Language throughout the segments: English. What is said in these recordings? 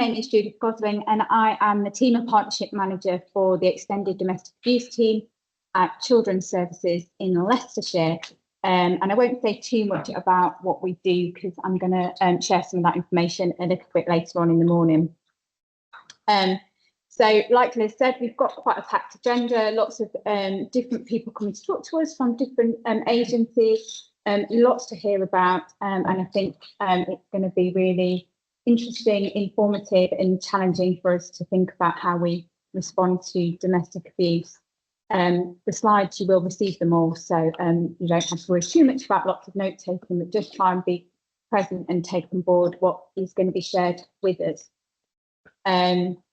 name is Judith Gosling, and I am the Team and Partnership Manager for the Extended Domestic Abuse Team at Children's Services in Leicestershire. And I won't say too much about what we do because I'm going to share some of that information a little bit later on in the morning. So like Liz said, we've got quite a packed agenda, lots of different people coming to talk to us from different agencies, lots to hear about, and I think it's going to be really interesting, informative and challenging for us to think about how we respond to domestic abuse. The slides, you will receive them all, so you don't have to worry too much about lots of note taking, but just try and be present and take on board what is going to be shared with us.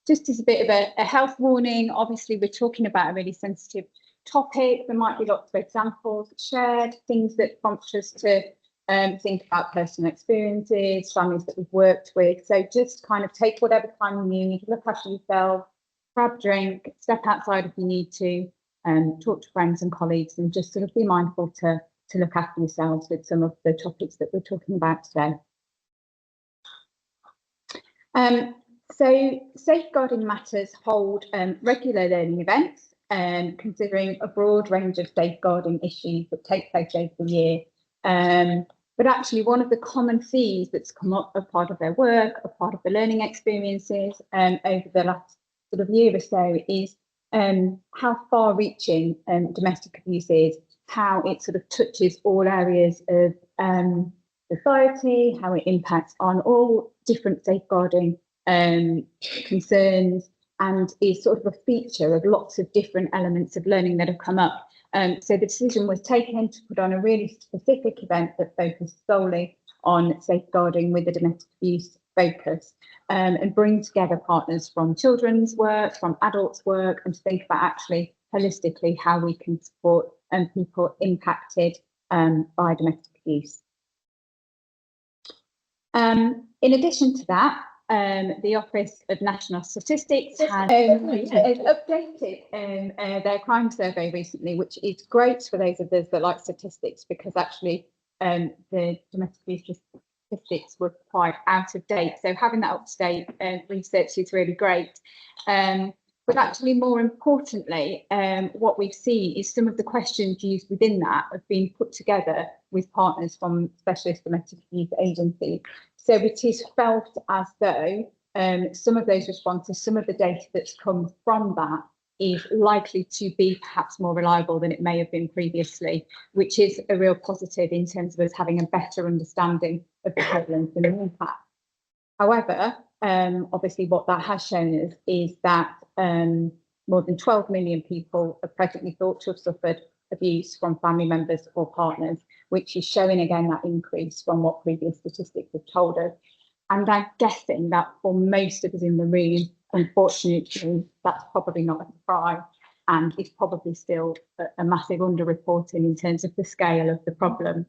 Just as a bit of a health warning, obviously we're talking about a really sensitive topic. There might be lots of examples shared, things that prompt us to think about personal experiences, families that we've worked with. So just kind of take whatever time you need, look after yourself, grab a drink, step outside if you need to, talk to friends and colleagues, and just sort of be mindful to look after yourselves with some of the topics that we're talking about today. So Safeguarding Matters hold regular learning events, considering a broad range of safeguarding issues that take place over the year. But actually, one of the common themes that's come up as part of their work, a part of the learning experiences over the last sort of year or so is how far-reaching domestic abuse is, how it sort of touches all areas of society, how it impacts on all different safeguarding concerns, and is sort of a feature of lots of different elements of learning that have come up. So the decision was taken to put on a really specific event that focused solely on safeguarding with a domestic abuse focus, and bring together partners from children's work, from adults' work, and to think about actually holistically how we can support people impacted by domestic abuse. In addition to that, the Office of National Statistics has updated their crime survey recently, which is great for those of us that like statistics, because actually the domestic abuse statistics were quite out of date. So having that up-to-date research is really great. But actually, more importantly, what we've seen is some of the questions used within that have been put together with partners from specialist domestic abuse agencies. So it is felt as though some of those responses, some of the data that's come from that is likely to be perhaps more reliable than it may have been previously, which is a real positive in terms of us having a better understanding of the prevalence and the impact. However, obviously what that has shown us is that more than 12 million people are presently thought to have suffered abuse from family members or partners, which is showing again that increase from what previous statistics have told us. And I'm guessing that for most of us in the room, unfortunately, that's probably not a surprise, and it's probably still a massive underreporting in terms of the scale of the problem.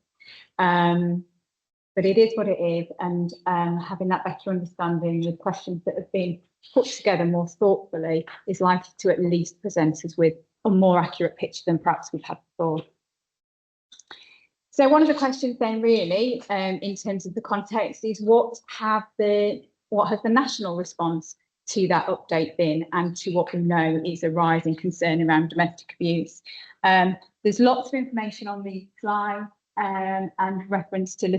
But it is what it is, and having that better understanding with questions that have been put together more thoughtfully is likely to at least present us with a more accurate picture than perhaps we've had before. So one of the questions then really, in terms of the context, is what has the national response to that update been, and to what we know is a rising concern around domestic abuse. There's lots of information on the slide, and reference to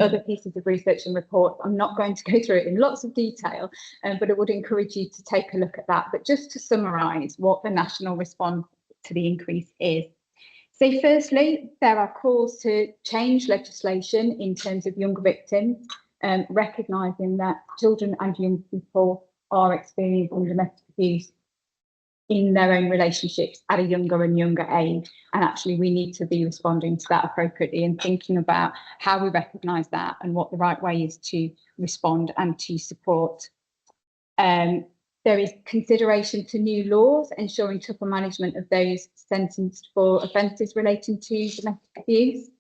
other pieces of research and reports. I'm not going to go through it in lots of detail, but I would encourage you to take a look at that. But just to summarise what the national response to the increase is. So firstly, there are calls to change legislation in terms of younger victims, recognising that children and young people are experiencing domestic abuse in their own relationships at a younger and younger age, and actually we need to be responding to that appropriately and thinking about how we recognise that and what the right way is to respond and to support. There is consideration to new laws ensuring tougher management of those sentenced for offences relating to domestic abuse.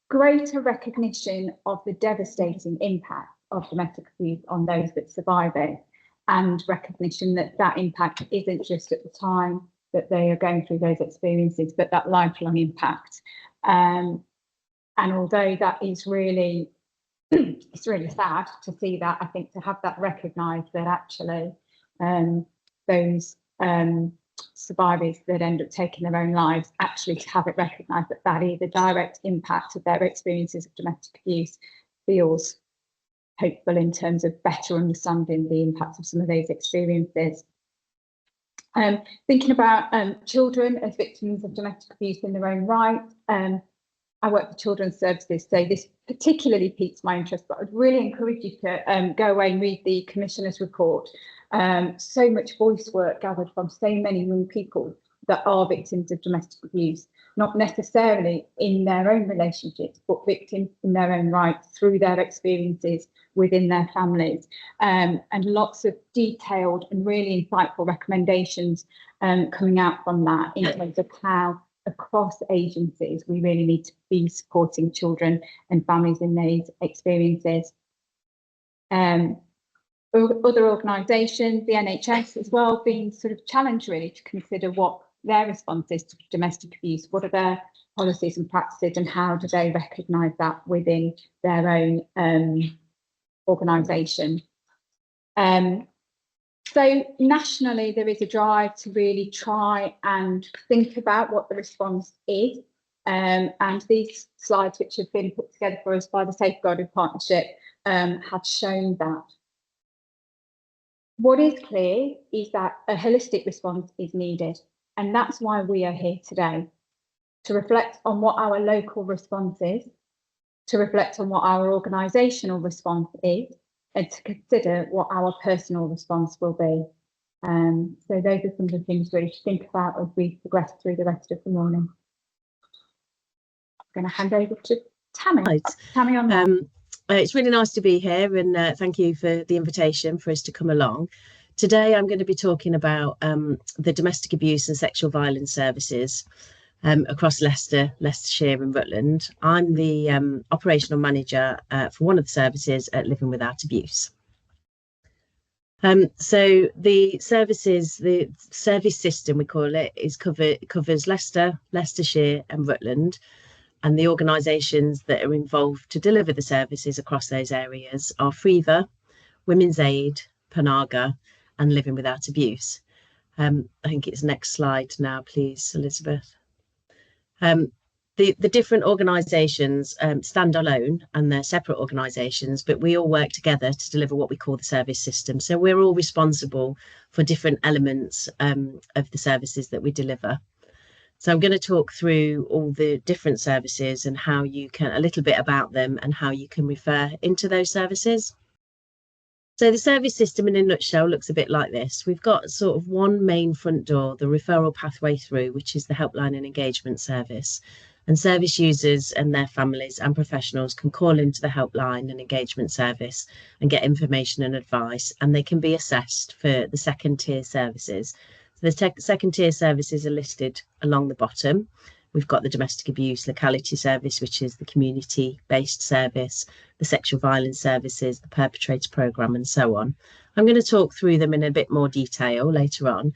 Greater recognition of the devastating impact of domestic abuse on those that survive it, and recognition that that impact isn't just at the time that they are going through those experiences, but that lifelong impact. And although that is really it's really sad to see that. I think to have that recognised, that actually those survivors that end up taking their own lives, actually to have it recognised that that is a direct impact of their experiences of domestic abuse, feels hopeful in terms of better understanding the impacts of some of those experiences. Thinking about children as victims of domestic abuse in their own right, I work for children's services, so this particularly piques my interest, but I'd really encourage you to go away and read the Commissioner's report. So much voice work gathered from so many young people that are victims of domestic abuse, not necessarily in their own relationships, but victims in their own right through their experiences within their families, and lots of detailed and really insightful recommendations coming out from that in terms of how across agencies we really need to be supporting children and families in those experiences. Other organisations, the NHS as well, being sort of challenged really to consider what their response is to domestic abuse, what are their policies and practices, and how do they recognise that within their own organisation. So nationally, there is a drive to really try and think about what the response is. And these slides, which have been put together for us by the Safeguarding Partnership, have shown that. What is clear is that a holistic response is needed. And that's why we are here today, to reflect on what our local response is, to reflect on what our organisational response is, and to consider what our personal response will be. So those are some of the things really to think about as we progress through the rest of the morning. I'm going to hand over to Tammy. Right. Tammy on it's really nice to be here, and thank you for the invitation for us to come along. Today I'm going to be talking about the domestic abuse and sexual violence services across Leicester, Leicestershire and Rutland. I'm the operational manager for one of the services at Living Without Abuse. So the services, the service system we call it, covers Leicester, Leicestershire and Rutland, and the organisations that are involved to deliver the services across those areas are Friva, Women's Aid, Panaga and Living Without Abuse. I think it's next slide now, please, Elizabeth. The different organisations stand alone and they're separate organisations, but we all work together to deliver what we call the service system. So we're all responsible for different elements of the services that we deliver. So I'm going to talk through all the different services and how you can, a little bit about them and how you can refer into those services. So the service system in a nutshell looks a bit like this. We've got sort of one main front door, the referral pathway through, which is the helpline and engagement service. And service users and their families and professionals can call into the helpline and engagement service and get information and advice, and they can be assessed for the second tier services. So the second tier services are listed along the bottom. We've got the domestic abuse locality service, which is the community-based service, the sexual violence services, the perpetrator programme, and so on. I'm going to talk through them in a bit more detail later on,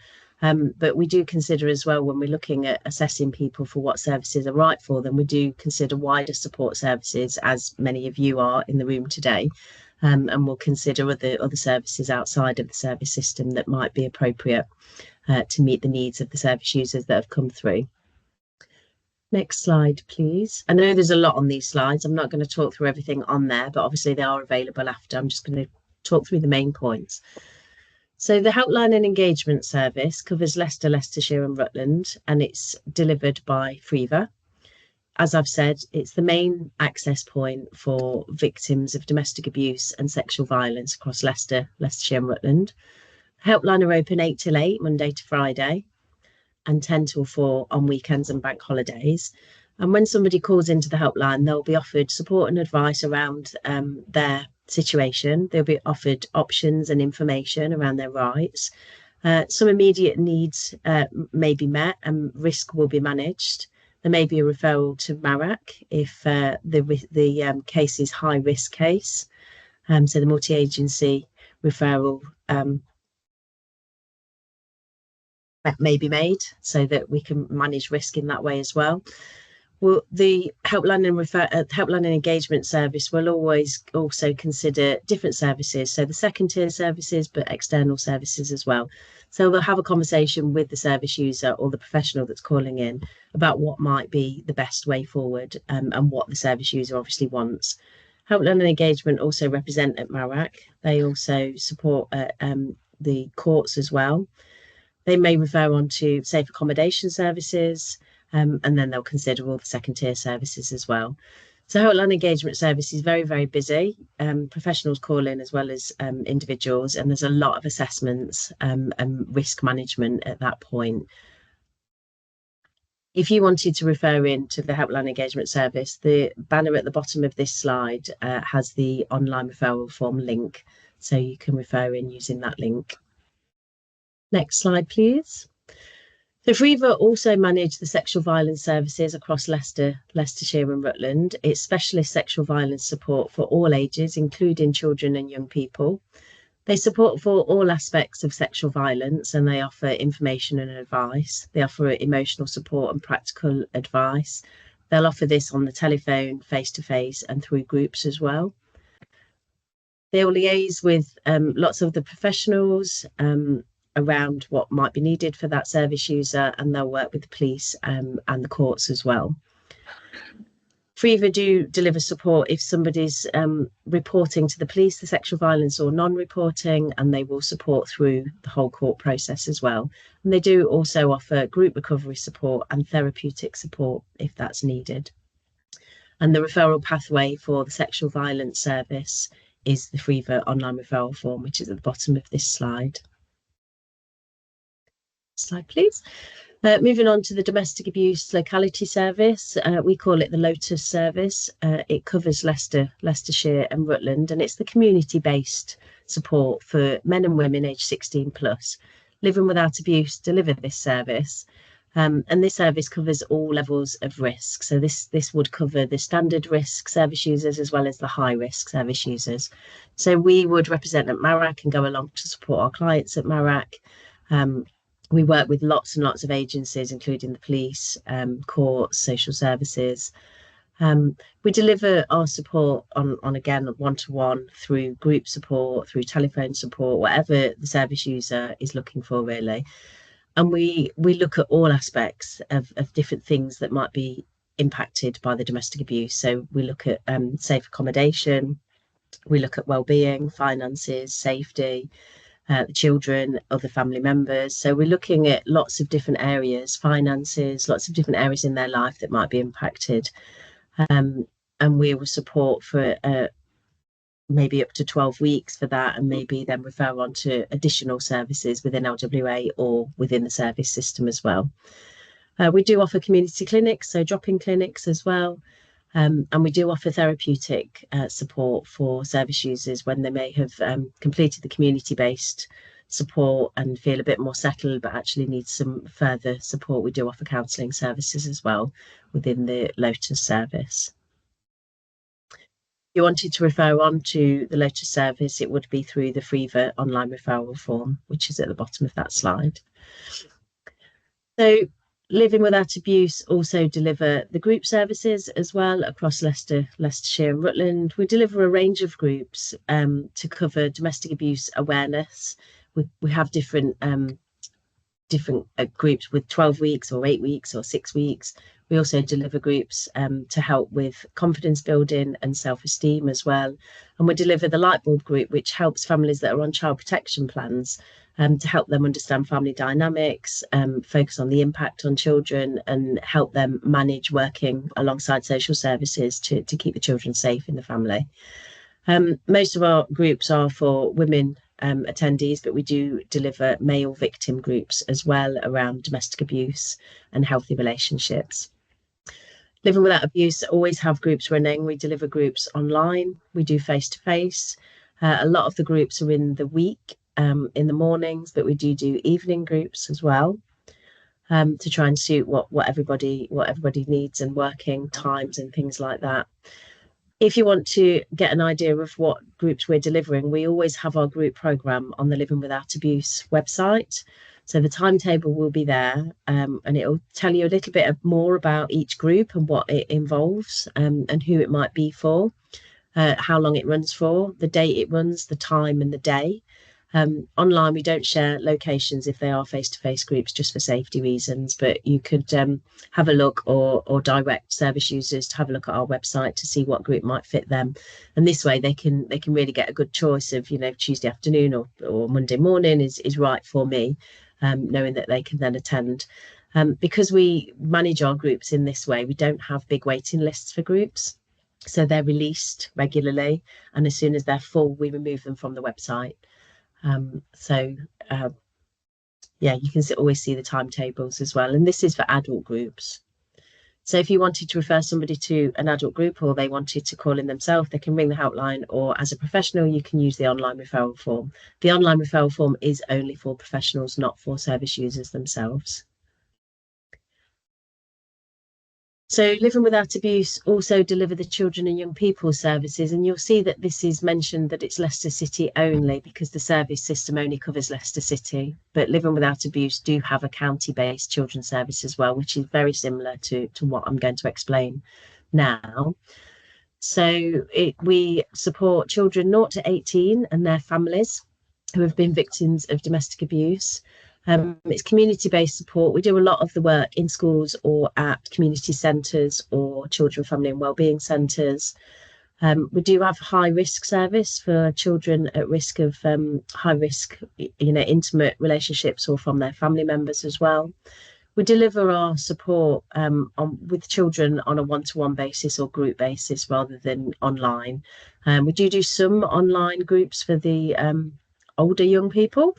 but we do consider as well, when we're looking at assessing people for what services are right for them, we do consider wider support services, as many of you are in the room today, and we'll consider other services outside of the service system that might be appropriate to meet the needs of the service users that have come through. Next slide, please. I know there's a lot on these slides. I'm not going to talk through everything on there, but obviously they are available after. I'm just going to talk through the main points. So the helpline and engagement service covers Leicester, Leicestershire and Rutland, and it's delivered by Friva. As I've said, it's the main access point for victims of domestic abuse and sexual violence across Leicester, Leicestershire and Rutland. Helpline are open 8 till 8, Monday to Friday, and 10 till 4 on weekends and bank holidays. And when somebody calls into the helpline, they'll be offered support and advice around their situation. They'll be offered options and information around their rights. Some immediate needs may be met and risk will be managed. There may be a referral to MARAC if the case is high risk case. So the multi-agency referral may be made so that we can manage risk in that way as well. Well, the helpline and engagement service will always also consider different services. So the second tier services, but external services as well. So they'll have a conversation with the service user or the professional that's calling in about what might be the best way forward, and what the service user obviously wants. Helpline and engagement also represent at MARAC. They also support the courts as well. They may refer on to safe accommodation services, and then they'll consider all the second tier services as well. So helpline engagement service is very, very busy. Professionals call in as well as individuals, and there's a lot of assessments and risk management at that point. If you wanted to refer in to the helpline engagement service, the banner at the bottom of this slide has the online referral form link, so you can refer in using that link. Next slide, please. So Friva also manage the sexual violence services across Leicester, Leicestershire and Rutland. It's specialist sexual violence support for all ages, including children and young people. They support for all aspects of sexual violence, and they offer information and advice. They offer emotional support and practical advice. They'll offer this on the telephone, face-to-face and through groups as well. They'll liaise with lots of the professionals around what might be needed for that service user, and they'll work with the police and the courts as well. Friva do deliver support if somebody's reporting to the police the sexual violence or non-reporting, and they will support through the whole court process as well. And they do also offer group recovery support and therapeutic support if that's needed. And the referral pathway for the sexual violence service is the Friva online referral form, which is at the bottom of this slide. Slide, please. Moving on to the domestic abuse locality service, we call it the Lotus service. It covers Leicester, Leicestershire and Rutland, and it's the community-based support for men and women aged 16 plus. Living Without Abuse deliver this service, and this service covers all levels of risk. So this would cover the standard risk service users as well as the high risk service users. So we would represent at MARAC and go along to support our clients at MARAC. We work with lots and lots of agencies, including the police, courts, social services. We deliver our support on again, one-to-one, through group support, through telephone support, whatever the service user is looking for, really. And we look at all aspects of different things that might be impacted by the domestic abuse. So we look at safe accommodation, we look at well-being, finances, safety, the children, other family members. So we're looking at lots of different areas, finances, lots of different areas in their life that might be impacted. And we will support for maybe up to 12 weeks for that, and maybe then refer on to additional services within LWA or within the service system as well. We do offer community clinics, so drop-in clinics as well. And we do offer therapeutic support for service users when they may have completed the community-based support and feel a bit more settled, but actually need some further support. We do offer counselling services as well within the Lotus service. If you wanted to refer on to the Lotus service, it would be through the Friva online referral form, which is at the bottom of that slide. So Living Without Abuse also deliver the group services as well across Leicester, Leicestershire and Rutland. We deliver a range of groups to cover domestic abuse awareness. We have different groups with 12 weeks or 8 weeks or 6 weeks. We also deliver groups to help with confidence building and self-esteem as well. And we deliver the Lightbulb group, which helps families that are on child protection plans to help them understand family dynamics, focus on the impact on children, and help them manage working alongside social services to keep the children safe in the family. Most of our groups are for women attendees, but we do deliver male victim groups as well around domestic abuse and healthy relationships. Living Without Abuse always have groups running. We deliver groups online. We do face-to-face. A lot of the groups are in the week, in the mornings, but we do evening groups as well, to try and suit what everybody needs and working times and things like that. If you want to get an idea of what groups we're delivering, we always have our group programme on the Living Without Abuse website. So the timetable will be there, and it'll tell you a little bit more about each group and what it involves, and who it might be for, how long it runs for, the date it runs, the time and the day. Online, we don't share locations if they are face-to-face groups, just for safety reasons, but you could have a look or direct service users to have a look at our website to see what group might fit them. And this way they can really get a good choice of, you know, Tuesday afternoon or Monday morning is right for me, knowing that they can then attend. Because we manage our groups in this way, we don't have big waiting lists for groups. So they're released regularly, and as soon as they're full, we remove them from the website. Yeah, you can always see the timetables as well. And this is for adult groups. So if you wanted to refer somebody to an adult group, or they wanted to call in themselves, they can ring the helpline, or as a professional, you can use the online referral form. The online referral form is only for professionals, not for service users themselves. So Living Without Abuse also deliver the children and young people services, and you'll see that this is mentioned that it's Leicester City only, because the service system only covers Leicester City, but Living Without Abuse do have a county-based children's service as well, which is very similar to what I'm going to explain now. So we support children 0 to 18 and their families who have been victims of domestic abuse. It's community-based support. We do a lot of the work in schools or at community centres or children, family and wellbeing centres. We do have a high-risk service for children at risk of high-risk, intimate relationships or from their family members as well. We deliver our support with children on a one-to-one basis or group basis rather than online. We do some online groups for the older young people,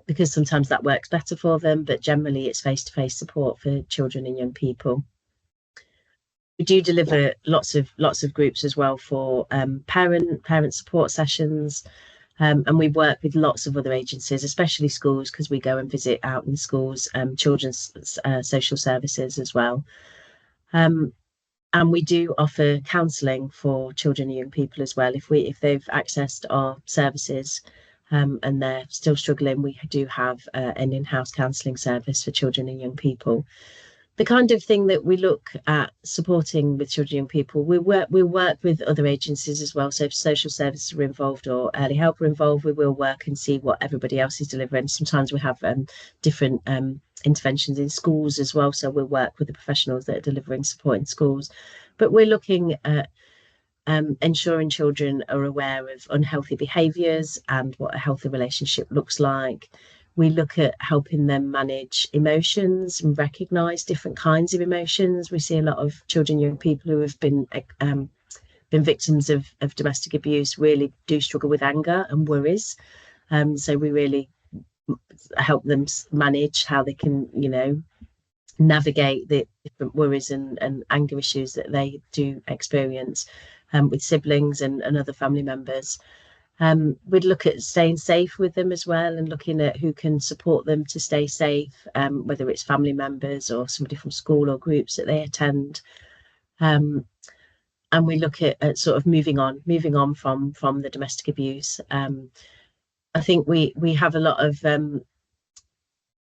because sometimes that works better for them, but generally it's face-to-face support for children and young people. We do deliver lots of groups as well for parent support sessions, and we work with lots of other agencies, especially schools, because we go and visit out in schools, children's social services as well. And we do offer counselling for children and young people as well. If they've accessed our services and they're still struggling, we do have an in-house counselling service for children and young people. The kind of thing that we look at supporting with children and young people, we work with other agencies as well. So if social services are involved or early help are involved, we will work and see what everybody else is delivering. Sometimes we have different interventions in schools as well. So we'll work with the professionals that are delivering support in schools. But we're looking at ensuring children are aware of unhealthy behaviours and what a healthy relationship looks like. We look at helping them manage emotions and recognise different kinds of emotions. We see a lot of children and young people who have been victims of domestic abuse really do struggle with anger and worries. So we really help them manage how they can, navigate the different worries and anger issues that they do experience with siblings and other family members. We'd look at staying safe with them as well, and looking at who can support them to stay safe, whether it's family members or somebody from school or groups that they attend. And we look at sort of moving on from the domestic abuse. I think we have a lot of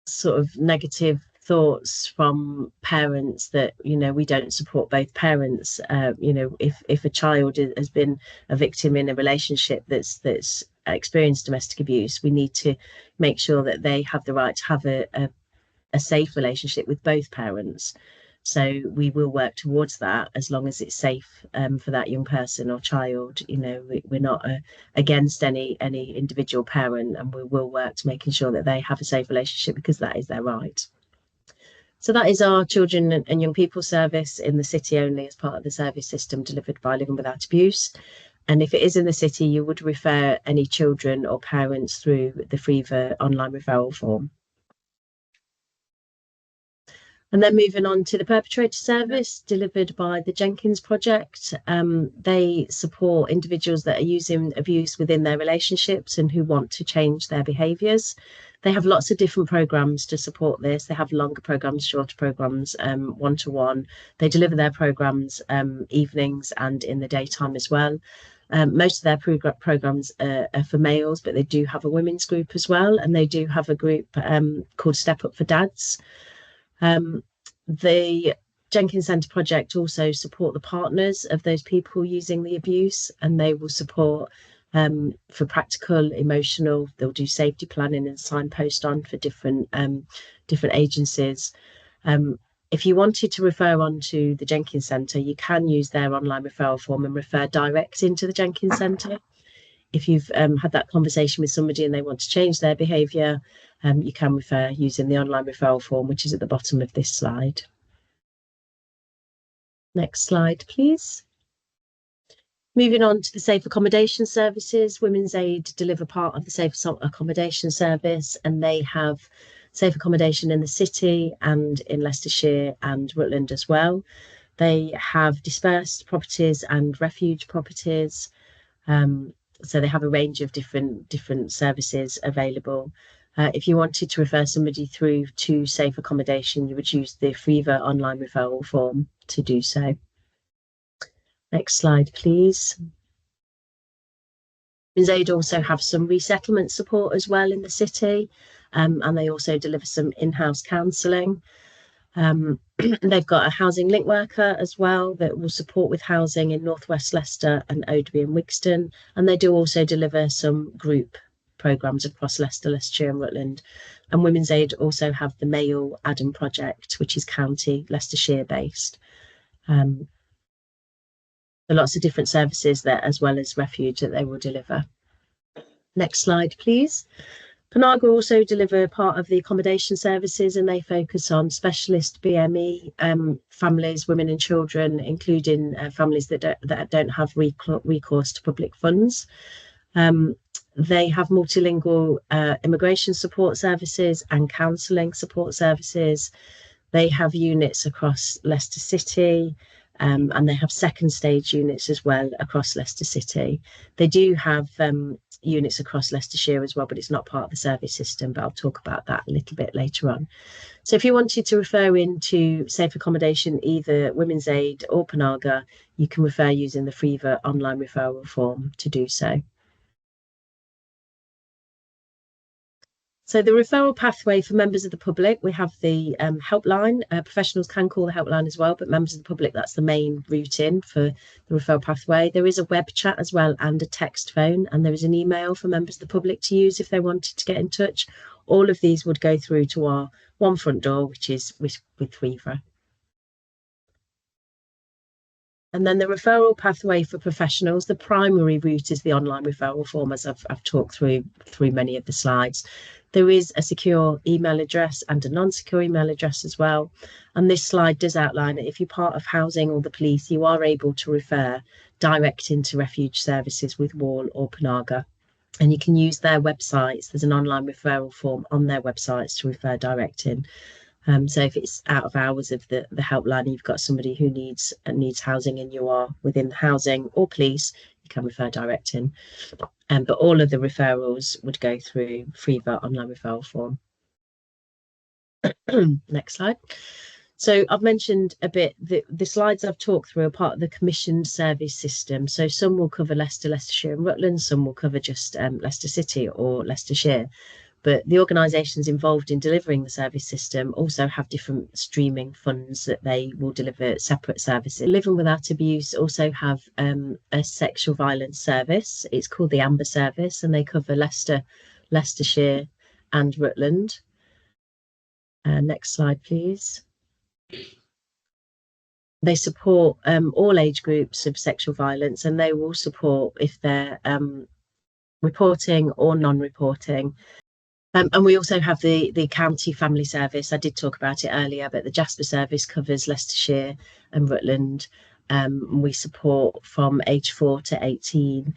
sort of negative thoughts from parents that we don't support both parents. If a child has been a victim in a relationship that's experienced domestic abuse, we need to make sure that they have the right to have a safe relationship with both parents. So we will work towards that as long as it's safe for that young person or child. We're not against any individual parent, and we will work to making sure that they have a safe relationship, because that is their right. So that is our children and young people service in the city only, as part of the service system delivered by Living Without Abuse. And if it is in the city, you would refer any children or parents through the Freeva online referral form. And then moving on to the perpetrator service delivered by the Jenkins Project. They support individuals that are using abuse within their relationships and who want to change their behaviours. They have lots of different programmes to support this. They have longer programmes, shorter programmes, one-to-one. They deliver their programmes evenings and in the daytime as well. Most of their programs are for males, but they do have a women's group as well, and they do have a group called Step Up for Dads. The Jenkins Centre project also support the partners of those people using the abuse, and they will support for practical, emotional. They'll do safety planning and signpost on for different agencies. If you wanted to refer on to the Jenkins Centre, you can use their online referral form and refer direct into the Jenkins Centre. If you've had that conversation with somebody and they want to change their behaviour, you can refer using the online referral form, which is at the bottom of this slide. Next slide, please. Moving on to the safe accommodation services, Women's Aid deliver part of the safe accommodation service, and they have safe accommodation in the city and in Leicestershire and Rutland as well. They have dispersed properties and refuge properties. So they have a range of different services available. If you wanted to refer somebody through to safe accommodation, you would use the Freeva online referral form to do so. Next slide, please. Women's Aid also have some resettlement support as well in the city, and they also deliver some in-house counselling. They've got a housing link worker as well that will support with housing in North West Leicester and Oadby and Wigston, and they do also deliver some group programmes across Leicester, Leicestershire and Rutland. And Women's Aid also have the Male Adam project, which is county Leicestershire based. Lots of different services there, as well as refuge that they will deliver. Next slide, please. Panaga also deliver part of the accommodation services, and they focus on specialist BME families, women and children, including families that don't have recourse to public funds. They have multilingual immigration support services and counselling support services. They have units across Leicester City, and they have second stage units as well across Leicester City. They do have units across Leicestershire as well, but it's not part of the service system, but I'll talk about that a little bit later on. So if you wanted to refer into safe accommodation, either Women's Aid or Panaga, you can refer using the Freeva online referral form to do so. So the referral pathway for members of the public, we have the helpline. Professionals can call the helpline as well, but members of the public, that's the main route in for the referral pathway. There is a web chat as well and a text phone, and there is an email for members of the public to use if they wanted to get in touch. All of these would go through to our one front door, which is with Freeva. And then the referral pathway for professionals, the primary route is the online referral form, as I've talked through many of the slides. There is a secure email address and a non-secure email address as well. And this slide does outline that if you're part of housing or the police, you are able to refer direct into refuge services with Wall or Panaga. And you can use their websites. There's an online referral form on their websites to refer direct in. So if it's out of hours of the helpline, you've got somebody who needs housing and you are within the housing or police, you can refer direct in. But all of the referrals would go through Freeva online referral form. Next slide. So I've mentioned a bit, the slides I've talked through are part of the commissioned service system. So some will cover Leicester, Leicestershire and Rutland, some will cover just Leicester City or Leicestershire. But the organisations involved in delivering the service system also have different streaming funds that they will deliver separate services. Living Without Abuse also have a sexual violence service. It's called the Amber Service, and they cover Leicester, Leicestershire and Rutland. Next slide, please. They support all age groups of sexual violence, and they will support if they're reporting or non-reporting. And we also have the county family service. I did talk about it earlier, but the Jasper service covers Leicestershire and Rutland. We support from age 4 to 18,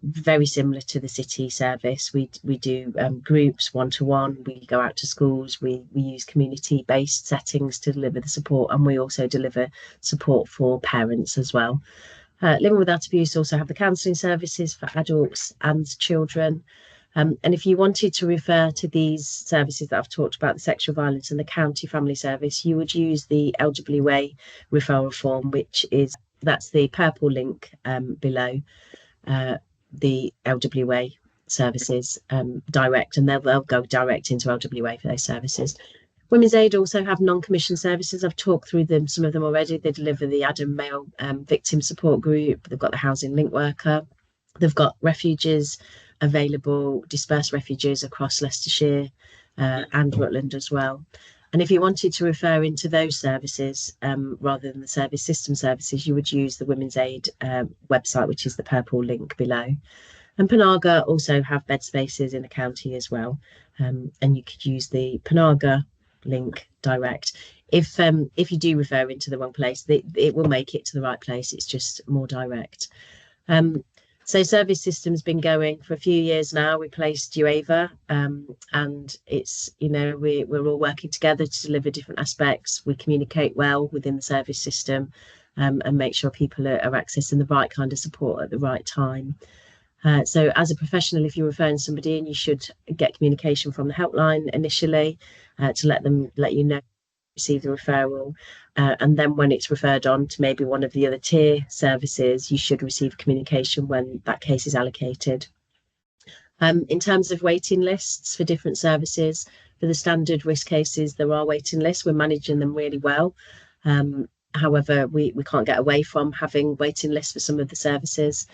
very similar to the city service. We do groups, one-to-one. We go out to schools. We use community-based settings to deliver the support, and we also deliver support for parents as well. Living Without Abuse also have the counselling services for adults and children. And if you wanted to refer to these services that I've talked about, the sexual violence and the county family service, you would use the LWA referral form, that's the purple link below. the LWA services direct, and they'll go direct into LWA for those services. Women's Aid also have non-commissioned services. I've talked through some of them already. They deliver the Adam Male Victim Support Group. They've got the Housing Link Worker. They've got refuges available, dispersed refugees across Leicestershire and Rutland as well. And if you wanted to refer into those services rather than the service system services, you would use the Women's Aid website, which is the purple link below. And Panaga also have bed spaces in the county as well. And you could use the Panaga link direct. If you do refer into the wrong place, it will make it to the right place. It's just more direct. So service system's been going for a few years now. We placed UAVA, and it's, you know, we're all working together to deliver different aspects. We communicate well within the service system, and make sure people are accessing the right kind of support at the right time. So as a professional, if you're referring somebody in, you should get communication from the helpline initially to let you know receive the referral, and then when it's referred on to maybe one of the other tier services, you should receive communication when that case is allocated. In terms of waiting lists for different services, for the standard risk cases, there are waiting lists. We're managing them really well. However, we can't get away from having waiting lists for some of the services.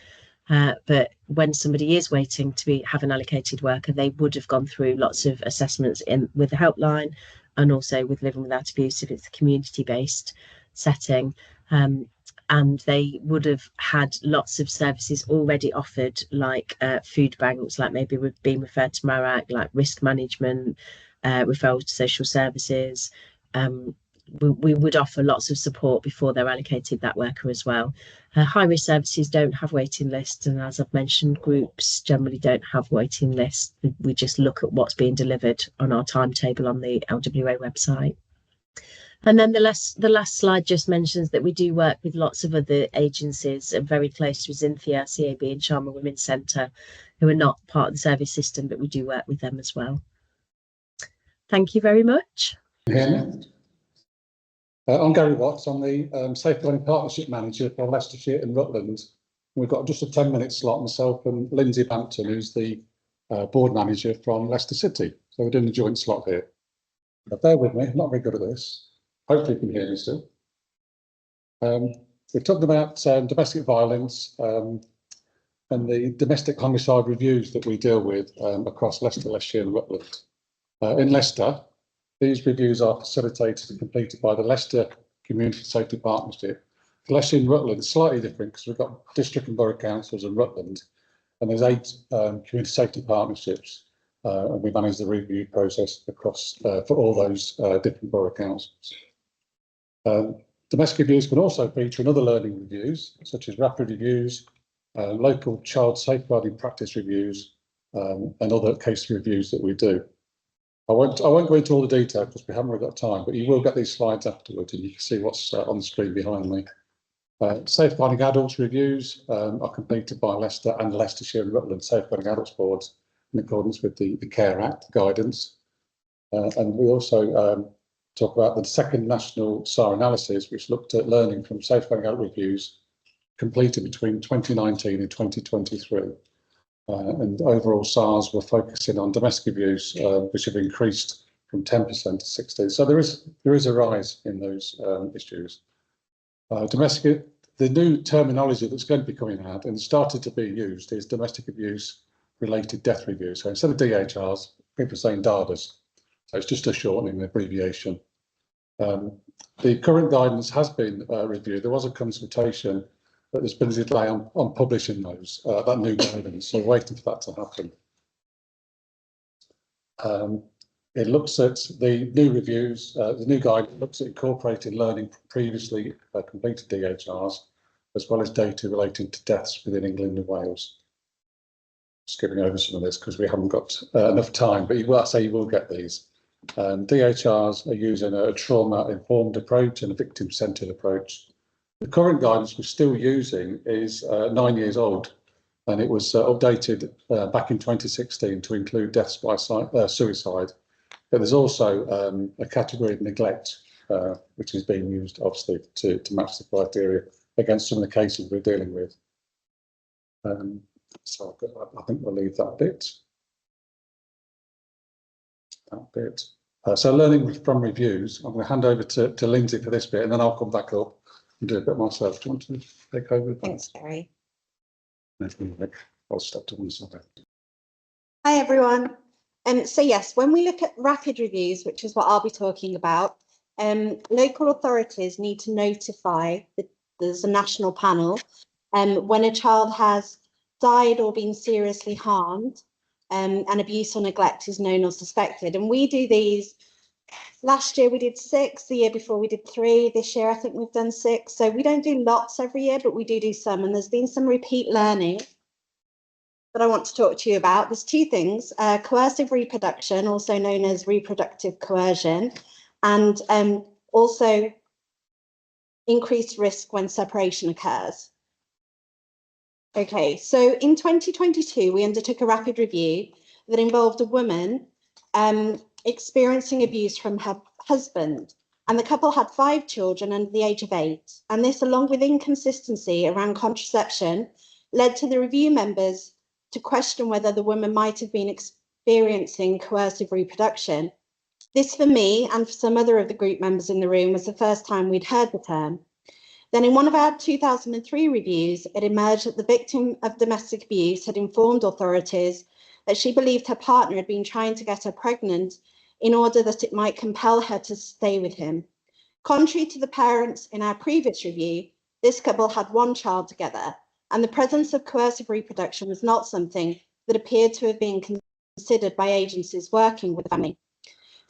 But when somebody is waiting to have an allocated worker, they would have gone through lots of assessments with the helpline, and also with Living Without Abuse if it's a community-based setting. And they would have had lots of services already offered, like food banks, like maybe we've been referred to MARAC, like risk management, referrals to social services. We would offer lots of support before they're allocated that worker as well. High-risk services don't have waiting lists, and as I've mentioned, groups generally don't have waiting lists. We just look at what's being delivered on our timetable on the LWA website. And then the last slide just mentions that we do work with lots of other agencies, very close to Zinthia, CAB and Charmer Women's Centre, who are not part of the service system, but we do work with them as well. Thank you very much. I'm Gary Watts. I'm the Safeguarding Partnership Manager for Leicestershire and Rutland. We've got just a 10-minute slot, myself and Lindsay Bampton, who's the board manager from Leicester City. So we're doing a joint slot here. But bear with me, I'm not very good at this. Hopefully you can hear me still. We're talking about domestic violence and the domestic homicide reviews that we deal with across Leicester, Leicestershire and Rutland. In Leicester, these reviews are facilitated and completed by the Leicester Community Safety Partnership. For Leicester and Rutland, it's slightly different because we've got district and borough councils in Rutland, and there's 8 community safety partnerships, and we manage the review process across for all those different borough councils. Domestic reviews can also feature in other learning reviews, such as rapid reviews, local child safeguarding practice reviews, and other case reviews that we do. I won't go into all the detail because we haven't really got time, but you will get these slides afterwards and you can see what's on the screen behind me. Safeguarding adults reviews are completed by Leicester and Leicestershire and Rutland Safeguarding Adults Boards in accordance with the Care Act guidance. And we also talk about the second national SAR analysis, which looked at learning from safeguarding adult reviews completed between 2019 and 2023. And overall SARs were focusing on domestic abuse, which have increased from 10% to 16%. So there is a rise in those issues. The new terminology that's going to be coming out and started to be used is domestic abuse related death review. So instead of DHRs, people are saying DARDAs. So it's just a shortening, abbreviation. The current guidance has been reviewed. There was a consultation, but there's been a delay on publishing those, that new guidance, so we're waiting for that to happen. It looks at the new reviews, the new guidance looks at incorporating learning from previously completed DHRs, as well as data relating to deaths within England and Wales. Skipping over some of this because we haven't got enough time, but you will get these. DHRs are using a trauma-informed approach and a victim-centred approach. The current guidance we're still using is 9 years old, and it was updated back in 2016 to include deaths by suicide. But there's also a category of neglect, which is being used, obviously, to match the criteria against some of the cases we're dealing with. So I think we'll leave that bit. So learning from reviews, I'm going to hand over to Lindsay for this bit, and then I'll come back up and do a bit myself. Do you want to take over? Thanks, Gary. I'll step to one side. Hi, everyone. So yes, when we look at rapid reviews, which is what I'll be talking about, local authorities need to notify that there's a national panel when a child has died or been seriously harmed, and abuse or neglect is known or suspected. And we do these. Last year we did 6, the year before we did 3, this year I think we've done 6. So we don't do lots every year, but we do some, and there's been some repeat learning that I want to talk to you about. There's 2 things, coercive reproduction, also known as reproductive coercion, and also increased risk when separation occurs. Okay, so in 2022, we undertook a rapid review that involved a woman experiencing abuse from her husband, and the couple had 5 children under the age of 8. And this, along with inconsistency around contraception, led to the review members to question whether the woman might have been experiencing coercive reproduction. This, for me and for some other of the group members in the room, was the first time we'd heard the term. Then in one of our 2003 reviews, it emerged that the victim of domestic abuse had informed authorities that she believed her partner had been trying to get her pregnant in order that it might compel her to stay with him. Contrary to the parents in our previous review, this couple had 1 child together, and the presence of coercive reproduction was not something that appeared to have been considered by agencies working with the family.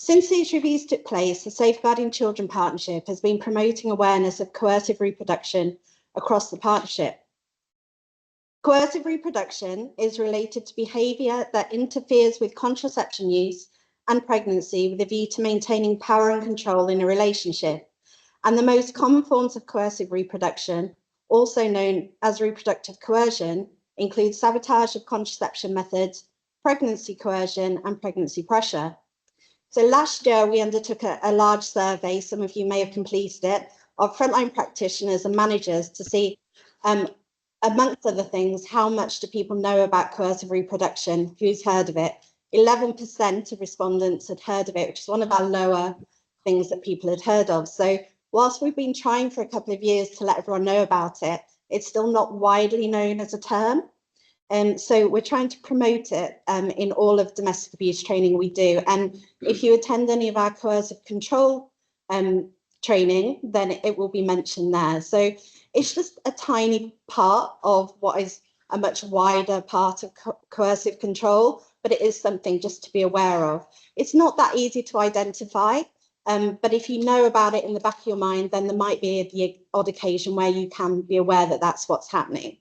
Since these reviews took place, the Safeguarding Children Partnership has been promoting awareness of coercive reproduction across the partnership. Coercive reproduction is related to behaviour that interferes with contraception use and pregnancy with a view to maintaining power and control in a relationship. And the most common forms of coercive reproduction, also known as reproductive coercion, include sabotage of contraception methods, pregnancy coercion, and pregnancy pressure. So last year we undertook a large survey, some of you may have completed it, of frontline practitioners and managers to see, amongst other things, how much do people know about coercive reproduction, who's heard of it. 11% of respondents had heard of it, which is one of our lower things that people had heard of. So whilst we've been trying for a couple of years to let everyone know about it, it's still not widely known as a term. So we're trying to promote it in all of domestic abuse training we do. And if you attend any of our coercive control training, then it will be mentioned there. So it's just a tiny part of what is a much wider part of coercive control, but it is something just to be aware of. It's not that easy to identify, but if you know about it in the back of your mind, then there might be the odd occasion where you can be aware that that's what's happening.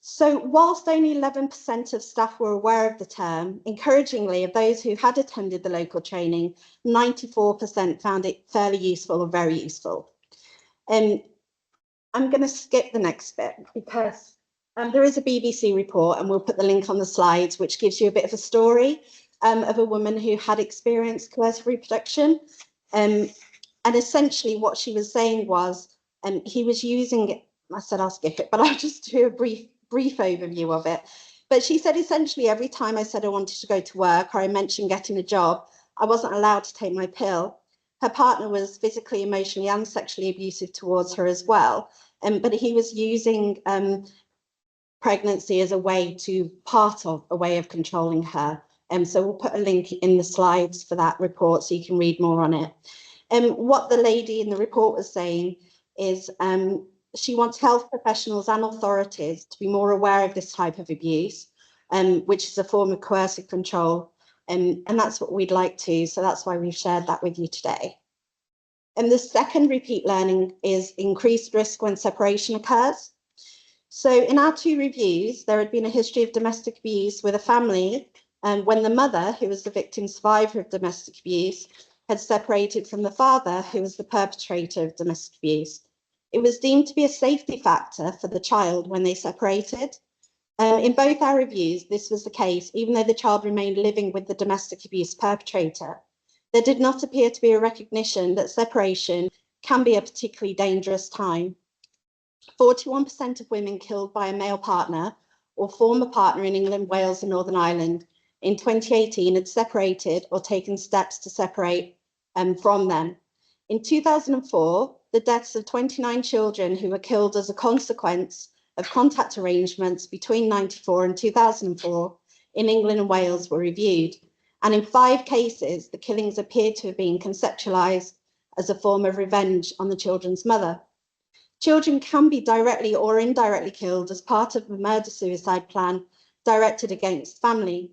So whilst only 11% of staff were aware of the term, encouragingly, of those who had attended the local training, 94% found it fairly useful or very useful. I'm going to skip the next bit because there is a BBC report, and we'll put the link on the slides, which gives you a bit of a story of a woman who had experienced coercive reproduction. And essentially what she was saying was, he was using it. I said I'll skip it, but I'll just do a brief overview of it. But she said essentially every time I said I wanted to go to work or I mentioned getting a job, I wasn't allowed to take my pill. Her partner was physically, emotionally and sexually abusive towards her as well. But he was using pregnancy as a way of controlling her. So we'll put a link in the slides for that report so you can read more on it. What the lady in the report was saying is she wants health professionals and authorities to be more aware of this type of abuse, which is a form of coercive control. And that's what we'd like to. So that's why we've shared that with you today. And the second repeat learning is increased risk when separation occurs. So in our 2 reviews, there had been a history of domestic abuse with a family when the mother, who was the victim survivor of domestic abuse, had separated from the father, who was the perpetrator of domestic abuse. It was deemed to be a safety factor for the child when they separated. In both our reviews, this was the case, even though the child remained living with the domestic abuse perpetrator. There did not appear to be a recognition that separation can be a particularly dangerous time. 41% of women killed by a male partner or former partner in England, Wales and Northern Ireland in 2018 had separated or taken steps to separate from them. In 2004, the deaths of 29 children who were killed as a consequence of contact arrangements between 1994 and 2004 in England and Wales were reviewed. And in 5 cases, the killings appeared to have been conceptualised as a form of revenge on the children's mother. Children can be directly or indirectly killed as part of a murder-suicide plan directed against family.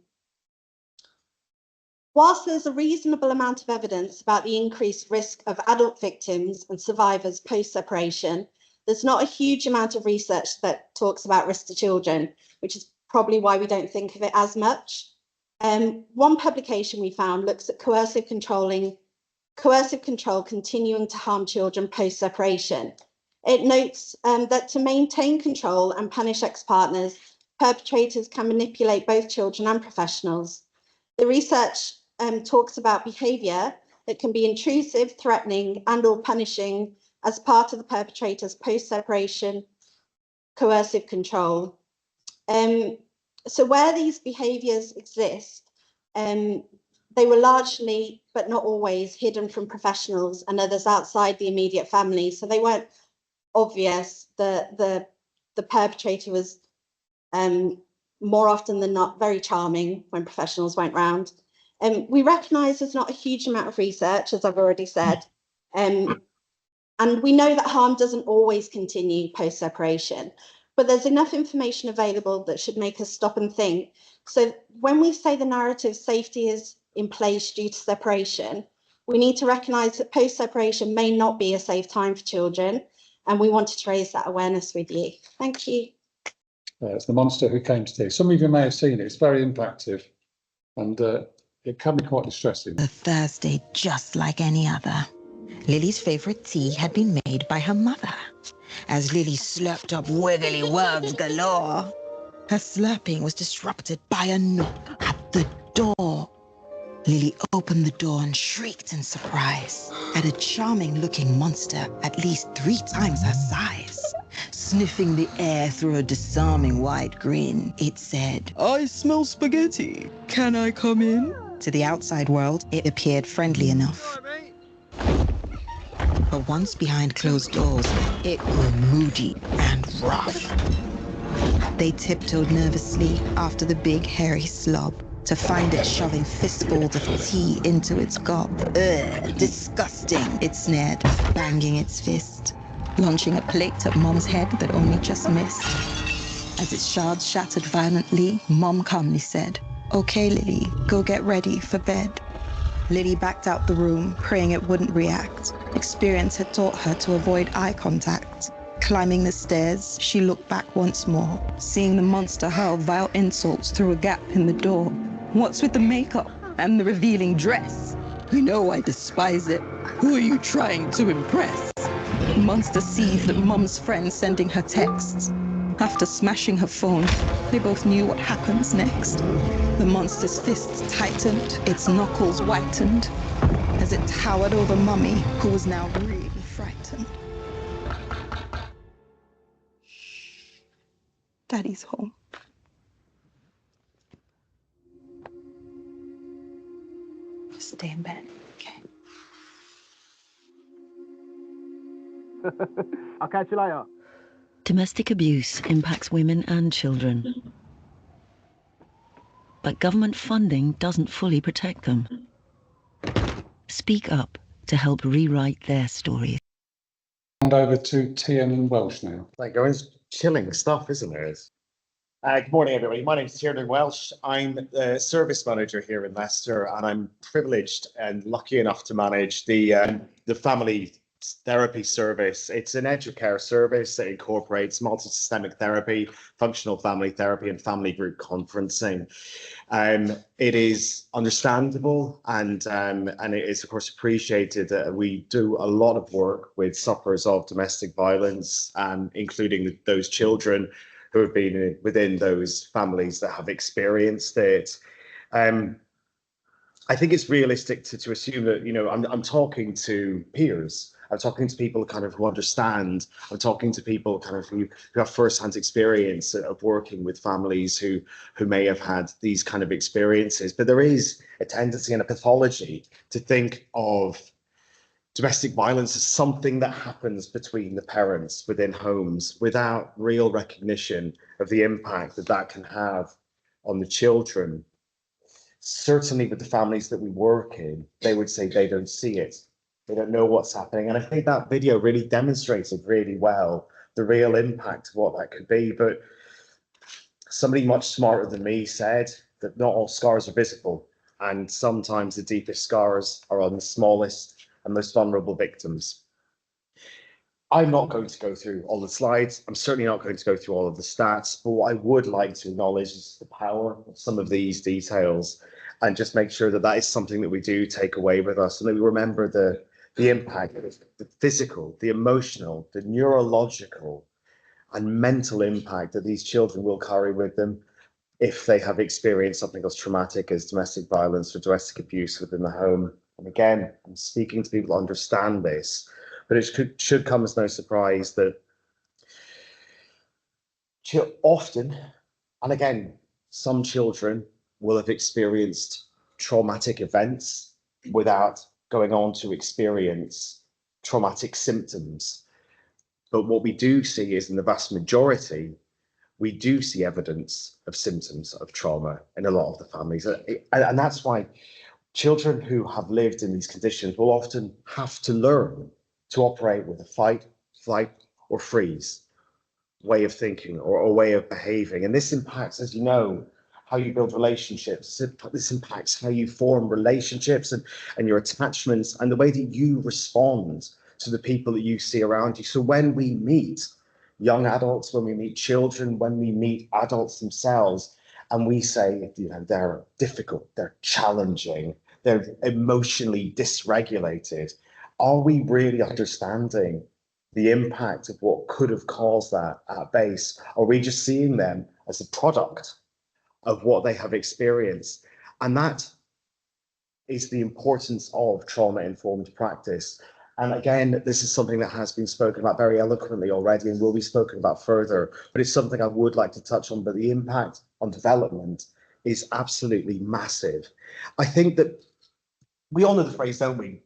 Whilst there's a reasonable amount of evidence about the increased risk of adult victims and survivors post-separation, there's not a huge amount of research that talks about risk to children, which is probably why we don't think of it as much. One publication we found looks at coercive control continuing to harm children post-separation. It notes that to maintain control and punish ex-partners, perpetrators can manipulate both children and professionals. The research talks about behaviour that can be intrusive, threatening and or punishing as part of the perpetrator's post-separation coercive control. So where these behaviours exist, they were largely, but not always, hidden from professionals and others outside the immediate family. So they weren't obvious. The perpetrator was more often than not very charming when professionals went round. We recognise there's not a huge amount of research, as I've already said, and we know that harm doesn't always continue post-separation, but there's enough information available that should make us stop and think. So when we say the narrative safety is in place due to separation, we need to recognise that post-separation may not be a safe time for children, and we wanted to raise that awareness with you. Thank you. It's The Monster Who Came to Tea. Some of you may have seen it. It's very impactful, and it can be quite distressing. A Thursday just like any other. Lily's favourite tea had been made by her mother. As Lily slurped up wiggly worms galore, her slurping was disrupted by a knock at the door. Lily opened the door and shrieked in surprise at a charming-looking monster at least 3 times her size. Sniffing the air through a disarming wide grin, it said, "I smell spaghetti. Can I come in?" To the outside world, it appeared friendly enough. But once behind closed doors, it grew moody and rough. They tiptoed nervously after the big hairy slob to find it shoving fistfuls of tea into its gob. Ugh, disgusting, it snared, banging its fist, launching a plate at Mom's head that only just missed. As its shards shattered violently, Mom calmly said, "Okay, Lily, go get ready for bed." Lily backed out the room, praying it wouldn't react. Experience had taught her to avoid eye contact. Climbing the stairs, she looked back once more, seeing the monster hurl vile insults through a gap in the door. What's with the makeup and the revealing dress? You know I despise it. Who are you trying to impress? The monster seethed at Mum's friend sending her texts. After smashing her phone, they both knew what happens next. The monster's fists tightened, its knuckles whitened, as it towered over Mummy, who was now really frightened. Shh. Daddy's home. Just stay in bed, okay? I'll catch you later. Domestic abuse impacts women and children, but government funding doesn't fully protect them. Speak up to help rewrite their stories. Hand over to Tiernan and Welsh now. Thank you. It's chilling stuff, isn't it? Good morning, everybody. My name is Tiernan Welsh. I'm the service manager here in Leicester, and I'm privileged and lucky enough to manage the family therapy service. It's an educare service that incorporates multi-systemic therapy, functional family therapy, and family group conferencing. It is understandable and it is of course appreciated that we do a lot of work with sufferers of domestic violence, including those children who have been within those families that have experienced it. I think it's realistic to assume that, you know, I'm talking to peers I'm talking to people kind of who understand. I'm talking to people kind of who have first-hand experience of working with families who may have had these kind of experiences. But there is a tendency and a pathology to think of domestic violence as something that happens between the parents within homes without real recognition of the impact that that can have on the children. Certainly with the families that we work in, they would say they don't see it. They don't know what's happening. And I think that video really demonstrated really well the real impact of what that could be. But somebody much smarter than me said that not all scars are visible. And sometimes the deepest scars are on the smallest and most vulnerable victims. I'm not going to go through all the slides. I'm certainly not going to go through all of the stats, but what I would like to acknowledge is the power of some of these details and just make sure that that is something that we do take away with us and that we remember the impact, the physical, the emotional, the neurological and mental impact that these children will carry with them if they have experienced something as traumatic as domestic violence or domestic abuse within the home. And again, I'm speaking to people who understand this, but it should come as no surprise that often, and again, some children will have experienced traumatic events without going on to experience traumatic symptoms. But what we do see is in the vast majority, we do see evidence of symptoms of trauma in a lot of the families. And that's why children who have lived in these conditions will often have to learn to operate with a fight, flight, or freeze way of thinking or way of behaving. And this impacts, as you know, how you build relationships. This impacts how you form relationships and your attachments and the way that you respond to the people that you see around you. So when we meet young adults, when we meet children, when we meet adults themselves, and we say, you know, they're difficult, they're challenging, they're emotionally dysregulated, are we really understanding the impact of what could have caused that at base? Are we just seeing them as a product of what they have experienced? And that is the importance of trauma-informed practice. And again, this is something that has been spoken about very eloquently already and will be spoken about further, but it's something I would like to touch on. But the impact on development is absolutely massive. I think that we all know the phrase, don't we?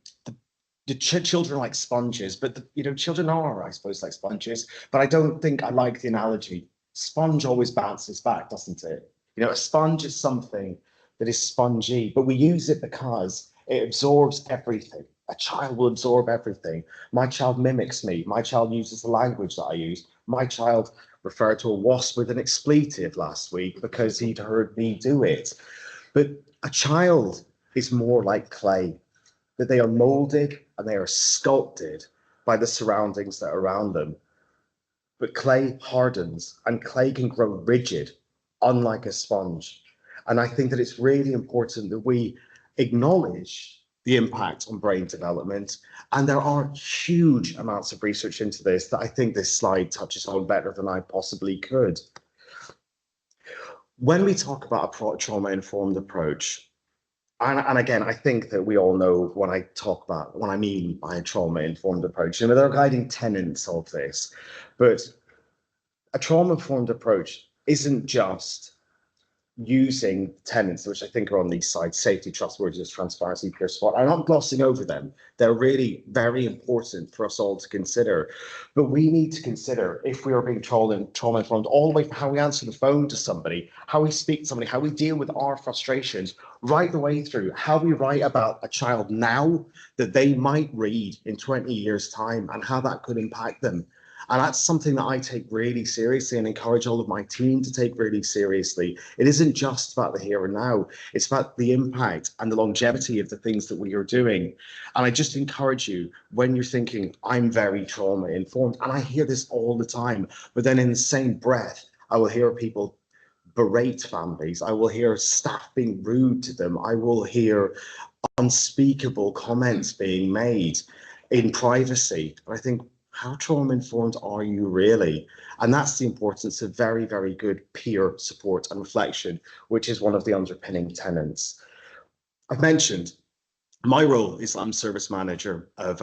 The children are like sponges, but children are, I suppose, like sponges. But I don't think I like the analogy. Sponge always bounces back, doesn't it? A sponge is something that is spongy, but we use it because it absorbs everything. A child will absorb everything. My child mimics me. My child uses the language that I use. My child referred to a wasp with an expletive last week because he'd heard me do it. But a child is more like clay, that they are molded and they are sculpted by the surroundings that are around them. But clay hardens and clay can grow rigid, unlike a sponge. And I think that it's really important that we acknowledge the impact on brain development. And there are huge amounts of research into this that I think this slide touches on better than I possibly could. When we talk about a trauma-informed approach, and again, I think that we all know what I mean by a trauma-informed approach. There are guiding tenets of this, but a trauma-informed approach isn't just using tenets, which I think are on these slides: safety, trustworthiness, transparency, peer support. I'm not glossing over them. They're really very important for us all to consider. But we need to consider, if we are being trauma-informed, all the way from how we answer the phone to somebody, how we speak to somebody, how we deal with our frustrations, right the way through how we write about a child now that they might read in 20 years' time and how that could impact them. And that's something that I take really seriously and encourage all of my team to take really seriously. It isn't just about the here and now. It's about the impact and the longevity of the things that we are doing. And I just encourage you, when you're thinking, I'm very trauma informed, and I hear this all the time, but then in the same breath, I will hear people berate families. I will hear staff being rude to them. I will hear unspeakable comments being made in privacy. But I think, how trauma-informed are you really? And that's the importance of very, very good peer support and reflection, which is one of the underpinning tenets. I've mentioned my role is I'm service manager of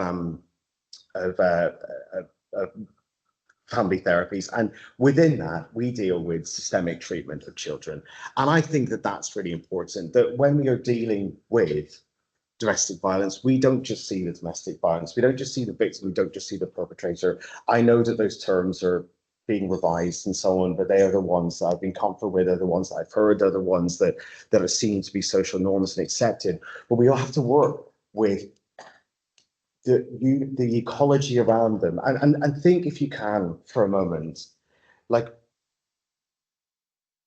family therapies, and within that we deal with systemic treatment of children. And I think that that's really important, that when we are dealing with domestic violence, we don't just see the domestic violence, we don't just see the victim, we don't just see the perpetrator. I know that those terms are being revised and so on, but they are the ones that I've been comfortable with, are the ones that I've heard, are the ones that are seen to be social norms and accepted. But we all have to work with the ecology around them, and think, if you can, for a moment, like,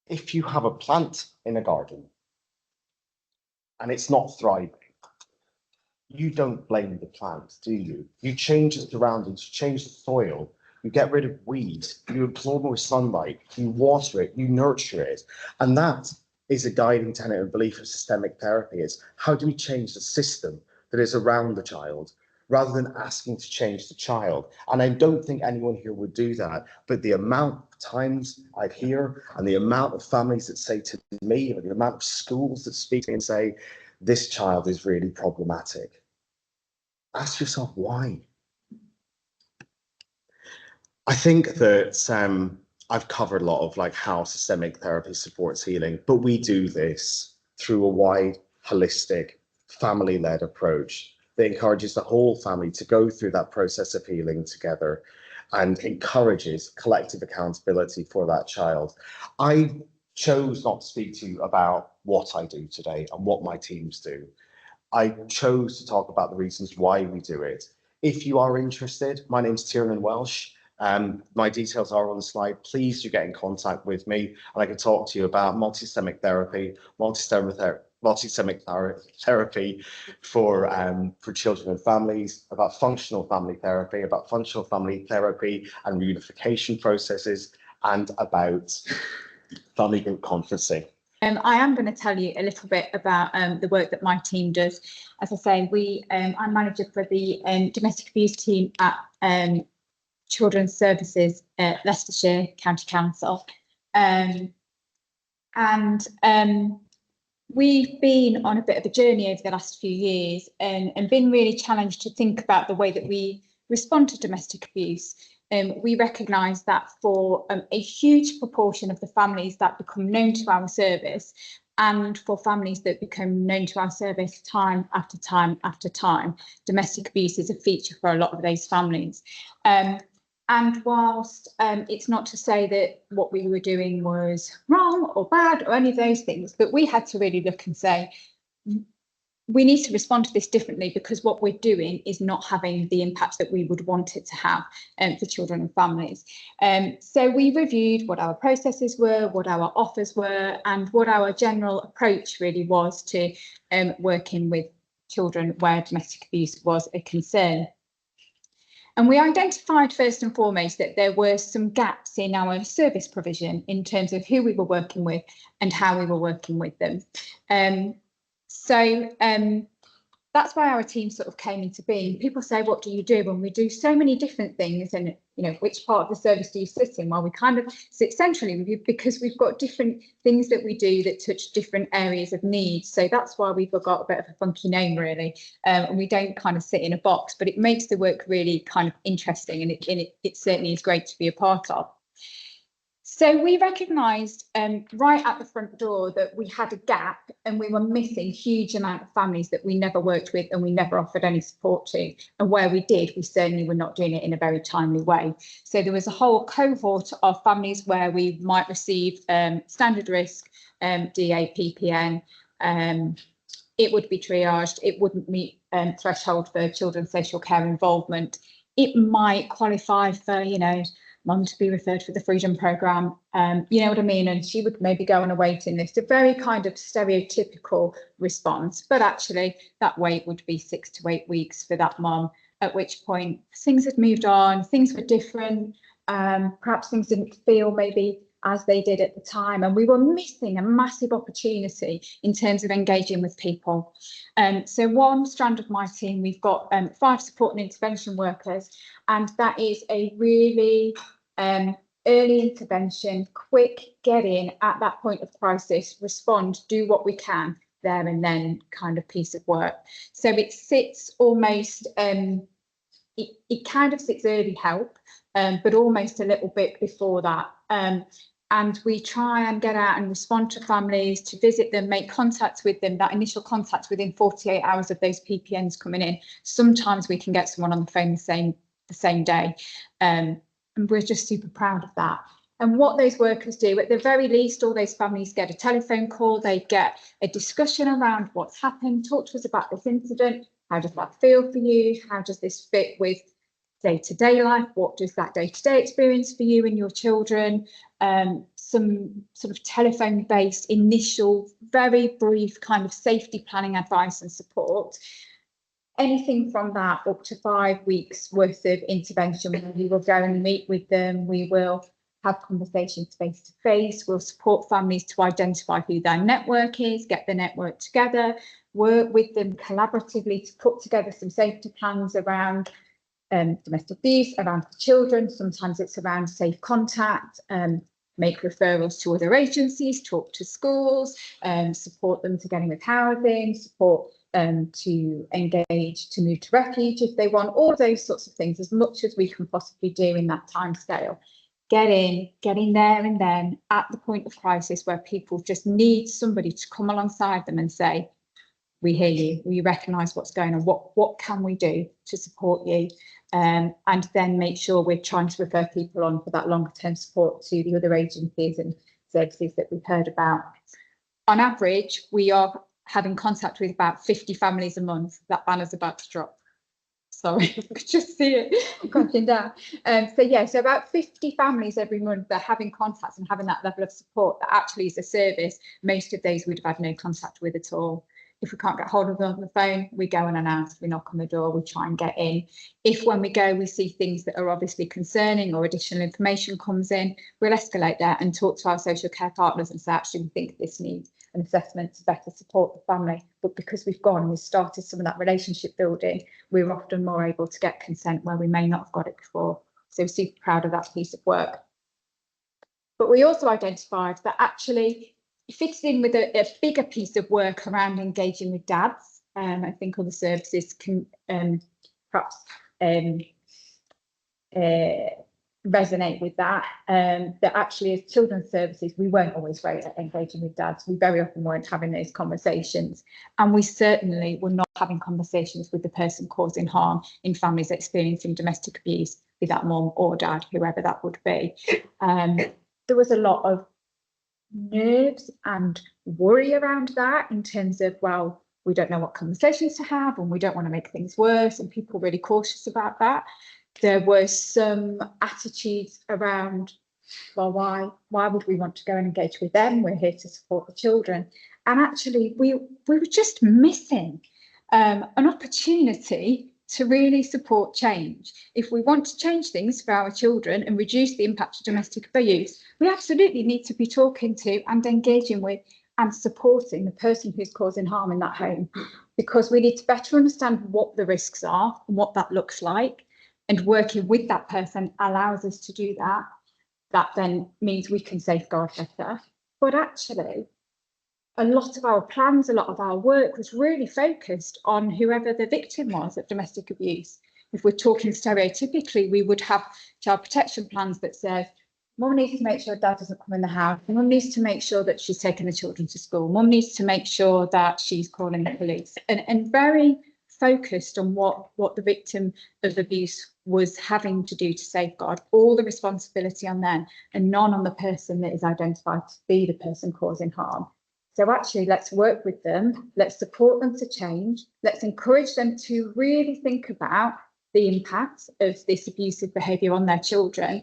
if you have a plant in a garden and it's not thriving, you don't blame the plant, do you? You change the surroundings, you change the soil, you get rid of weeds, you absorb more sunlight, you water it, you nurture it. And that is a guiding tenet and belief of systemic therapy, is how do we change the system that is around the child, rather than asking to change the child. And I don't think anyone here would do that, but the amount of times I hear, and the amount of families that say to me, or the amount of schools that speak to me and say, this child is really problematic. Ask yourself why. I think that I've covered a lot of like how systemic therapy supports healing, but we do this through a wide, holistic, family-led approach that encourages the whole family to go through that process of healing together and encourages collective accountability for that child. I chose not to speak to you about what I do today and what my teams do. I chose to talk about the reasons why we do it. If you are interested, my name's Tiernan Welsh. My details are on the slide. Please do get in contact with me, and I can talk to you about multisystemic therapy, multisystemic therapy for children and families, about functional family therapy, and reunification processes, and about family group conferencing. I am going to tell you a little bit about the work that my team does. As I say, I'm manager for the domestic abuse team at Children's Services at Leicestershire County Council. We've been on a bit of a journey over the last few years and been really challenged to think about the way that we respond to domestic abuse. We recognise that for a huge proportion of the families that become known to our service, and for families that become known to our service time after time after time, domestic abuse is a feature for a lot of those families. And whilst it's not to say that what we were doing was wrong or bad or any of those things, but we had to really look and say, we need to respond to this differently, because what we're doing is not having the impact that we would want it to have for children and families. So we reviewed what our processes were, what our offers were, and what our general approach really was to working with children where domestic abuse was a concern. And we identified first and foremost that there were some gaps in our service provision in terms of who we were working with and how we were working with them. So that's why our team sort of came into being. People say, what do you do? And we do so many different things, and which part of the service do you sit in? Well, we kind of sit centrally because we've got different things that we do that touch different areas of need. So that's why we've got a bit of a funky name, really, and we don't kind of sit in a box, but it makes the work really kind of interesting, and it certainly is great to be a part of. So we recognised right at the front door that we had a gap, and we were missing a huge amount of families that we never worked with and we never offered any support to. And where we did, we certainly were not doing it in a very timely way. So there was a whole cohort of families where we might receive standard risk, DA, PPN. It would be triaged. It wouldn't meet threshold for children's social care involvement. It might qualify for, mum to be referred for the Freedom Programme, you know what I mean? And she would maybe go on a waiting list, a very kind of stereotypical response. But actually, that wait would be 6 to 8 weeks for that mum, at which point things had moved on, things were different, perhaps things didn't feel maybe as they did at the time. And we were missing a massive opportunity in terms of engaging with people. So one strand of my team, we've got 5 support and intervention workers, and that is a really early intervention, quick get in at that point of crisis, respond, do what we can there and then kind of piece of work. So it sits almost it kind of sits early help, but almost a little bit before that. And we try and get out and respond to families, to visit them, make contacts with them, that initial contact within 48 hours of those PPNs coming in. Sometimes we can get someone on the phone the same day. And we're just super proud of that. And what those workers do, at the very least, all those families get a telephone call, they get a discussion around what's happened, talk to us about this incident, how does that feel for you, how does this fit with day-to-day life, what does that day-to-day experience for you and your children, some sort of telephone-based initial, very brief kind of safety planning advice and support. Anything from that up to 5 weeks worth of intervention, where we will go and meet with them, we will have conversations face to face, we'll support families to identify who their network is, get the network together, work with them collaboratively to put together some safety plans around domestic abuse, around the children. Sometimes it's around safe contact, make referrals to other agencies, talk to schools, support them to get in with housing, support to engage, to move to refuge if they want, all those sorts of things, as much as we can possibly do in that time scale. Get in there and then at the point of crisis where people just need somebody to come alongside them and say, we hear you, we recognise what's going on, what can we do to support you? And then make sure we're trying to refer people on for that longer term support to the other agencies and services that we've heard about. On average, we are having contact with about 50 families a month. That banner's about to drop. Sorry, I could just see it crashing down. So about 50 families every month, they're having contacts and having that level of support that actually is a service most of those we'd have had no contact with at all. If we can't get hold of them on the phone, we go and announce, we knock on the door, we try and get in. If when we go, we see things that are obviously concerning or additional information comes in, we'll escalate that and talk to our social care partners and say, actually, we think this needs an assessment to better support the family. But because we've gone and we've started some of that relationship building, we're often more able to get consent where we may not have got it before. So we're super proud of that piece of work. But we also identified that actually it fits in with a bigger piece of work around engaging with dads. I think all the services can perhaps resonate with that. That actually as children's services, we weren't always great at engaging with dads. We very often weren't having those conversations. And we certainly were not having conversations with the person causing harm in families experiencing domestic abuse, be that mum or dad, whoever that would be. There was a lot of nerves and worry around that in terms of, well, we don't know what conversations to have and we don't want to make things worse, and people were really cautious about that. There were some attitudes around, well, why would we want to go and engage with them? We're here to support the children. And actually we were just missing an opportunity to really support change. If we want to change things for our children and reduce the impact of domestic abuse, we absolutely need to be talking to and engaging with and supporting the person who's causing harm in that home, because we need to better understand what the risks are and what that looks like, and working with that person allows us to do that. That then means we can safeguard better. But actually, a lot of our plans, a lot of our work was really focused on whoever the victim was of domestic abuse. If we're talking stereotypically, we would have child protection plans that says, mum needs to make sure dad doesn't come in the house, mum needs to make sure that she's taking the children to school, mum needs to make sure that she's calling the police, and very focused on what the victim of abuse was having to do to safeguard, all the responsibility on them and none on the person that is identified to be the person causing harm. So actually, let's work with them, let's support them to change, let's encourage them to really think about the impact of this abusive behaviour on their children,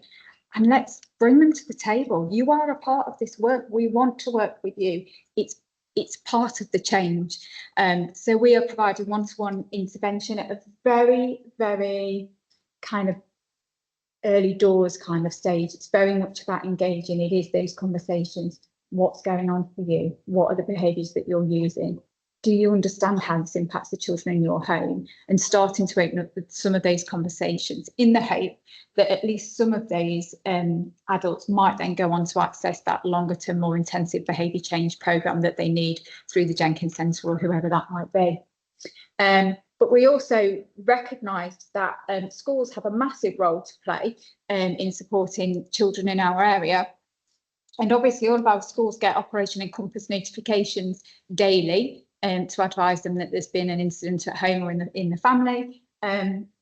and let's bring them to the table. You are a part of this work. We want to work with you. It's part of the change. So we are providing one-to-one intervention at a very, very kind of early doors kind of stage. It's very much about engaging. It is those conversations. What's going on for you? What are the behaviours that you're using? Do you understand how this impacts the children in your home? And starting to open up some of those conversations in the hope that at least some of those adults might then go on to access that longer term, more intensive behaviour change programme that they need through the Jenkins Centre or whoever that might be. But we also recognised that schools have a massive role to play in supporting children in our area. And obviously all of our schools get Operation Encompass notifications daily to advise them that there's been an incident at home or in the family.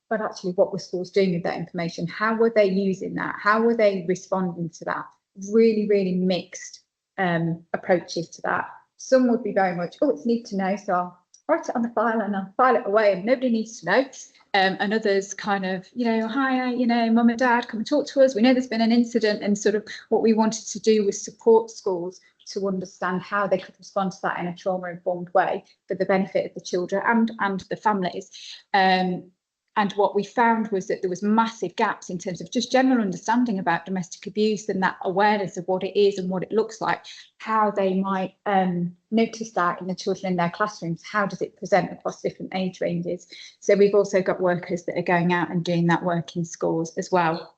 But actually, what were schools doing with that information? How were they using that? How were they responding to that? Really, really mixed approaches to that. Some would be very much, oh, it's need to know, so I'll write it on the file and I'll file it away and nobody needs to know. And others kind of, you know, hi, you know, mum and dad, come and talk to us. We know there's been an incident, and sort of what we wanted to do was support schools to understand how they could respond to that in a trauma-informed way for the benefit of the children and the families. And what we found was that there was massive gaps in terms of just general understanding about domestic abuse and that awareness of what it is and what it looks like, how they might notice that in the children in their classrooms, how does it present across different age ranges. So we've also got workers that are going out and doing that work in schools as well.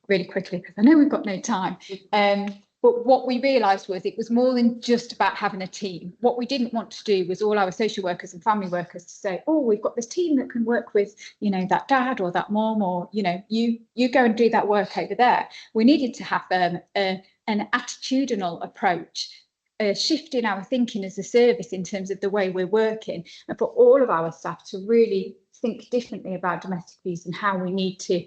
Really quickly, because I know we've got no time. But what we realised was it was more than just about having a team. What we didn't want to do was all our social workers and family workers to say, oh, we've got this team that can work with, you know, that dad or that mom, or, you know, you go and do that work over there. We needed to have an attitudinal approach, a shift in our thinking as a service in terms of the way we're working, and for all of our staff to really think differently about domestic abuse and how we need to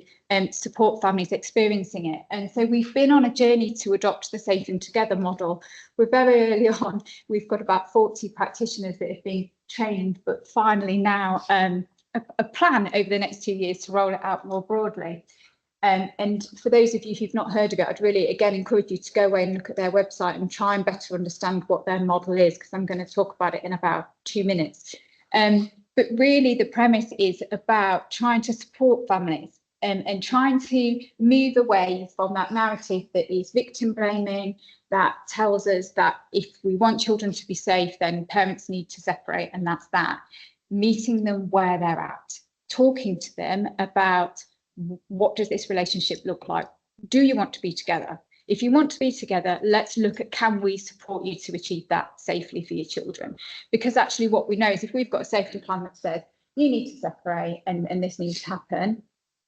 support families experiencing it. And so we've been on a journey to adopt the Safe and Together model. We're very early on. We've got about 40 practitioners that have been trained, but finally now a plan over the next 2 years to roll it out more broadly. And for those of you who've not heard of it, I'd really, again, encourage you to go away and look at their website and try and better understand what their model is, because I'm going to talk about it in about 2 minutes. But really, the premise is about trying to support families and trying to move away from that narrative that is victim blaming, that tells us that if we want children to be safe, then parents need to separate, and that's that. Meeting them where they're at, talking to them about what does this relationship look like? Do you want to be together? If you want to be together, let's look at, can we support you to achieve that safely for your children? Because actually what we know is if we've got a safety plan that says you need to separate and this needs to happen,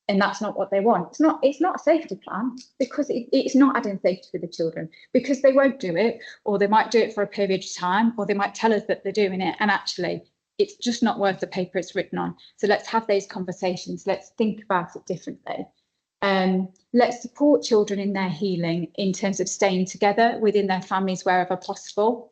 and that's not what they want, it's not a safety plan, because it's not adding safety for the children, because they won't do it, or they might do it for a period of time, or they might tell us that they're doing it, and actually it's just not worth the paper it's written on. So let's have those conversations, let's think about it differently. Let's support children in their healing in terms of staying together within their families wherever possible.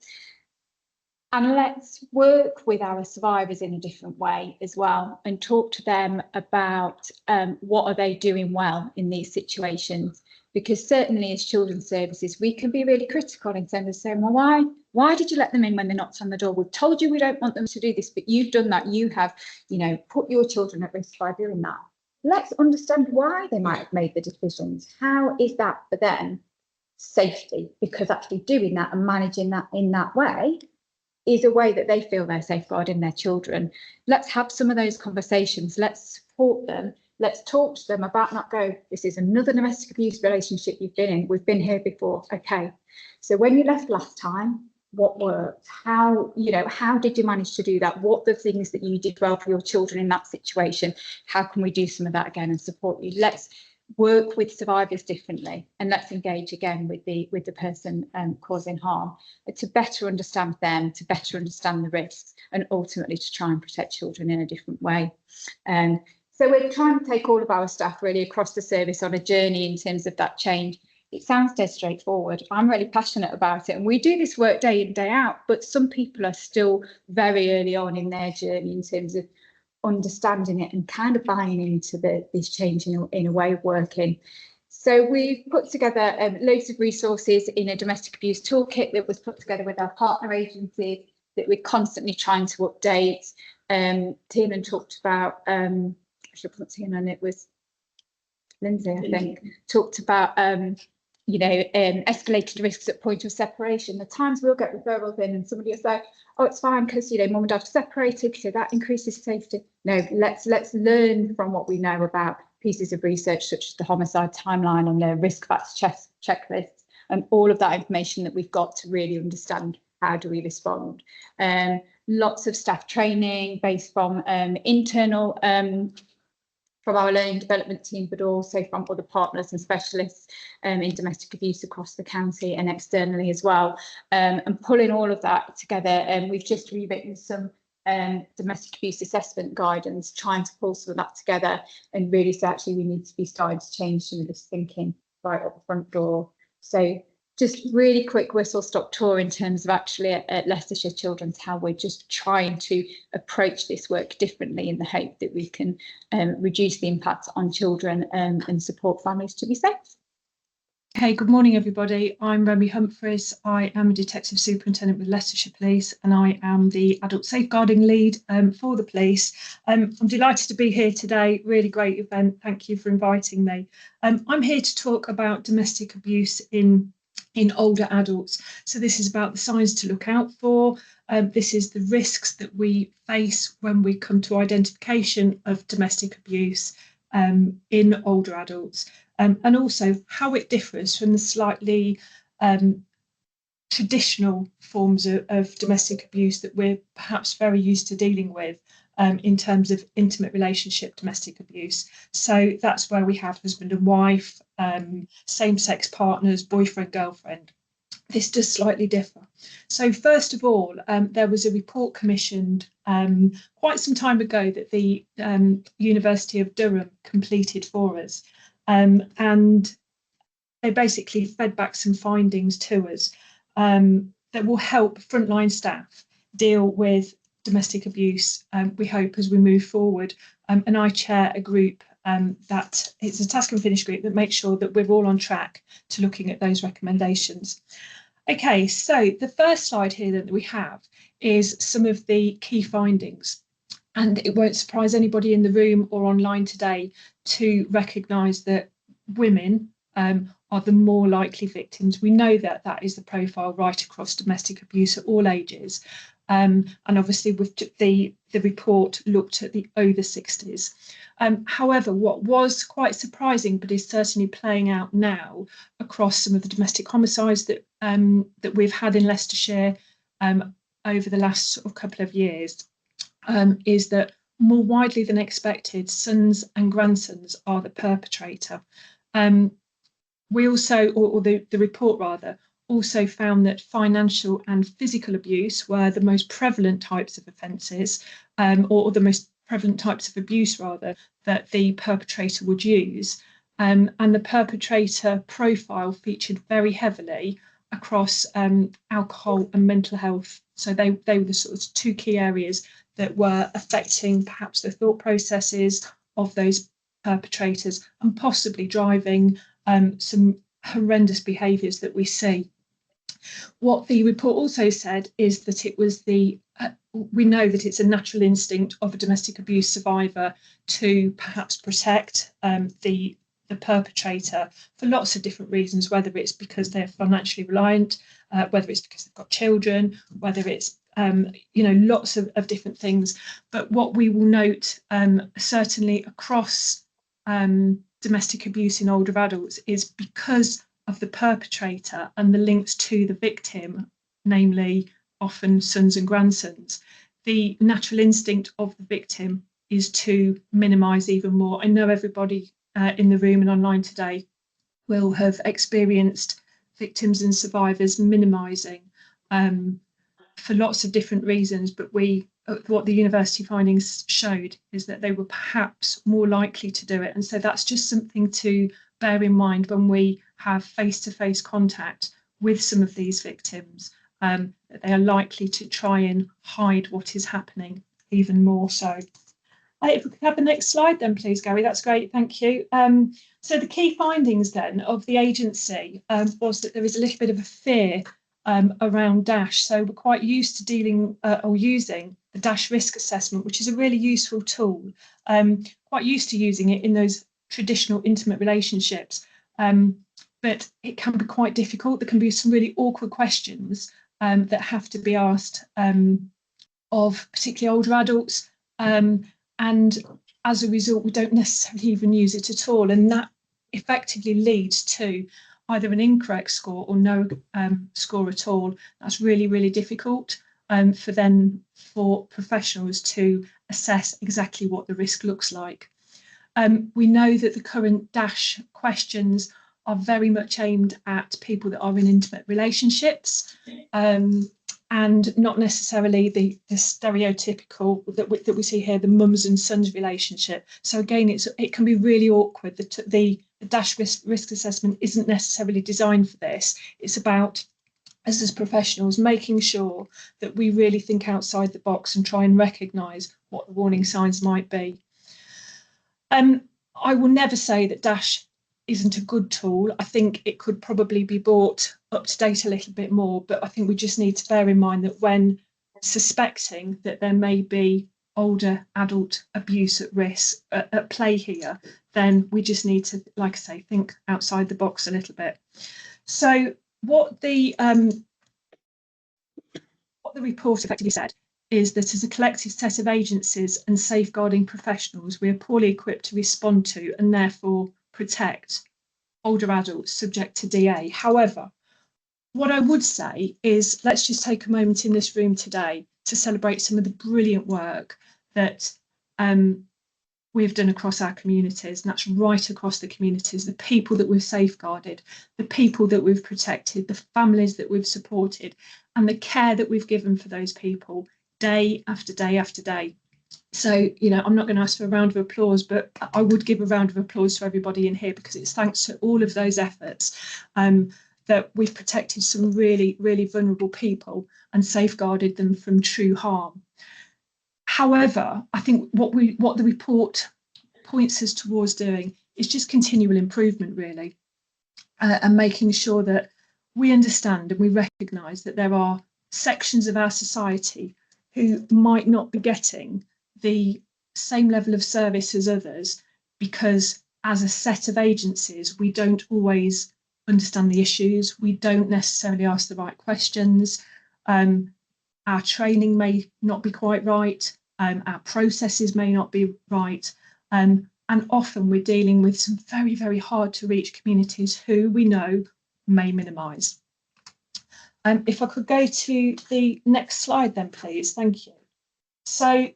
And let's work with our survivors in a different way as well, and talk to them about what are they doing well in these situations. Because certainly as children's services, we can be really critical in terms of saying, well, why did you let them in when they knocked on the door? We've told you we don't want them to do this, but you've done that. You have, you know, put your children at risk by doing that. Let's understand why they might have made the decisions. How is that for them safety? Because actually doing that and managing that in that way is a way that they feel they're safeguarding their children. Let's have some of those conversations. Let's support them. Let's talk to them about not go, this is another domestic abuse relationship you've been in. We've been here before. Okay. So when you left last time, what worked? How did you manage to do that? What are the things that you did well for your children in that situation? How can we do some of that again and support you? Let's work with survivors differently, and let's engage again with the person causing harm to better understand them, to better understand the risks, and ultimately to try and protect children in a different way. So we're trying to take all of our staff really across the service on a journey in terms of that change. It sounds dead straightforward. I'm really passionate about it, and we do this work day in, day out, but some people are still very early on in their journey in terms of understanding it and kind of buying into this change in a way of working. So we've put together loads of resources in a domestic abuse toolkit that was put together with our partner agencies that we're constantly trying to update. Tiernan talked about, I should put Tiernan, it was Lindsay, I think, talked about escalated risks at point of separation. The times we'll get referrals in and somebody will say, oh, it's fine because, mum and dad are separated, so that increases safety. No, let's learn from what we know about pieces of research such as the homicide timeline and the risk factors checklists and all of that information that we've got to really understand how do we respond. And lots of staff training based from internal from our learning development team, but also from other partners and specialists in domestic abuse across the county and externally as well. And pulling all of that together, we've just rewritten some domestic abuse assessment guidance, trying to pull some of that together and really say actually we need to be starting to change some of this thinking right at the front door. So just really quick whistle stop tour in terms of actually at Leicestershire Children's, how we're just trying to approach this work differently in the hope that we can reduce the impact on children and support families to be safe. Hey, good morning, everybody. I'm Remy Humphreys. I am a Detective Superintendent with Leicestershire Police, and I am the Adult Safeguarding Lead for the police. I'm delighted to be here today. Really great event. Thank you for inviting me. I'm here to talk about domestic abuse in older adults. So this is about the signs to look out for. This is the risks that we face when we come to identification of domestic abuse in older adults. And also how it differs from the slightly traditional forms of domestic abuse that we're perhaps very used to dealing with in terms of intimate relationship domestic abuse. So that's where we have husband and wife, same-sex partners, boyfriend, girlfriend. This does slightly differ. So first of all, there was a report commissioned quite some time ago that the University of Durham completed for us. And they basically fed back some findings to us that will help frontline staff deal with domestic abuse, we hope, as we move forward. And I chair a group that it's a task and finish group that makes sure that we're all on track to looking at those recommendations. Okay, so the first slide here that we have is some of the key findings. And it won't surprise anybody in the room or online today to recognise that women are the more likely victims. We know that that is the profile right across domestic abuse at all ages. And obviously with the report looked at the over 60s. However, what was quite surprising, but is certainly playing out now across some of the domestic homicides that that we've had in Leicestershire over the last sort of couple of years, is that more widely than expected, sons and grandsons are the perpetrator. We also, or the report rather, also found that financial and physical abuse were the most prevalent types of offences, or the most prevalent types of abuse rather, that the perpetrator would use. And the perpetrator profile featured very heavily across alcohol and mental health. So they were the sort of two key areas that were affecting perhaps the thought processes of those perpetrators and possibly driving some horrendous behaviours that we see. What the report also said is that it was we know that it's a natural instinct of a domestic abuse survivor to perhaps protect the perpetrator for lots of different reasons, whether it's because they're financially reliant, whether it's because they've got children, whether it's lots of different things. But what we will note certainly across domestic abuse in older adults is because of the perpetrator and the links to the victim, namely often sons and grandsons, the natural instinct of the victim is to minimise even more. I know everybody in the room and online today will have experienced victims and survivors minimising for lots of different reasons, but what the university findings showed is that they were perhaps more likely to do it. And so that's just something to bear in mind when we have face-to-face contact with some of these victims, that they are likely to try and hide what is happening even more so. If we could have the next slide then, please, Gary, that's great, thank you. So the key findings then of the agency was that there is a little bit of a fear around DASH. So we're quite used to dealing or using the DASH risk assessment, which is a really useful tool, quite used to using it in those traditional intimate relationships. But it can be quite difficult. There can be some really awkward questions that have to be asked of particularly older adults. And as a result, we don't necessarily even use it at all. And that effectively leads to either an incorrect score or no score at all. That's really, really difficult. for professionals to assess exactly what the risk looks like. We know that the current DASH questions are very much aimed at people that are in intimate relationships, and not necessarily the stereotypical that we see here, the mums and sons relationship. So again, it can be really awkward. The DASH risk assessment isn't necessarily designed for this. It's about us as professionals making sure that we really think outside the box and try and recognise what the warning signs might be. I will never say that DASH isn't a good tool. I think it could probably be brought up to date a little bit more, but I think we just need to bear in mind that when suspecting that there may be older adult abuse at risk at play here, then we just need to, like I say, think outside the box a little bit. So what the report effectively said is that as a collective set of agencies and safeguarding professionals, we are poorly equipped to respond to and therefore protect older adults subject to DA. However, what I would say is let's just take a moment in this room today to celebrate some of the brilliant work that we've done across our communities, and that's right across the communities, the people that we've safeguarded, the people that we've protected, the families that we've supported, and the care that we've given for those people day after day after day. So, you know, I'm not going to ask for a round of applause, but I would give a round of applause to everybody in here, because it's thanks to all of those efforts that we've protected some really, really vulnerable people and safeguarded them from true harm. However, I think what the report points us towards doing is just continual improvement, really, and making sure that we understand and we recognise that there are sections of our society who might not be getting the same level of service as others, because as a set of agencies, we don't always understand the issues, we don't necessarily ask the right questions, our training may not be quite right, our processes may not be right, and often we're dealing with some very, very hard to reach communities who we know may minimise. If I could go to the next slide then, please. Thank you. So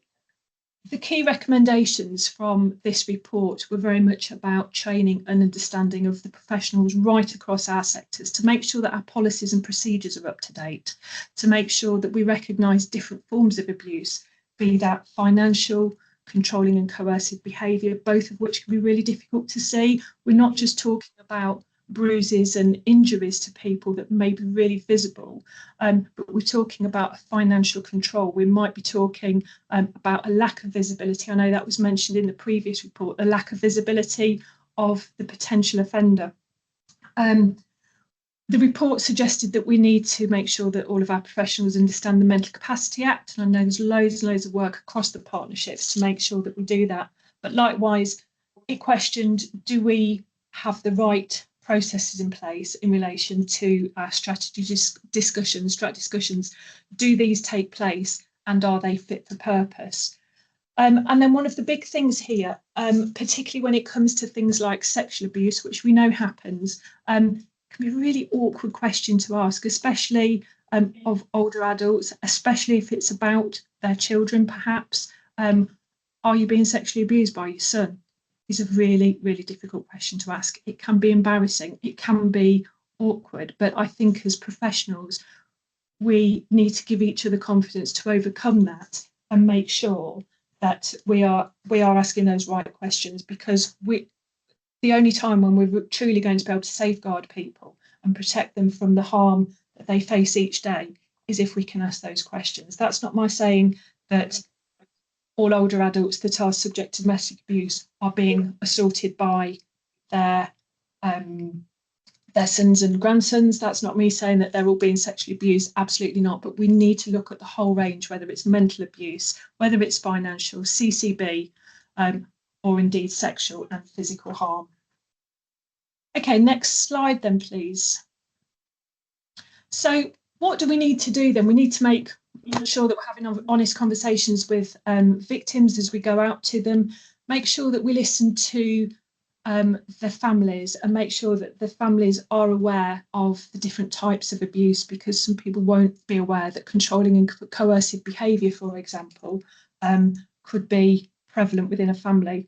the key recommendations from this report were very much about training and understanding of the professionals right across our sectors, to make sure that our policies and procedures are up to date, to make sure that we recognise different forms of abuse, be that financial, controlling and coercive behaviour, both of which can be really difficult to see. We're not just talking about bruises and injuries to people that may be really visible, but we're talking about financial control. We might be talking about a lack of visibility. I know that was mentioned in the previous report, a lack of visibility of the potential offender. The report suggested that we need to make sure that all of our professionals understand the Mental Capacity Act, and I know there's loads and loads of work across the partnerships to make sure that we do that. But likewise, it questioned, do we have the right processes in place in relation to our strategy discussions? Do these take place and are they fit for purpose? And then one of the big things here, particularly when it comes to things like sexual abuse, which we know happens, can be a really awkward question to ask, especially of older adults, especially if it's about their children, perhaps. Are you being sexually abused by your son? Is a really, really difficult question to ask. It can be embarrassing, it can be awkward, but I think as professionals, we need to give each other confidence to overcome that and make sure that we are asking those right questions, because the only time when we're truly going to be able to safeguard people and protect them from the harm that they face each day is if we can ask those questions. That's not my saying that all older adults that are subject to domestic abuse are being assaulted by their sons and grandsons. That's not me saying that they're all being sexually abused, absolutely not. But we need to look at the whole range, whether it's mental abuse, whether it's financial, CCB, or indeed sexual and physical harm. Okay, next slide then, please. So what do we need to do then? We need to make sure that we're having honest conversations with victims as we go out to them, make sure that we listen to the families and make sure that the families are aware of the different types of abuse, because some people won't be aware that controlling and coercive behaviour, for example, could be prevalent within a family.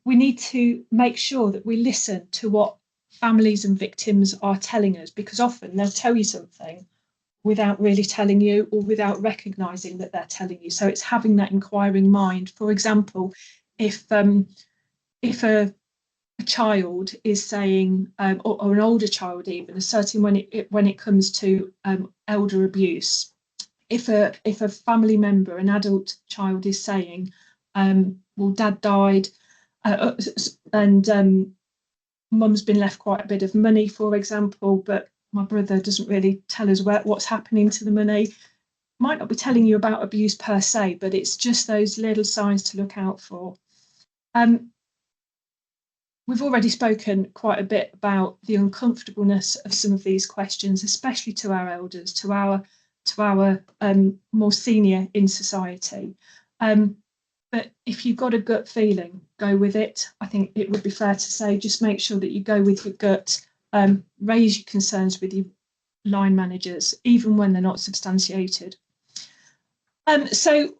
We need to make sure that we listen to what families and victims are telling us, because often they'll tell you something without really telling you or without recognising that they're telling you. So it's having that inquiring mind. For example, if a child is saying, or an older child even, certainly when it comes to elder abuse, if a family member, an adult child, is saying, well, dad died and mum's been left quite a bit of money, for example, but my brother doesn't really tell us what's happening to the money. Might not be telling you about abuse per se, but it's just those little signs to look out for. We've already spoken quite a bit about the uncomfortableness of some of these questions, especially to our elders, to our more senior in society. But if you've got a gut feeling, go with it. I think it would be fair to say, just make sure that you go with your gut, raise your concerns with your line managers, even when they're not substantiated. So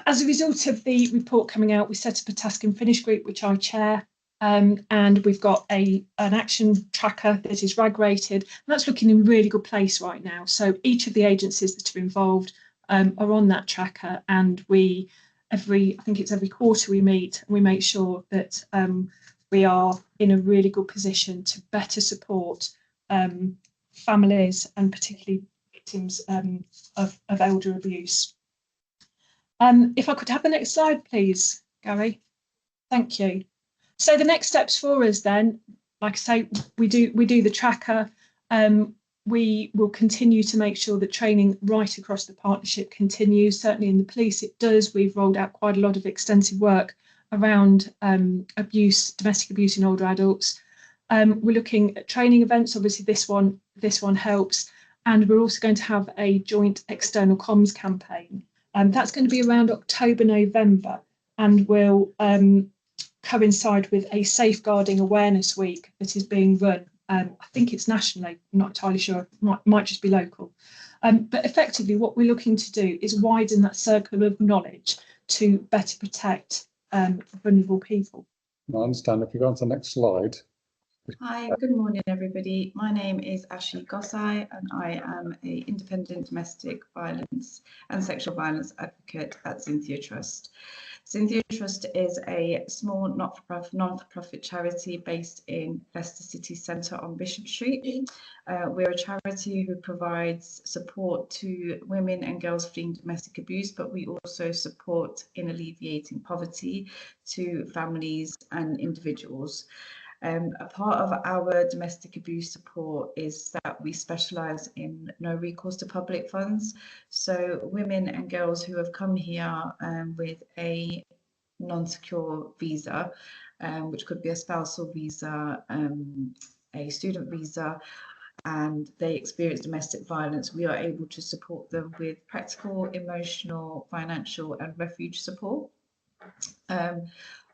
as a result of the report coming out, we set up a task and finish group, which I chair, and we've got an action tracker that is RAG rated, and that's looking in a really good place right now. So each of the agencies that are involved are on that tracker, and I think it's every quarter we meet and we make sure that we are in a really good position to better support families and particularly victims of elder abuse. If I could have the next slide, please, Gary. Thank you. So the next steps for us then, like I say, we do the tracker. We will continue to make sure that training right across the partnership continues. Certainly in the police it does. We've rolled out quite a lot of extensive work around domestic abuse in older adults. We're looking at training events. Obviously this one helps. And we're also going to have a joint external comms campaign. That's going to be around October, November, and will coincide with a safeguarding awareness week that is being run. I think it's nationally, I'm not entirely sure, might just be local. But effectively what we're looking to do is widen that circle of knowledge to better protect vulnerable people. I understand. If you go on to the next slide. Hi, good morning everybody. My name is Ashi Gosai and I am an independent domestic violence and sexual violence advocate at Cynthia Trust. Cynthia Trust is a small not-for-profit charity based in Leicester City Centre on Bishop Street. We're a charity who provides support to women and girls fleeing domestic abuse, but we also support in alleviating poverty to families and individuals. A part of our domestic abuse support is that we specialise in no recourse to public funds. So women and girls who have come here with a non-secure visa, which could be a spousal visa, a student visa, and they experience domestic violence, we are able to support them with practical, emotional, financial and refuge support.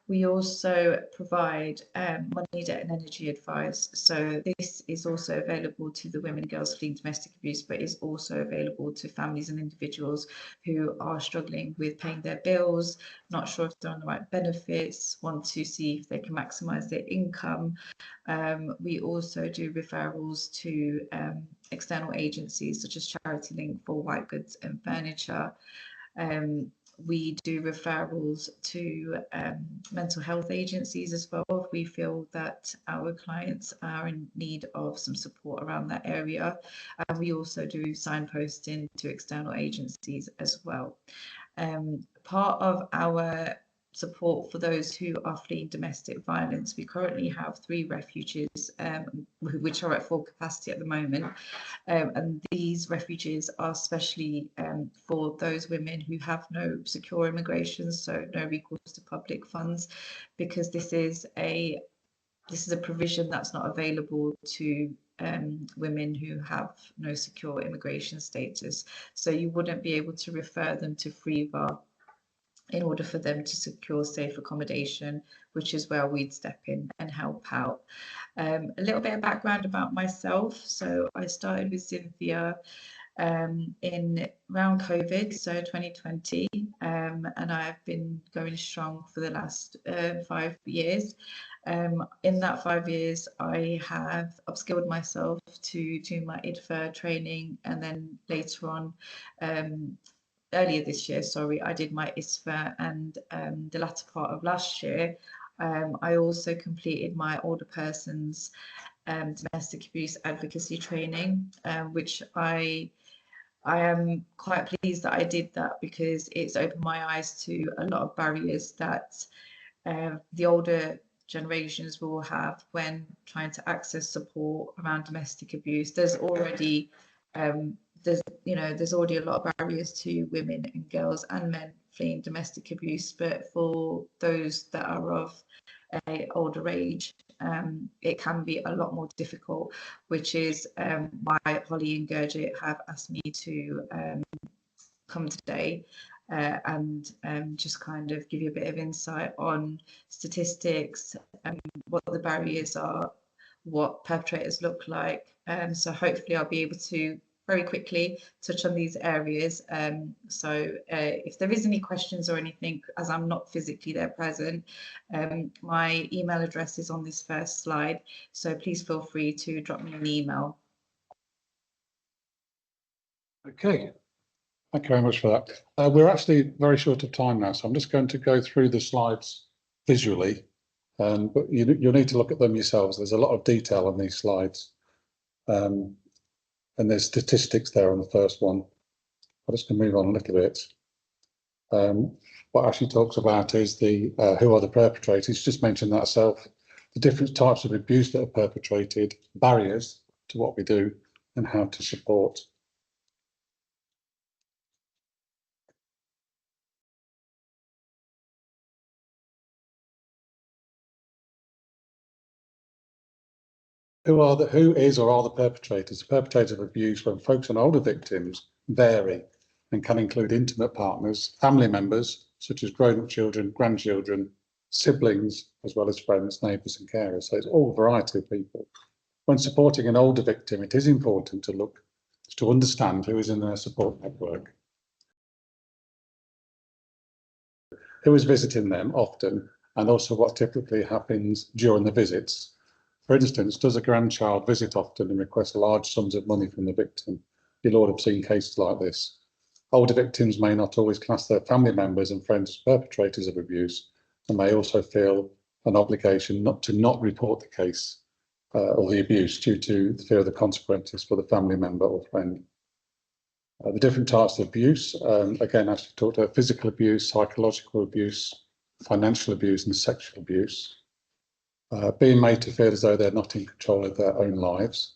We also provide money, debt and energy advice. So this is also available to the women and girls fleeing domestic abuse, but is also available to families and individuals who are struggling with paying their bills, not sure if they're on the right benefits, want to see if they can maximise their income. We also do referrals to external agencies such as Charity Link for white goods and furniture. We do referrals to mental health agencies as well if we feel that our clients are in need of some support around that area. And we also do signposting to external agencies as well. Part of our support for those who are fleeing domestic violence, we currently have 3 refuges which are at full capacity at the moment, and these refuges are specially for those women who have no secure immigration, so no recourse to public funds, because this is a provision that's not available to women who have no secure immigration status. So you wouldn't be able to refer them to FREVA in order for them to secure safe accommodation, which is where we'd step in and help out. A little bit of background about myself. So I started with Cynthia in around COVID, so 2020, and I've been going strong for the last 5 years. In that 5 years, I have upskilled myself to do my IDFA training, and then later on, earlier this year, sorry, I did my ISFA, and the latter part of last year, I also completed my older persons domestic abuse advocacy training, which I am quite pleased that I did that, because it's opened my eyes to a lot of barriers that the older generations will have when trying to access support around domestic abuse. There's already there's already a lot of barriers to women and girls and men fleeing domestic abuse, but for those that are of a older age, it can be a lot more difficult, which is why Holly and Gurjit have asked me to come today and just kind of give you a bit of insight on statistics, what the barriers are, what perpetrators look like. So hopefully I'll be able to very quickly touch on these areas. So if there is any questions or anything, as I'm not physically there present, my email address is on this first slide, so please feel free to drop me an email. Okay, thank you very much for that. We're actually very short of time now, so I'm just going to go through the slides visually, but you'll need to look at them yourselves. There's a lot of detail on these slides. And there's statistics there on the first one. I'm just going to move on a little bit. What Ashley talks about is the who are the perpetrators. Just mentioned that herself. The different types of abuse that are perpetrated, barriers to what we do, and how to support. Who is or are the perpetrators? The perpetrators of abuse, when focused on older victims, vary and can include intimate partners, family members, such as grown-up children, grandchildren, siblings, as well as friends, neighbours and carers. So it's all a variety of people. When supporting an older victim, it is important to understand who is in their support network, who is visiting them often, and also what typically happens during the visits. For instance, does a grandchild visit often and request large sums of money from the victim? You'll all have seen cases like this. Older victims may not always class their family members and friends as perpetrators of abuse, and may also feel an obligation not to report the case or the abuse due to the fear of the consequences for the family member or friend. The different types of abuse, again, as we talked about, physical abuse, psychological abuse, financial abuse and sexual abuse. Being made to feel as though they're not in control of their own lives.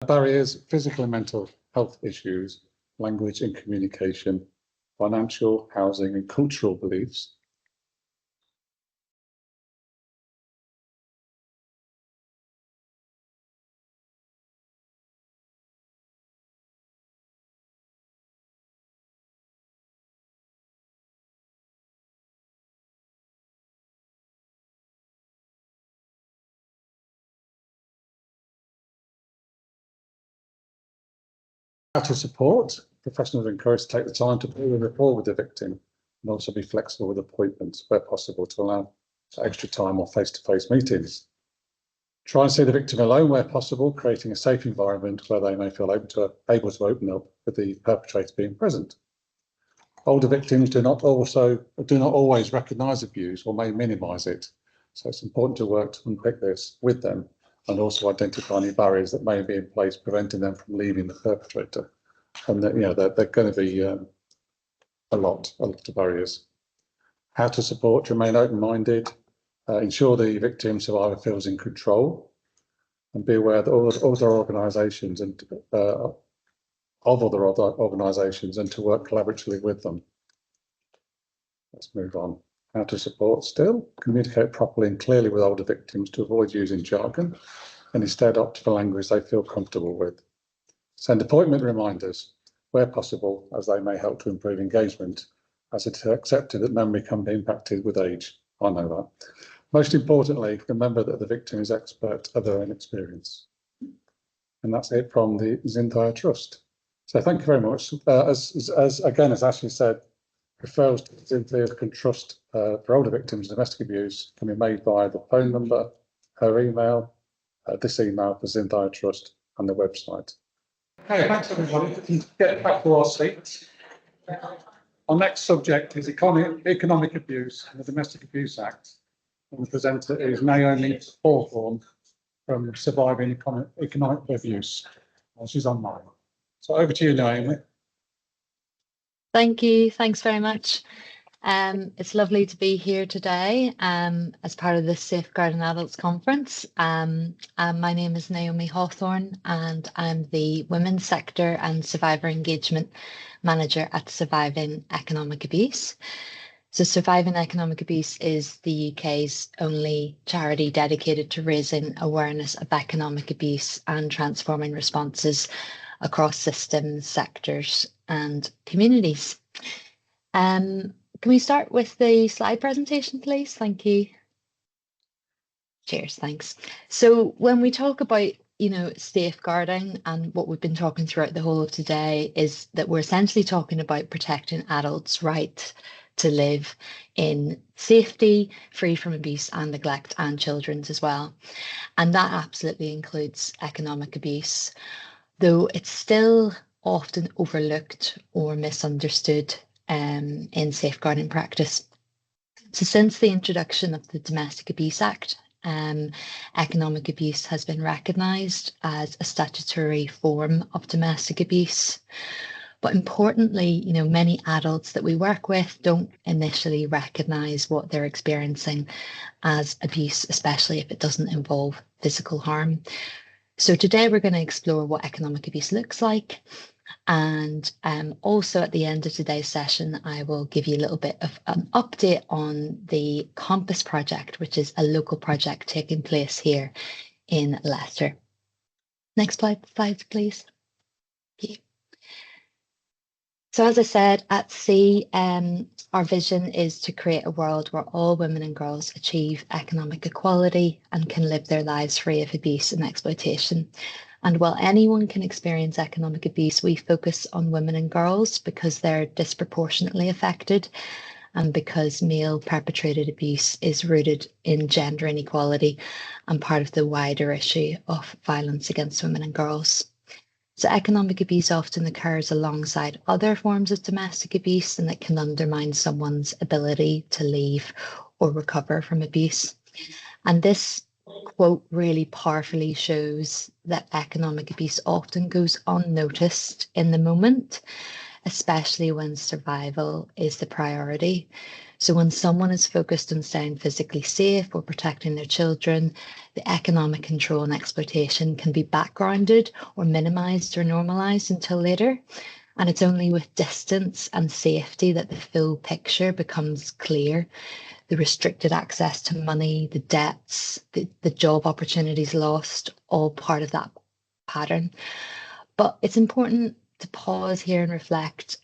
Barriers, physical and mental health issues, language and communication, financial, housing and cultural beliefs. How to support. Professionals are encouraged to take the time to build a rapport with the victim and also be flexible with appointments where possible to allow for extra time or face-to-face meetings. Try and see the victim alone where possible, creating a safe environment where they may feel able to open up with the perpetrator being present. Older victims do not always recognise abuse or may minimise it, so it's important to work to unpick this with them and also identify any barriers that may be in place preventing them from leaving the perpetrator. And that, they're going to be a lot of barriers. How to support, remain open-minded, ensure the victim survivor feels in control, and be aware that all other organisations and of other organisations, and to work collaboratively with them. Let's move on. How to support still. Communicate properly and clearly with older victims to avoid using jargon, and instead opt for language they feel comfortable with. Send appointment reminders where possible, as they may help to improve engagement, as it's accepted that memory can be impacted with age. I know that. Most importantly, remember that the victim is expert of their own experience. And that's it from the Zinthia Trust. So thank you very much. As Ashley said, referrals to Zinthia Trust for older victims of domestic abuse can be made via the phone number, her email, this email for Zinthia Trust, and the website. Okay, thanks everybody. If you get back to our seats. Our next subject is economic abuse and the Domestic Abuse Act. And the presenter is Naomi Hawthorne from Surviving Economic Abuse. She's online. So over to you, Naomi. Thank you. Thanks very much. It's lovely to be here today as part of the Safeguarding Adults Conference. My name is Naomi Hawthorne, and I'm the Women's Sector and Survivor Engagement Manager at Surviving Economic Abuse. So Surviving Economic Abuse is the UK's only charity dedicated to raising awareness of economic abuse and transforming responses across systems, sectors and communities. Can we start with the slide presentation, please? Thank you. Cheers, thanks. So when we talk about, safeguarding, and what we've been talking throughout the whole of today is that we're essentially talking about protecting adults' right to live in safety, free from abuse and neglect, and children's as well. And that absolutely includes economic abuse, though it's still often overlooked or misunderstood in safeguarding practice. So since the introduction of the Domestic Abuse Act, economic abuse has been recognised as a statutory form of domestic abuse. But importantly, many adults that we work with don't initially recognise what they're experiencing as abuse, especially if it doesn't involve physical harm. So today we're going to explore what economic abuse looks like. And also at the end of today's session, I will give you a little bit of an update on the Compass project, which is a local project taking place here in Leicester. Next slide, please. Thank you. So as I said, at sea, our vision is to create a world where all women and girls achieve economic equality and can live their lives free of abuse and exploitation. And while anyone can experience economic abuse, we focus on women and girls because they're disproportionately affected, and because male perpetrated abuse is rooted in gender inequality and part of the wider issue of violence against women and girls. So economic abuse often occurs alongside other forms of domestic abuse, and it can undermine someone's ability to leave or recover from abuse. And this quote really powerfully shows that economic abuse often goes unnoticed in the moment, especially when survival is the priority. So when someone is focused on staying physically safe or protecting their children, the economic control and exploitation can be backgrounded or minimised or normalised until later. And it's only with distance and safety that the full picture becomes clear. The restricted access to money, the debts, the job opportunities lost, all part of that pattern. But it's important to pause here and reflect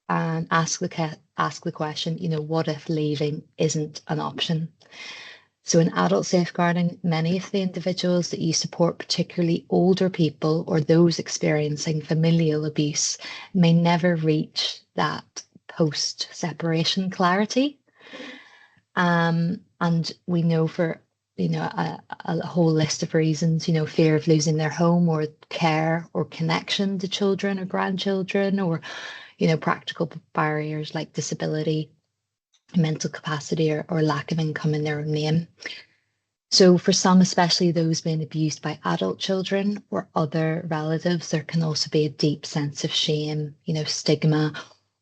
and ask the question, what if leaving isn't an option? So in adult safeguarding, many of the individuals that you support, particularly older people or those experiencing familial abuse, may never reach that post-separation clarity. And we know for a whole list of reasons, fear of losing their home or care or connection to children or grandchildren, or practical barriers like disability, mental capacity, or lack of income in their own name. So for some, especially those being abused by adult children or other relatives, there can also be a deep sense of shame, stigma,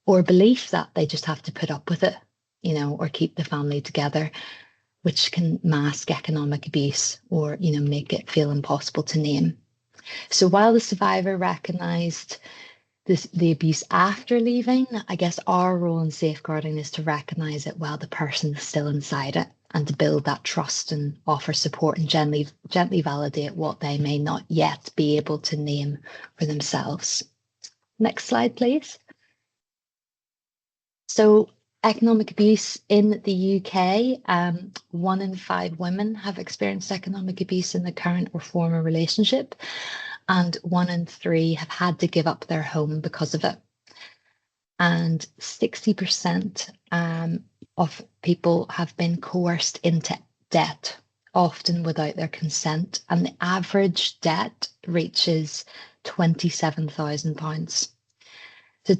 or belief that they just have to put up with it, or keep the family together, which can mask economic abuse or, make it feel impossible to name. So while the survivor recognised the abuse after leaving, I guess our role in safeguarding is to recognise it while the person is still inside it, and to build that trust and offer support and gently validate what they may not yet be able to name for themselves. Next slide, please. So economic abuse in the UK, 1 in 5 women have experienced economic abuse in the current or former relationship, and 1 in 3 have had to give up their home because of it. And 60% of people have been coerced into debt, often without their consent, and the average debt reaches £27,000. So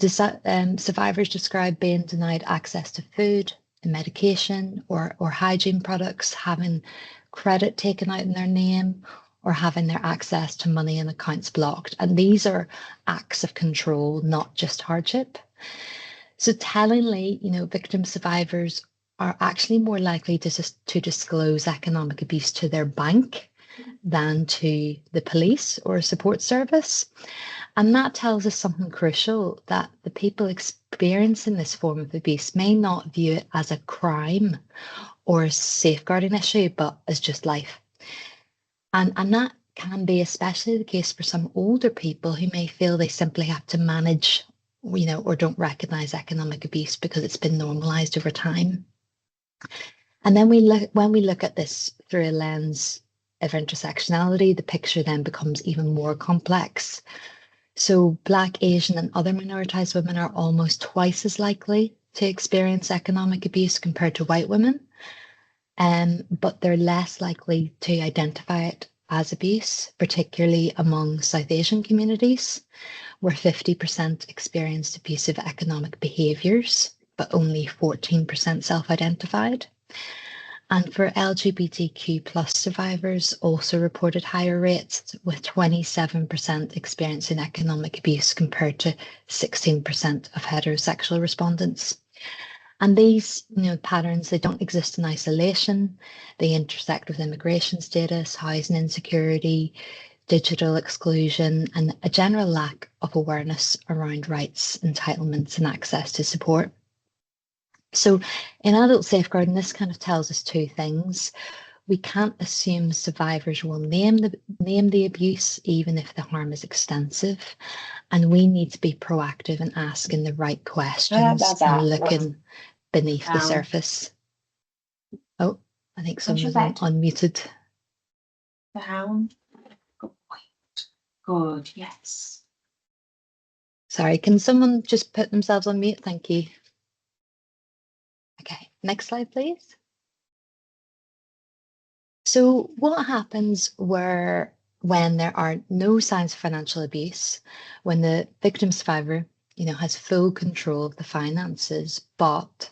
survivors describe being denied access to food and medication or hygiene products, having credit taken out in their name, or having their access to money and accounts blocked. And these are acts of control, not just hardship. So tellingly, victim survivors are actually more likely to disclose economic abuse to their bank than to the police or a support service. And that tells us something crucial, that the people experiencing this form of abuse may not view it as a crime or a safeguarding issue, but as just life. And that can be especially the case for some older people who may feel they simply have to manage, or don't recognise economic abuse because it's been normalised over time. And then when we look at this through a lens of intersectionality, the picture then becomes even more complex. So Black, Asian and other minoritized women are almost twice as likely to experience economic abuse compared to white women, but they're less likely to identify it as abuse, particularly among South Asian communities, where 50% experienced abusive economic behaviours, but only 14% self-identified. And for LGBTQ plus survivors, also reported higher rates, with 27% experiencing economic abuse compared to 16% of heterosexual respondents. And these patterns, they don't exist in isolation. They intersect with immigration status, housing insecurity, digital exclusion, and a general lack of awareness around rights, entitlements, and access to support. So in adult safeguarding, this kind of tells us two things. We can't assume survivors will name the abuse, even if the harm is extensive. And we need to be proactive in asking the right questions and looking beneath the surface. Oh, I think someone's unmuted. The hound. Good point. Good, yes. Sorry, can someone just put themselves on mute? Thank you. Okay, next slide, please. So what happens when there are no signs of financial abuse, when the victim survivor, has full control of the finances, but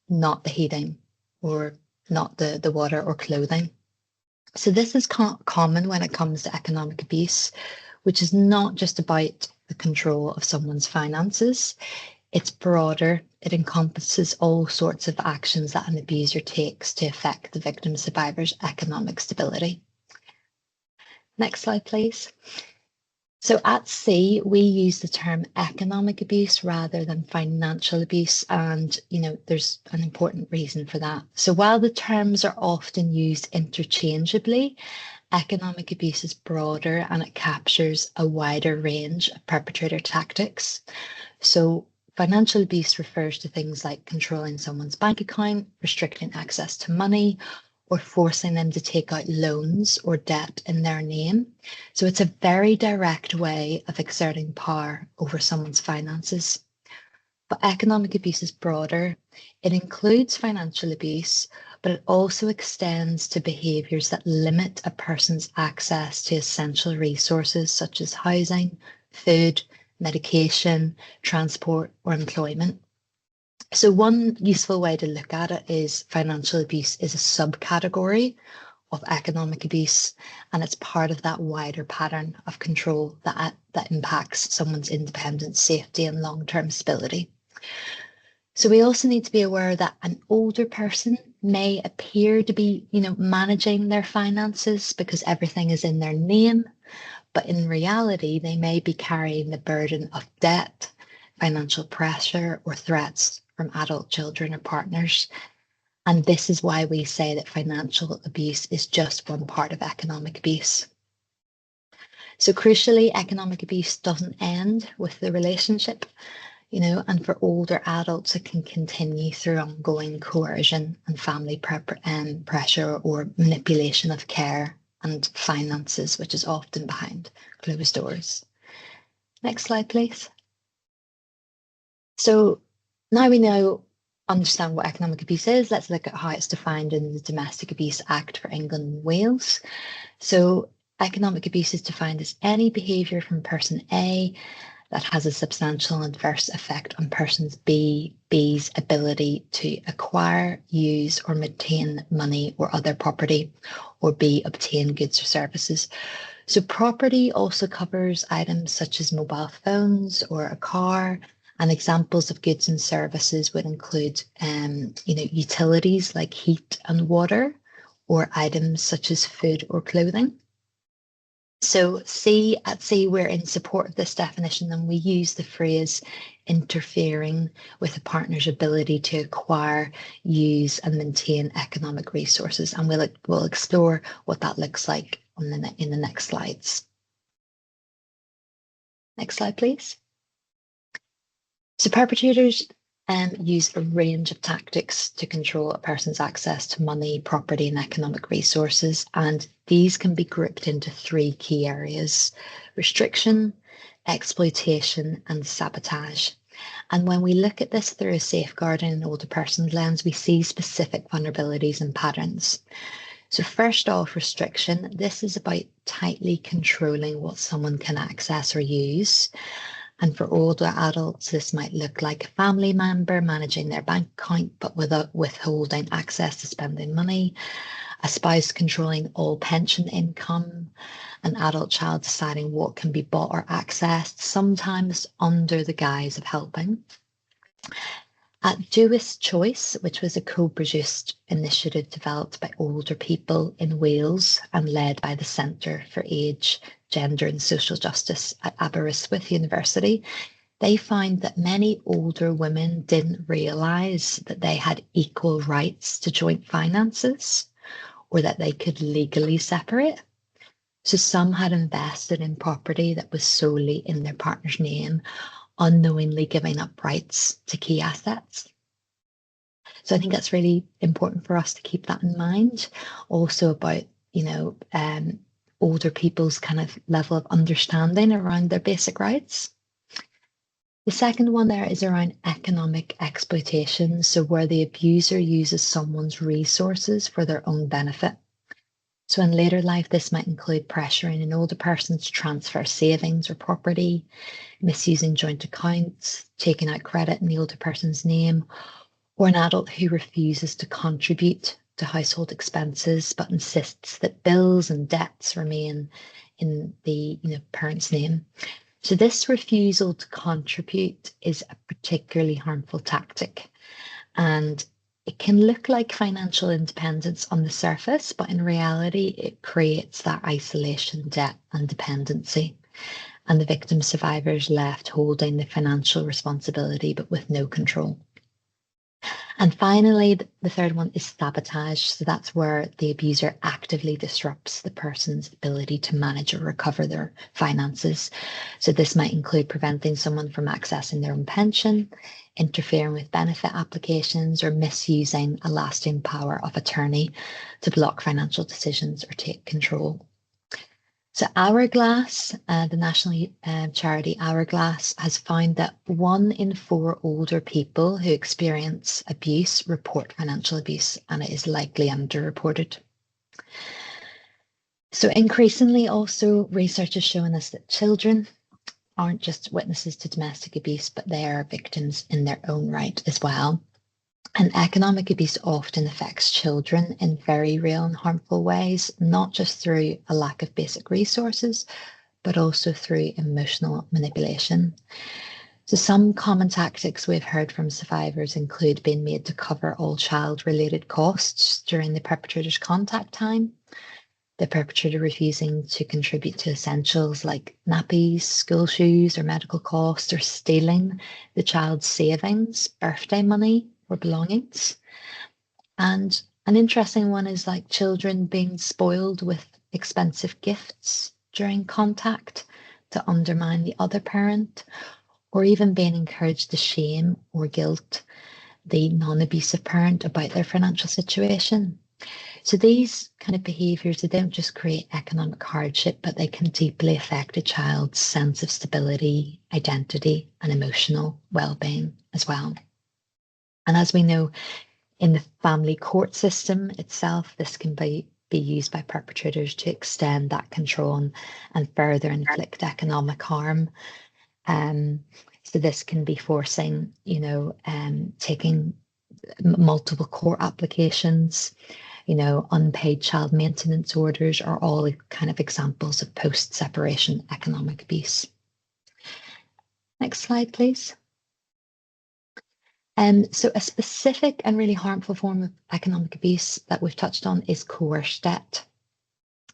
not the heating or not the water or clothing? So this is common when it comes to economic abuse, which is not just about the control of someone's finances. It's broader. It encompasses all sorts of actions that an abuser takes to affect the victim survivor's economic stability. Next slide, please. So at sea, we use the term economic abuse rather than financial abuse, and there's an important reason for that. So while the terms are often used interchangeably, economic abuse is broader and it captures a wider range of perpetrator tactics. So financial abuse refers to things like controlling someone's bank account, restricting access to money, or forcing them to take out loans or debt in their name. So it's a very direct way of exerting power over someone's finances. But economic abuse is broader. It includes financial abuse, but it also extends to behaviours that limit a person's access to essential resources such as housing, food, medication, transport, or employment. So one useful way to look at it is financial abuse is a subcategory of economic abuse, and it's part of that wider pattern of control that impacts someone's independence, safety, and long-term stability. So we also need to be aware that an older person may appear to be, managing their finances because everything is in their name, but in reality, they may be carrying the burden of debt, financial pressure, or threats from adult children or partners. And this is why we say that financial abuse is just one part of economic abuse. So crucially, economic abuse doesn't end with the relationship, and for older adults, it can continue through ongoing coercion and family pressure or manipulation of care and finances, which is often behind closed doors. Next slide, please. So now we understand what economic abuse is. Let's look at how it's defined in the Domestic Abuse Act for England and Wales. So economic abuse is defined as any behaviour from person A that has a substantial adverse effect on persons B's ability to acquire, use or maintain money or other property, or B, obtain goods or services. So property also covers items such as mobile phones or a car, and examples of goods and services would include utilities like heat and water, or items such as food or clothing. So at C, we're in support of this definition, and we use the phrase interfering with a partner's ability to acquire, use and maintain economic resources. And we'll explore what that looks like in the next slides. Next slide, please. So perpetrators use a range of tactics to control a person's access to money, property and economic resources, and these can be grouped into three key areas: restriction, exploitation and sabotage. And when we look at this through a safeguarding and older person's lens, we see specific vulnerabilities and patterns. So first off, restriction. This is about tightly controlling what someone can access or use. And for older adults, this might look like a family member managing their bank account, but without withholding access to spending money, a spouse controlling all pension income, an adult child deciding what can be bought or accessed, sometimes under the guise of helping. At Jewish Choice, which was a co-produced initiative developed by older people in Wales and led by the Centre for Age, Gender and Social Justice at Aberystwyth University, they found that many older women didn't realise that they had equal rights to joint finances or that they could legally separate. So some had invested in property that was solely in their partner's name, unknowingly giving up rights to key assets. So I think that's really important for us to keep that in mind. Also about, older people's kind of level of understanding around their basic rights. The second one there is around economic exploitation. So where the abuser uses someone's resources for their own benefit. So in later life, this might include pressuring an older person to transfer savings or property, misusing joint accounts, taking out credit in the older person's name, or an adult who refuses to contribute to household expenses but insists that bills and debts remain in the parent's name. So this refusal to contribute is a particularly harmful tactic, and it can look like financial independence on the surface, but in reality, it creates that isolation, debt and dependency. And the victim survivors left holding the financial responsibility, but with no control. And finally, the third one is sabotage. So that's where the abuser actively disrupts the person's ability to manage or recover their finances. So this might include preventing someone from accessing their own pension, interfering with benefit applications, or misusing a lasting power of attorney to block financial decisions or take control. So Hourglass, the national charity Hourglass, has found that 1 in 4 older people who experience abuse report financial abuse, and it is likely underreported. So increasingly also, research is showing us that children aren't just witnesses to domestic abuse, but they are victims in their own right as well. And economic abuse often affects children in very real and harmful ways, not just through a lack of basic resources, but also through emotional manipulation. So some common tactics we've heard from survivors include being made to cover all child-related costs during the perpetrator's contact time, the perpetrator refusing to contribute to essentials like nappies, school shoes, or medical costs, or stealing the child's savings, birthday money, or belongings. And an interesting one is like children being spoiled with expensive gifts during contact to undermine the other parent, or even being encouraged to shame or guilt the non-abusive parent about their financial situation. So these kind of behaviours, they don't just create economic hardship, but they can deeply affect a child's sense of stability, identity, and emotional well-being as well. And as we know, in the family court system itself, this can be used by perpetrators to extend that control and further inflict economic harm. So this can be forcing, taking multiple court applications, unpaid child maintenance orders are all kind of examples of post-separation economic abuse. Next slide, please. So a specific and really harmful form of economic abuse that we've touched on is coerced debt.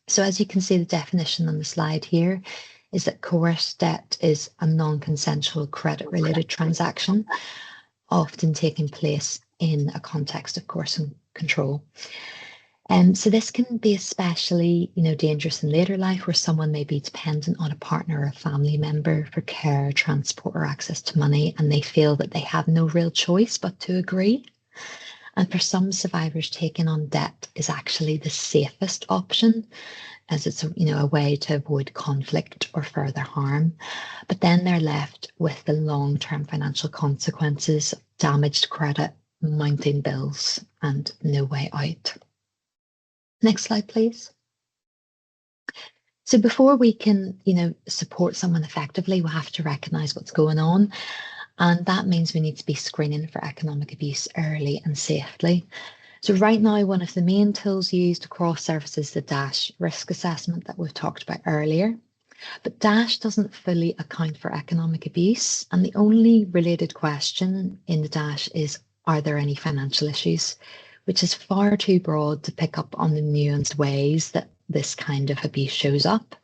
So as you can see, the definition on the slide here is that coerced debt is a non-consensual credit-related transaction, often taking place in a context of coerce and control. So this can be especially, dangerous in later life, where someone may be dependent on a partner or a family member for care, transport, or access to money, and they feel that they have no real choice but to agree. And for some survivors, taking on debt is actually the safest option, as it's a way to avoid conflict or further harm. But then they're left with the long-term financial consequences, damaged credit, mounting bills, and no way out. Next slide, please. So before we can, support someone effectively, we have to recognise what's going on. And that means we need to be screening for economic abuse early and safely. So right now, one of the main tools used across services is the DASH risk assessment that we've talked about earlier. But DASH doesn't fully account for economic abuse. And the only related question in the DASH is, are there any financial issues? Which is far too broad to pick up on the nuanced ways that this kind of abuse shows up.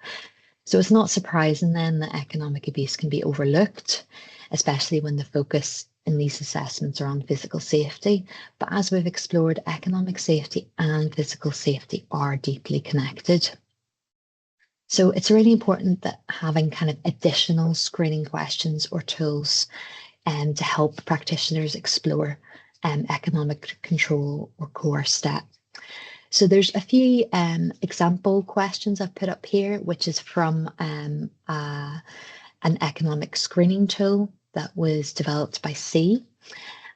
So it's not surprising then that economic abuse can be overlooked, especially when the focus in these assessments are on physical safety. But as we've explored, economic safety and physical safety are deeply connected. So it's really important that having kind of additional screening questions or tools to help practitioners explore economic control or coerced debt. So there's a few example questions I've put up here, which is from an economic screening tool that was developed by C.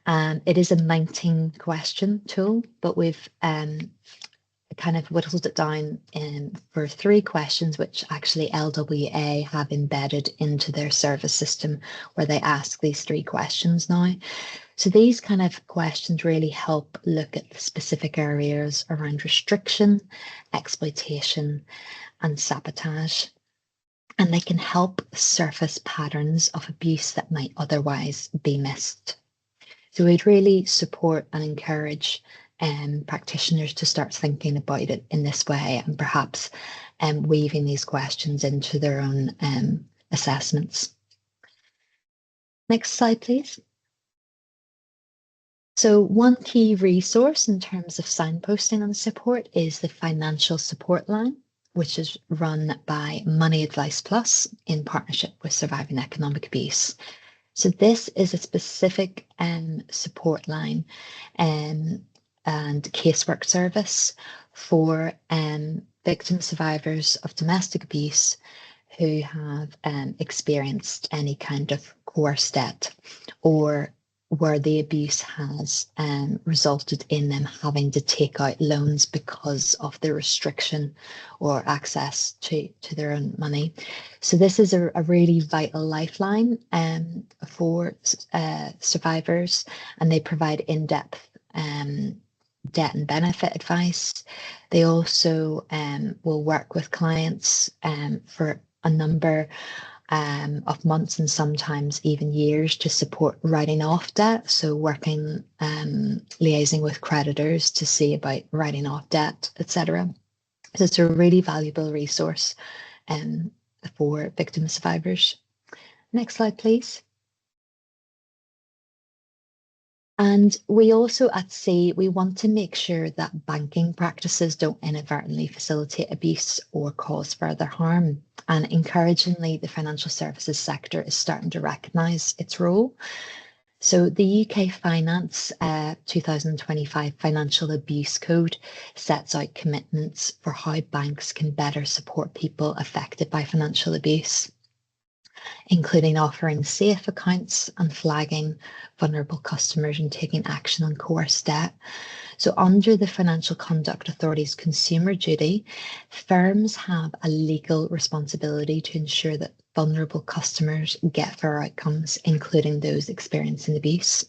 It is a 19-question tool, but we've kind of whittled it down for 3 questions, which actually LWA have embedded into their service system, where they ask these 3 questions now. So these kind of questions really help look at the specific areas around restriction, exploitation, and sabotage. And they can help surface patterns of abuse that might otherwise be missed. So we'd really support and encourage practitioners to start thinking about it in this way, and perhaps weaving these questions into their own assessments. Next slide, please. So one key resource in terms of signposting and support is the financial support line, which is run by Money Advice Plus in partnership with Surviving Economic Abuse. So this is a specific support line and casework service for victim survivors of domestic abuse who have experienced any kind of coerced debt, or where the abuse has resulted in them having to take out loans because of the restriction or access to their own money. So this is a really vital lifeline for survivors, and they provide in-depth debt and benefit advice. They also will work with clients for a number of months and sometimes even years to support writing off debt. So working, liaising with creditors to see about writing off debt, etc. So it's a really valuable resource for victim survivors. Next slide, please. And we also at SEE, we want to make sure that banking practices don't inadvertently facilitate abuse or cause further harm. And encouragingly, the financial services sector is starting to recognise its role. So the UK Finance 2025 Financial Abuse Code sets out commitments for how banks can better support people affected by financial abuse, including offering safe accounts and flagging vulnerable customers and taking action on coerced debt. So under the Financial Conduct Authority's consumer duty, firms have a legal responsibility to ensure that vulnerable customers get fair outcomes, including those experiencing abuse.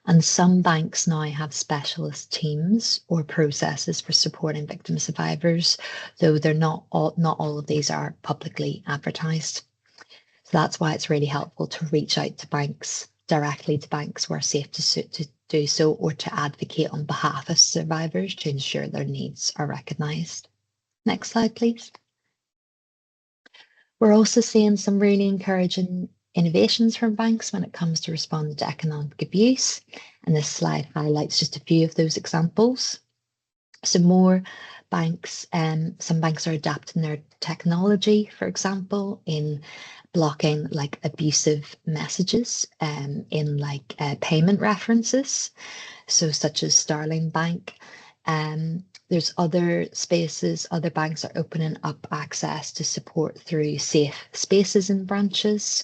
And some banks now have specialist teams or processes for supporting victim survivors, though they're not all of these are publicly advertised. So that's why it's really helpful to reach out to banks, directly to banks where safe to do so, or to advocate on behalf of survivors to ensure their needs are recognised. Next slide, please. We're also seeing some really encouraging innovations from banks when it comes to responding to economic abuse. And this slide highlights just a few of those examples. So more banks, some banks are adapting their technology, for example, in blocking like abusive messages in like payment references, so such as Starling Bank. There's other spaces, other banks are opening up access to support through safe spaces in branches.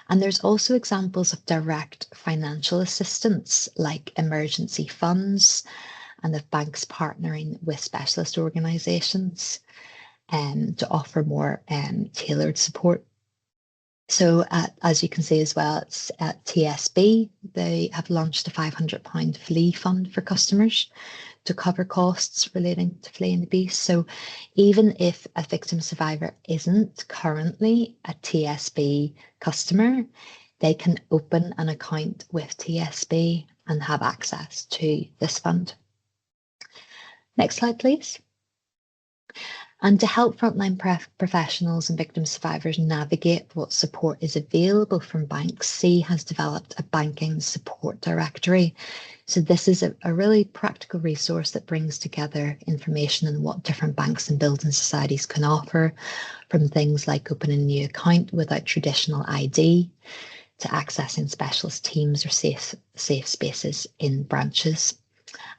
And there's also examples of direct financial assistance like emergency funds, and of banks partnering with specialist organisations to offer more tailored support. So as you can see as well, it's at TSB, they have launched a £500 flee fund for customers to cover costs relating to flee and abuse. So even if a victim survivor isn't currently a TSB customer, they can open an account with TSB and have access to this fund. Next slide, please. And to help frontline professionals and victim survivors navigate what support is available from banks, SEE has developed a banking support directory. So this is a really practical resource that brings together information on what different banks and building societies can offer, from things like opening a new account without traditional ID, to accessing specialist teams or safe spaces in branches.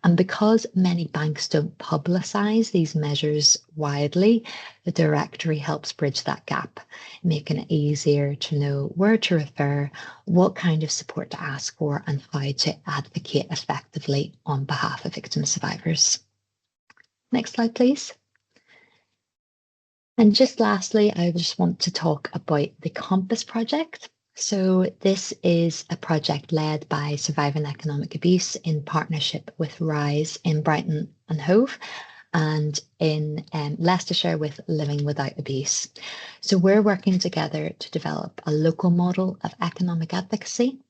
And because many banks don't publicise these measures widely, the directory helps bridge that gap, making it easier to know where to refer, what kind of support to ask for, and how to advocate effectively on behalf of victim survivors. Next slide, please. And just lastly, I just want to talk about the Compass project. So this is a project led by Surviving Economic Abuse in partnership with RISE in Brighton and Hove, and in Leicestershire with Living Without Abuse. So we're working together to develop a local model of economic advocacy.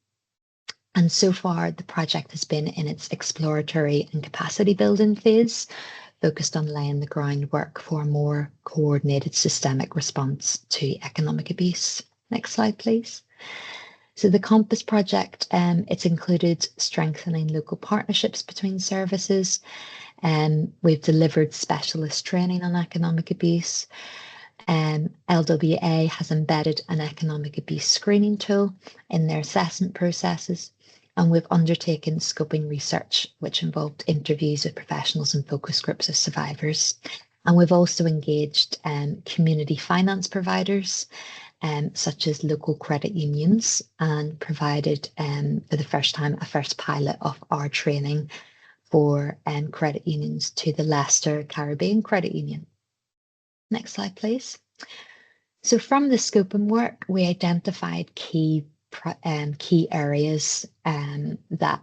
And so far, the project has been in its exploratory and capacity building phase, focused on laying the groundwork for a more coordinated systemic response to economic abuse. Next slide, please. So the Compass project, it's included strengthening local partnerships between services. We've delivered specialist training on economic abuse. LWA has embedded an economic abuse screening tool in their assessment processes. And we've undertaken scoping research, which involved interviews with professionals and focus groups of survivors. And we've also engaged community finance providers, such as local credit unions, and provided for the first time a first pilot of our training for credit unions to the Leicester Caribbean Credit Union. Next slide, please. So from the scoping work, we identified key areas that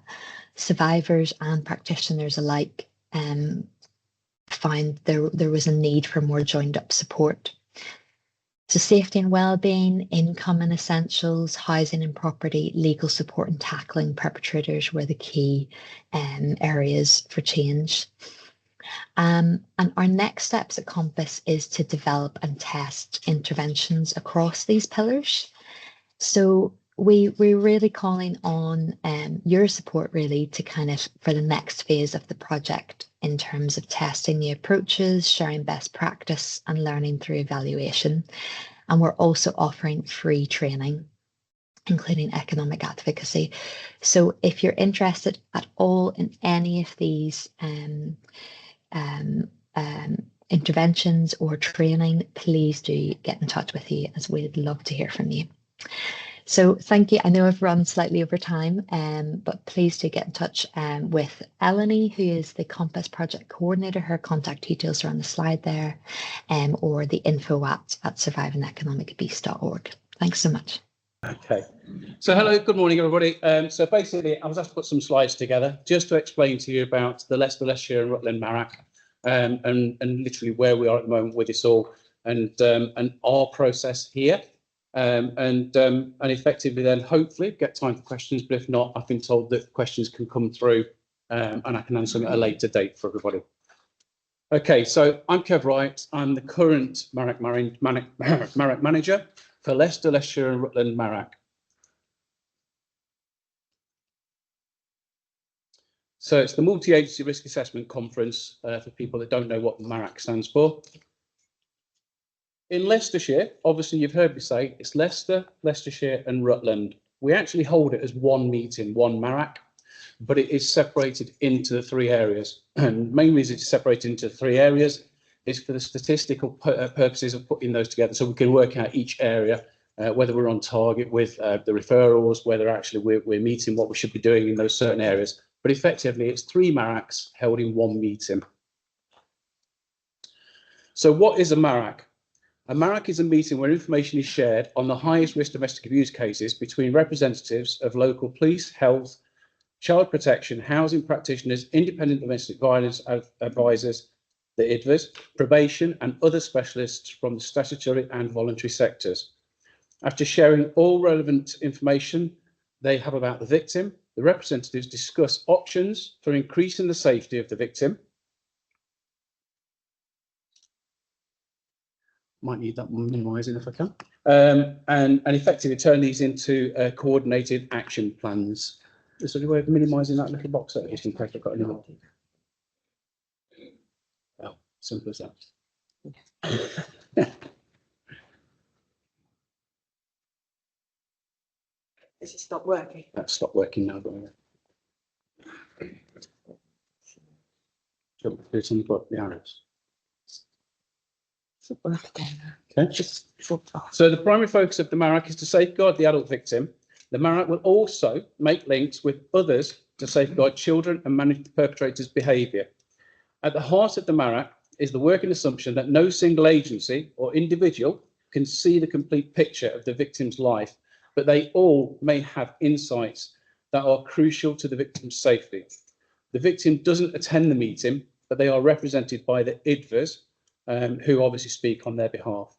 survivors and practitioners alike found there was a need for more joined up support. So safety and wellbeing, income and essentials, housing and property, legal support and tackling perpetrators were the key areas for change. And our next steps at Compass is to develop and test interventions across these pillars. So we're really calling on your support really to kind of for the next phase of the project in terms of testing the approaches, sharing best practice and learning through evaluation. And we're also offering free training, including economic advocacy. So if you're interested at all in any of these interventions or training, please do get in touch with you, as we'd love to hear from you. So thank you. I know I've run slightly over time, but please do get in touch with Eleni, who is the Compass Project Coordinator. Her contact details are on the slide there, or the info at survivingeconomicabuse.org. Thanks so much. Okay, so hello, good morning everybody. So basically I was asked to put some slides together just to explain to you about the Leicestershire and Rutland MARAC, and literally where we are at the moment with this all, and our process here. And effectively then hopefully get time for questions, but if not, I've been told that questions can come through and I can answer them at a later date for everybody. Okay, so I'm Kev Wright. I'm the current MARAC manager for Leicestershire and Rutland MARAC. So it's the Multi-Agency Risk Assessment Conference for people that don't know what the MARAC stands for. In Leicestershire, obviously you've heard me say it's Leicester, Leicestershire and Rutland. We actually hold it as one meeting, one MARAC, but it is separated into the three areas. And the main reason it's separated into three areas is for the statistical purposes of putting those together, so we can work out each area, whether we're on target with the referrals, whether actually we're meeting what we should be doing in those certain areas. But effectively it's three MARACs held in one meeting. So what is a MARAC? A MARAC is a meeting where information is shared on the highest risk domestic abuse cases between representatives of local police, health, child protection, housing practitioners, independent domestic violence advisors, the IDVAs, probation and other specialists from the statutory and voluntary sectors. After sharing all relevant information they have about the victim, the representatives discuss options for increasing the safety of the victim. Might need that one minimising if I can. And effectively turn these into coordinated action plans. Is there any way of minimising that little box there, just in case I've got any more? Well, simple as that. Has it stopped working? That's stopped working now. Do something about the arrows? Okay. So the primary focus of the MARAC is to safeguard the adult victim. The MARAC will also make links with others to safeguard children and manage the perpetrator's behaviour. At the heart of the MARAC is the working assumption that no single agency or individual can see the complete picture of the victim's life, but they all may have insights that are crucial to the victim's safety. The victim doesn't attend the meeting, but they are represented by the IDVAs, who obviously speak on their behalf.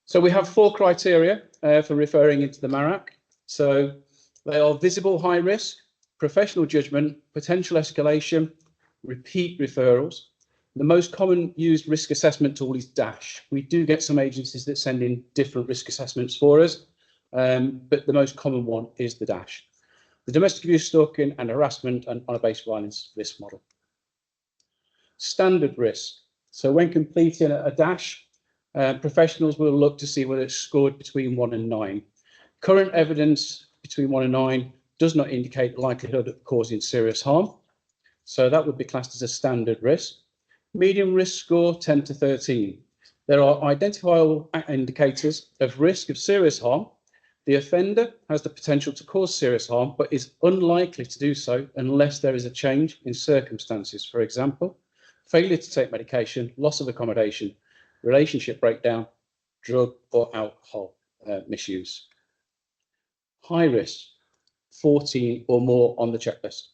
So we have 4 criteria for referring into the MARAC. So they are visible high risk, professional judgment, potential escalation, repeat referrals. The most common used risk assessment tool is DASH. We do get some agencies that send in different risk assessments for us, but the most common one is the DASH. The domestic abuse, stalking and harassment and honour-based violence risk model. Standard risk. So when completing a DASH, professionals will look to see whether it's scored between 1 and 9. Current evidence between 1 and 9 does not indicate the likelihood of causing serious harm. So that would be classed as a standard risk. Medium risk score 10 to 13. There are identifiable indicators of risk of serious harm. The offender has the potential to cause serious harm, but is unlikely to do so unless there is a change in circumstances. For example, failure to take medication, loss of accommodation, relationship breakdown, drug or alcohol misuse. High risk, 14 or more on the checklist.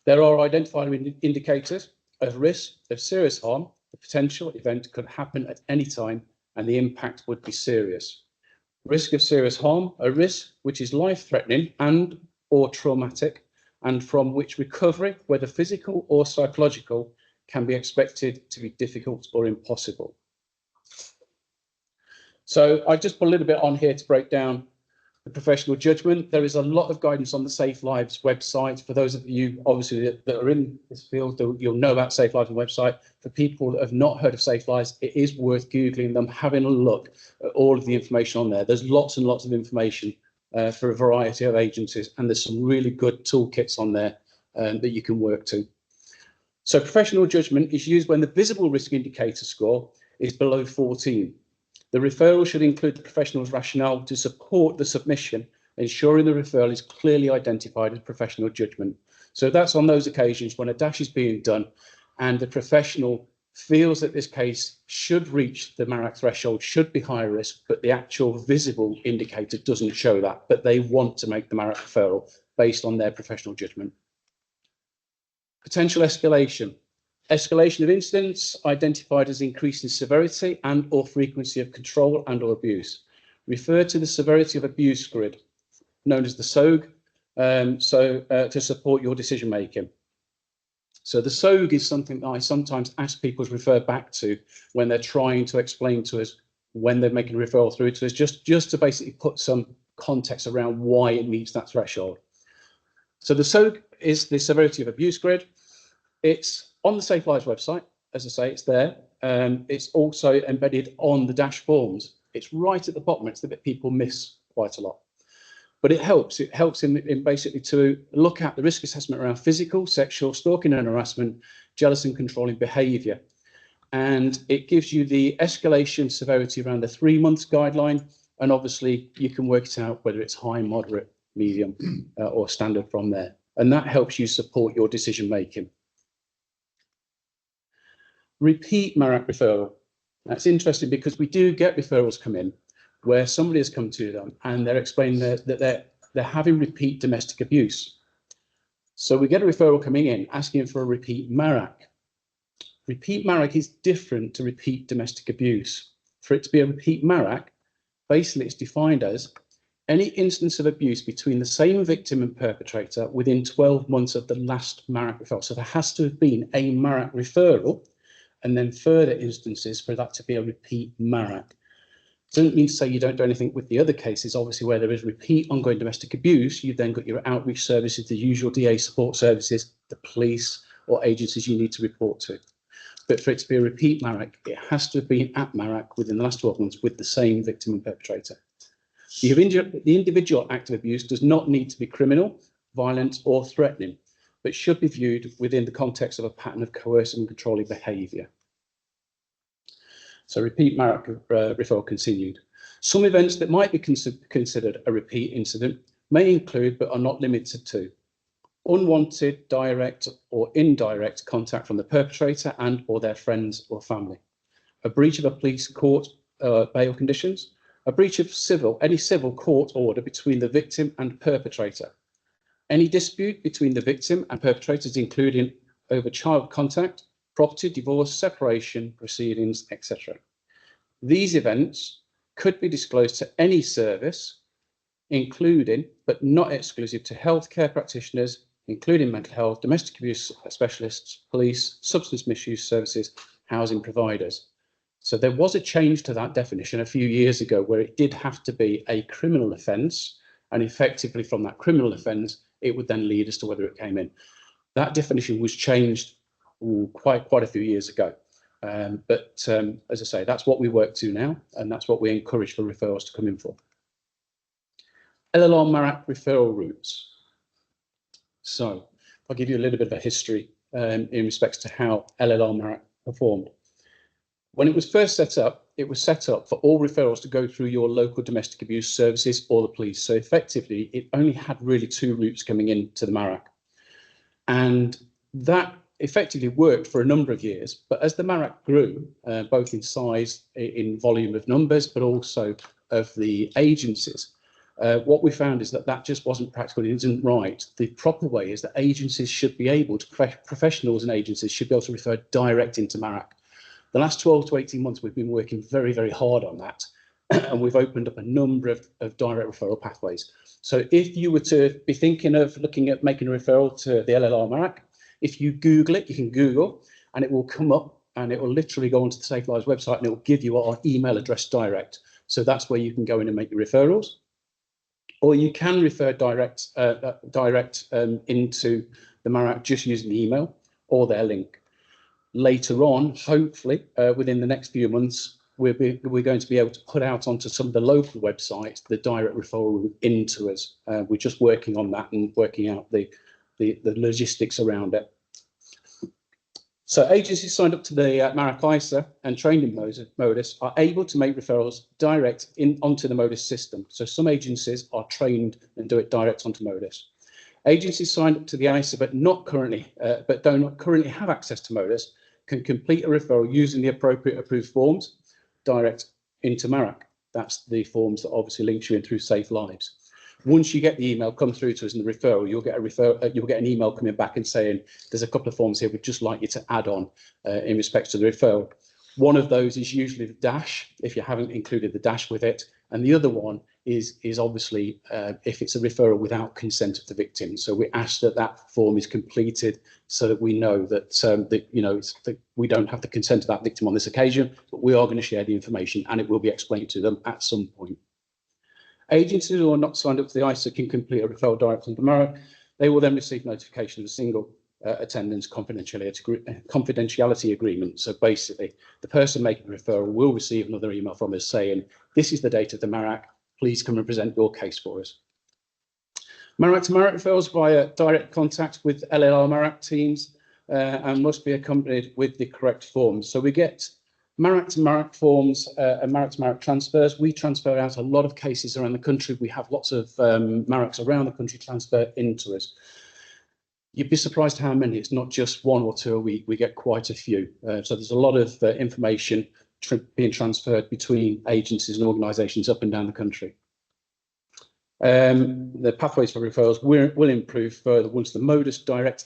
There are identified indicators of risk of serious harm The potential event could happen at any time and the impact would be serious. Risk of serious harm, a risk which is life-threatening and or traumatic, and from which recovery, whether physical or psychological, can be expected to be difficult or impossible. So I just put a little bit on here to break down the professional judgment. There is a lot of guidance on the Safe Lives website. For those of you obviously that are in this field, you'll know about Safe Lives website. For people that have not heard of Safe Lives, it is worth Googling them, having a look at all of the information on there. There's lots and lots of information for a variety of agencies, and there's some really good toolkits on there that you can work to. So professional judgment is used when the visible risk indicator score is below 14. The referral should include the professional's rationale to support the submission, ensuring the referral is clearly identified as professional judgment. So that's on those occasions when a dash is being done and the professional feels that this case should reach the MARAC threshold, should be high risk, but the actual visible indicator doesn't show that, but they want to make the MARAC referral based on their professional judgment. Potential escalation. Escalation of incidents identified as increasing severity and or frequency of control and or abuse. Refer to the severity of abuse grid, known as the SOG, to support your decision making. So the SOG is something that I sometimes ask people to refer back to when they're trying to explain to us when they're making a referral through to us, just to basically put some context around why it meets that threshold. So the SOG is the severity of abuse grid. It's on the Safe Lives website, as I say, it's there. It's also embedded on the dash forms. It's right at the bottom. It's the bit people miss quite a lot. But it helps. It helps in basically to look at the risk assessment around physical, sexual, stalking and harassment, jealous and controlling behaviour. And it gives you the escalation severity around the 3 months guideline. And obviously you can work it out whether it's high, moderate, medium or standard from there. And that helps you support your decision making. Repeat MARAC referral. That's interesting because we do get referrals come in where somebody has come to them and they're explaining that they're having repeat domestic abuse. So we get a referral coming in asking for a repeat MARAC. Repeat MARAC is different to repeat domestic abuse. For it to be a repeat MARAC, basically it's defined as any instance of abuse between the same victim and perpetrator within 12 months of the last MARAC referral. So there has to have been a MARAC referral and then further instances for that to be a repeat MARAC. Doesn't mean to say you don't do anything with the other cases. Obviously, where there is repeat ongoing domestic abuse, you've then got your outreach services, the usual DA support services, the police or agencies you need to report to. But for it to be a repeat MARAC, it has to have been at MARAC within the last 12 months with the same victim and perpetrator. The individual act of abuse does not need to be criminal, violent or threatening, but should be viewed within the context of a pattern of coercive and controlling behaviour. So repeat MARAC referral continued. Some events that might be considered a repeat incident may include, but are not limited to, unwanted, direct or indirect contact from the perpetrator and or their friends or family, a breach of a police court bail conditions, a breach of any civil court order between the victim and perpetrator, any dispute between the victim and perpetrators, including over child contact, property, divorce, separation, proceedings, etc. These events could be disclosed to any service, including, but not exclusive to healthcare practitioners, including mental health, domestic abuse specialists, police, substance misuse services, housing providers. So there was a change to that definition a few years ago where it did have to be a criminal offence, and effectively from that criminal offence, it would then lead as to whether it came in. That definition was changed quite a few years ago. But as I say, that's what we work to now, and that's what we encourage for referrals to come in for. LLR MARAC referral routes. So I'll give you a little bit of a history in respects to how LLR MARAC performed. When it was first set up, it was set up for all referrals to go through your local domestic abuse services or the police. So effectively, it only had really 2 routes coming into the MARAC. And that effectively worked for a number of years. But as the MARAC grew, both in size, in volume of numbers, but also of the agencies, what we found is that that just wasn't practical. It isn't right. The proper way is that agencies should be able to, professionals and agencies should be able to refer direct into MARAC. The last 12 to 18 months, we've been working very, very hard on that. And we've opened up a number of direct referral pathways. So if you were to be thinking of looking at making a referral to the LLR MARAC, if you Google it, you can Google, and it will come up, and it will literally go onto the Safe Lives website, and it will give you our email address direct. So that's where you can go in and make your referrals. Or you can refer direct into the MARAC just using the email or their link. Later on, hopefully, within the next few months, we're going to be able to put out onto some of the local websites the direct referral into us. We're just working on that and working out the logistics around it. So agencies signed up to the MARAC ISA and trained in MODIS are able to make referrals direct onto the MODIS system. So some agencies are trained and do it direct onto MODIS. Agencies signed up to the ISA but do not currently have access to MODIS can complete a referral using the appropriate approved forms direct into MARAC. That's the forms that obviously links you in through Safe Lives. Once you get the email come through to us in the referral, you'll get an email coming back and saying there's a couple of forms here we'd just like you to add on in respect to the referral. One of those is usually the dash, if you haven't included the dash with it, and the other one is obviously if it's a referral without consent of the victim. So we ask that form is completed so that we know that we don't have the consent of that victim on this occasion, but we are going to share the information and it will be explained to them at some point. Agencies who are not signed up to the ISA can complete a referral direct from the MARAC. They will then receive notification of a single attendance confidentiality agreement. So basically, the person making the referral will receive another email from us saying, this is the date of the MARAC, please come and present your case for us. MARAC to MARAC referrals via direct contact with LLR MARAC teams and must be accompanied with the correct forms. So we get MARAC to MARAC forms and MARAC to MARAC transfers. We transfer out a lot of cases around the country. We have lots of MARACs around the country transfer into us. You'd be surprised how many. It's not just one or two a week. We get quite a few. So there's a lot of information being transferred between agencies and organisations up and down the country. The pathways for referrals will improve further once the MODIS Direct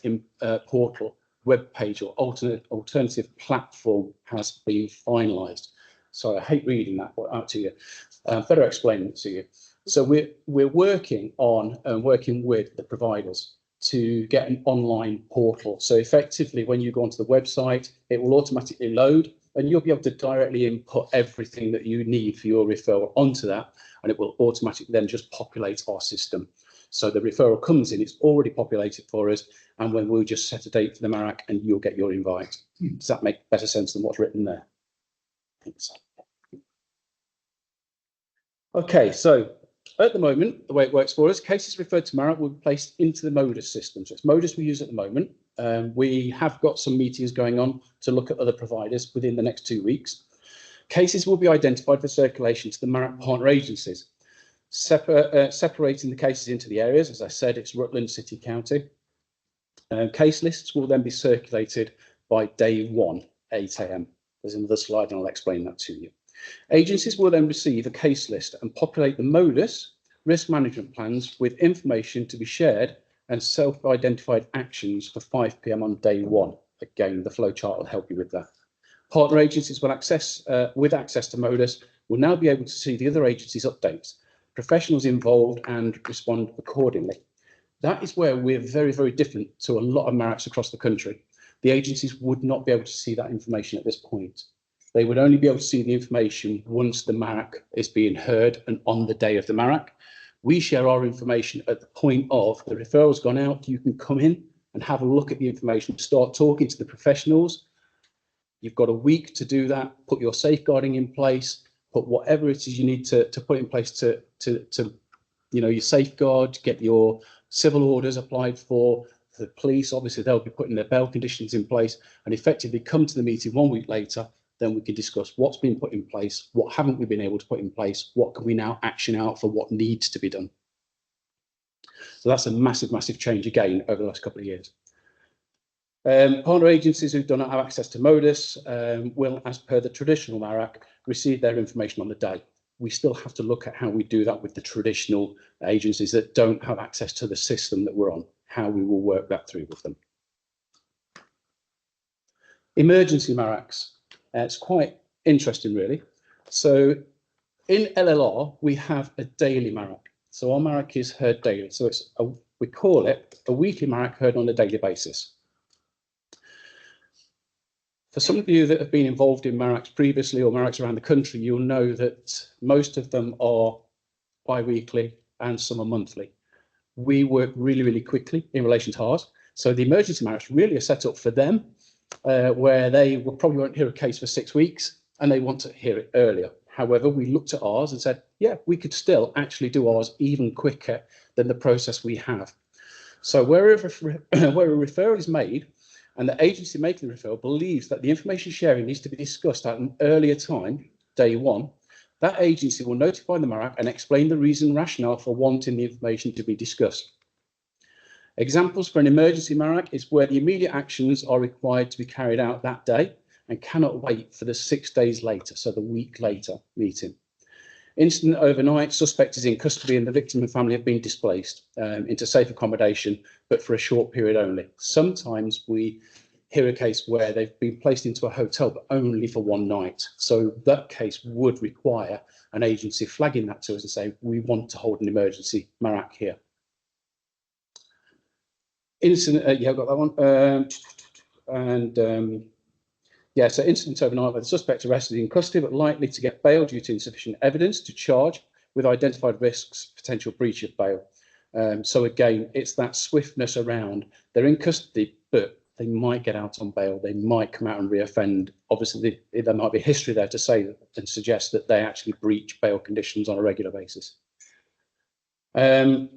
portal web page or alternative platform has been finalised. So I hate reading that out to you. Better explain it to you. So we're working on and working with the providers to get an online portal. So effectively, when you go onto the website, it will automatically load and you'll be able to directly input everything that you need for your referral onto that, and it will automatically then just populate our system. So the referral comes in, it's already populated for us, and when we'll just set a date for the MARAC and you'll get your invite. Does that make better sense than what's written there? Okay, so at the moment, the way it works for us, cases referred to MARAC will be placed into the MODIS system. So it's MODIS we use at the moment. We have got some meetings going on to look at other providers within the next 2 weeks. Cases will be identified for circulation to the MARAC partner agencies, separating the cases into the areas. As I said, it's Rutland, City, County. Case lists will then be circulated by day 1, 8 AM. There's another slide and I'll explain that to you. Agencies will then receive a case list and populate the MODIS risk management plans with information to be shared and self-identified actions for 5 PM on day 1. Again, the flowchart will help you with that. Partner agencies will with access to MODIS will now be able to see the other agencies' updates, professionals involved and respond accordingly. That is where we're very, very different to a lot of MARACs across the country. The agencies would not be able to see that information at this point. They would only be able to see the information once the MARAC is being heard and on the day of the MARAC. We share our information at the point of the referral's gone out. You can come in and have a look at the information, start talking to the professionals. You've got a week to do that, put your safeguarding in place, put whatever it is you need to put in place to your safeguard, get your civil orders applied for. The police, obviously, they'll be putting their bail conditions in place and effectively come to the meeting 1 week later. Then we can discuss what's been put in place, what haven't we been able to put in place, what can we now action out for what needs to be done. So that's a massive, massive change again over the last couple of years. Partner agencies who do not have access to MODIS will, as per the traditional MARAC, receive their information on the day. We still have to look at how we do that with the traditional agencies that don't have access to the system that we're on, how we will work that through with them. Emergency MARACs. It's quite interesting, really. So in LLR, we have a daily MARAC. So our MARAC is heard daily. So we call it a weekly MARAC heard on a daily basis. For some of you that have been involved in MARACs previously or MARACs around the country, you'll know that most of them are bi-weekly and some are monthly. We work really, really quickly in relation to ours. So the emergency MARACs really are set up for them, where they will probably won't hear a case for 6 weeks and they want to hear it earlier. However, we looked at ours and said, yeah, we could still actually do ours even quicker than the process we have. So where a referral is made and the agency making the referral believes that the information sharing needs to be discussed at an earlier time, day one, that agency will notify the MARAC and explain the reason and rationale for wanting the information to be discussed. Examples for an emergency MARAC is where the immediate actions are required to be carried out that day and cannot wait for the 6 days later, so the week later meeting. Incident overnight, suspect is in custody and the victim and family have been displaced into safe accommodation, but for a short period only. Sometimes we hear a case where they've been placed into a hotel, but only for one night. So that case would require an agency flagging that to us and saying, we want to hold an emergency MARAC here. Incident, yeah, I've got that one. Yeah, so incident overnight where the suspect arrested in custody but likely to get bail due to insufficient evidence to charge with identified risks, potential breach of bail. So again, it's that swiftness around. They're in custody, but they might get out on bail. They might come out and reoffend. Obviously, there might be history there to say and suggest that they actually breach bail conditions on a regular basis. And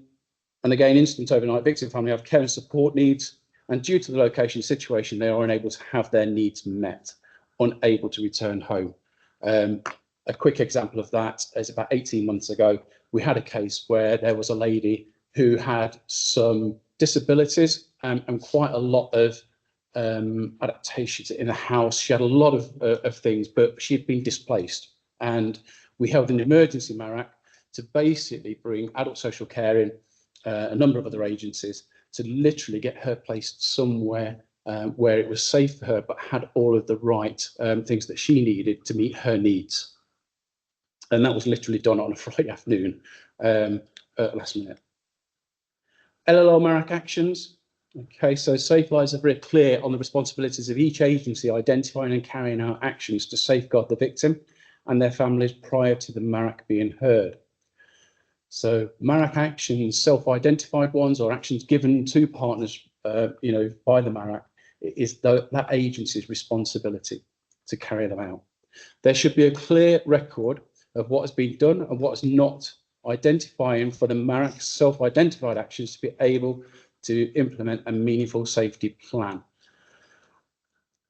again, incident overnight, victim family have care and support needs. And due to the location situation, they are unable to have their needs met, unable to return home. A quick example of that is about 18 months ago, we had a case where there was a lady who had some disabilities and quite a lot of adaptations in the house. She had a lot of things, but she'd been displaced. And we held an emergency MARAC to basically bring adult social care in, a number of other agencies, to literally get her placed somewhere where it was safe for her, but had all of the right things that she needed to meet her needs. And that was literally done on a Friday afternoon, last minute. LLR MARAC actions. Okay, so Safe Lives are very clear on the responsibilities of each agency identifying and carrying out actions to safeguard the victim and their families prior to the MARAC being heard. So MARAC actions, self-identified ones or actions given to partners, by the MARAC, is that agency's responsibility to carry them out. There should be a clear record of what has been done and what is not, identifying for the MARAC's self-identified actions to be able to implement a meaningful safety plan.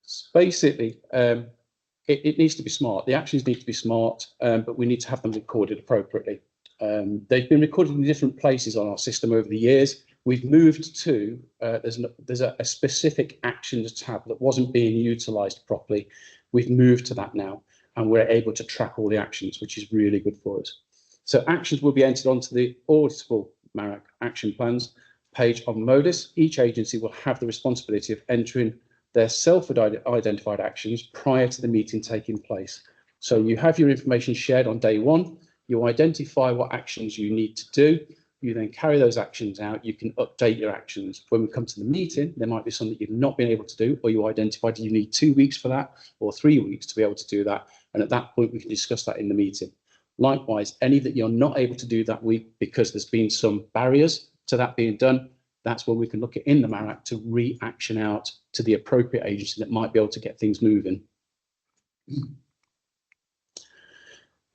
So basically, it needs to be smart. The actions need to be smart, but we need to have them recorded appropriately. They've been recorded in different places on our system over the years. We've moved to, there's a specific actions tab that wasn't being utilised properly. We've moved to that now, and we're able to track all the actions, which is really good for us. So actions will be entered onto the auditable MARAC action plans page on MODIS. Each agency will have the responsibility of entering their self-identified actions prior to the meeting taking place. So you have your information shared on day one. You identify what actions you need to do. You then carry those actions out. You can update your actions. When we come to the meeting, there might be something you've not been able to do, or you identified you need 2 weeks for that or 3 weeks to be able to do that. And at that point, we can discuss that in the meeting. Likewise, any that you're not able to do that week because there's been some barriers to that being done, that's where we can look at in the MARAC to re-action out to the appropriate agency that might be able to get things moving.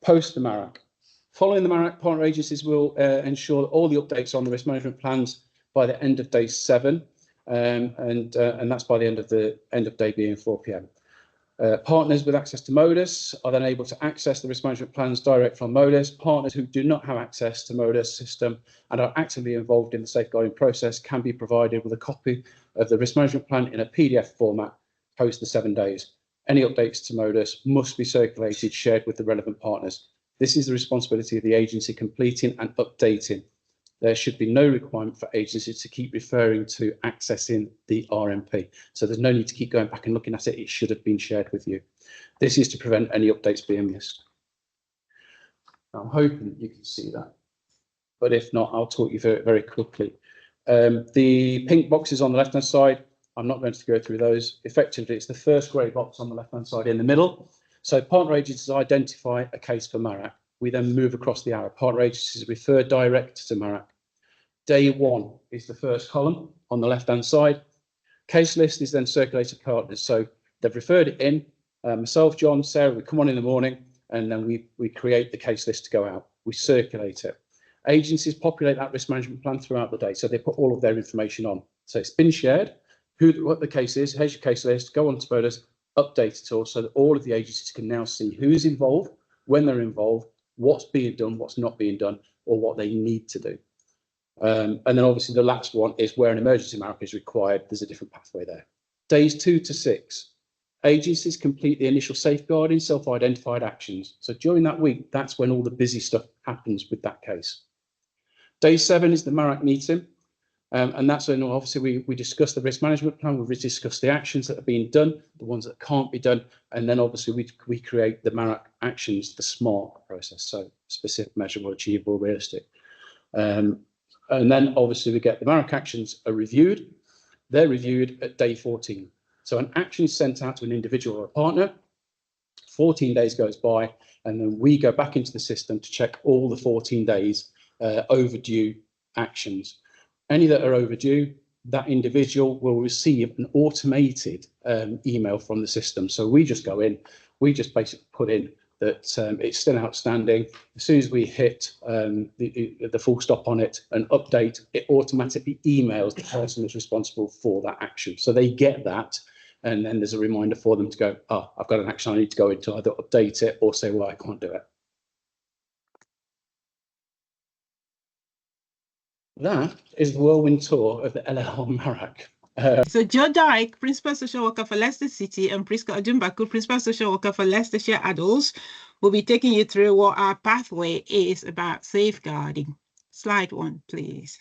Post the MARAC. Following the MARAC, partner agencies will ensure that all the updates on the risk management plans by the end of day 7, and that's by the end of day being 4 p.m. Partners with access to MODIS are then able to access the risk management plans direct from MODIS. Partners who do not have access to MODIS system and are actively involved in the safeguarding process can be provided with a copy of the risk management plan in a PDF format post the 7 days. Any updates to MODIS must be circulated, shared with the relevant partners. This is the responsibility of the agency completing and updating there should be no requirement for agencies to keep referring to accessing the RMP. So there's no need to keep going back and looking at it. It should have been shared with you. This is to prevent any updates being missed. I'm hoping you can see that, but if not, I'll talk you through it very quickly. The pink boxes on the left-hand side, I'm not going to go through those. Effectively, it's the first grey box on the left-hand side in the middle. So partner agencies identify a case for MARAC. We then move across the arrow. Partner agencies refer direct to MARAC. Day one is the first column on the left-hand side. Case list is then circulated to partners. So they've referred it in. Myself, John, Sarah, we come on in the morning, and then we create the case list to go out. We circulate it. Agencies populate that risk management plan throughout the day. So they put all of their information on. So it's been shared. What the case is, here's your case list, go on to Smatters, update it all so that all of the agencies can now see who's involved, when they're involved, what's being done, what's not being done, or what they need to do. And then obviously the last one is where an emergency MARAC is required. There's a different pathway there. Days 2 to 6, agencies complete the initial safeguarding self-identified actions. So during that week, that's when all the busy stuff happens with that case. Day 7 is the MARAC meeting. And that's when obviously we discuss the risk management plan, we discuss the actions that are being done, the ones that can't be done, and then obviously we create the MARAC actions, the SMART process, so specific, measurable, achievable, realistic. And then obviously we get the MARAC actions are reviewed. They're reviewed at day 14. So an action is sent out to an individual or a partner, 14 days goes by, and then we go back into the system to check all the 14 days overdue actions. Any that are overdue, that individual will receive an automated email from the system. So we just go in, we just basically put in that it's still outstanding. As soon as we hit the full stop on it and update, it automatically emails the person who's responsible for that action. So they get that, and then there's a reminder for them to go, oh, I've got an action I need to go into, either update it or say, well, I can't do it. That is the whirlwind tour of the LLR MARAC. So Joe Dyke, Principal Social Worker for Leicester City, and Priska Odumbaku, Principal Social Worker for Leicestershire Adults, will be taking you through what our pathway is about safeguarding. Slide 1, please.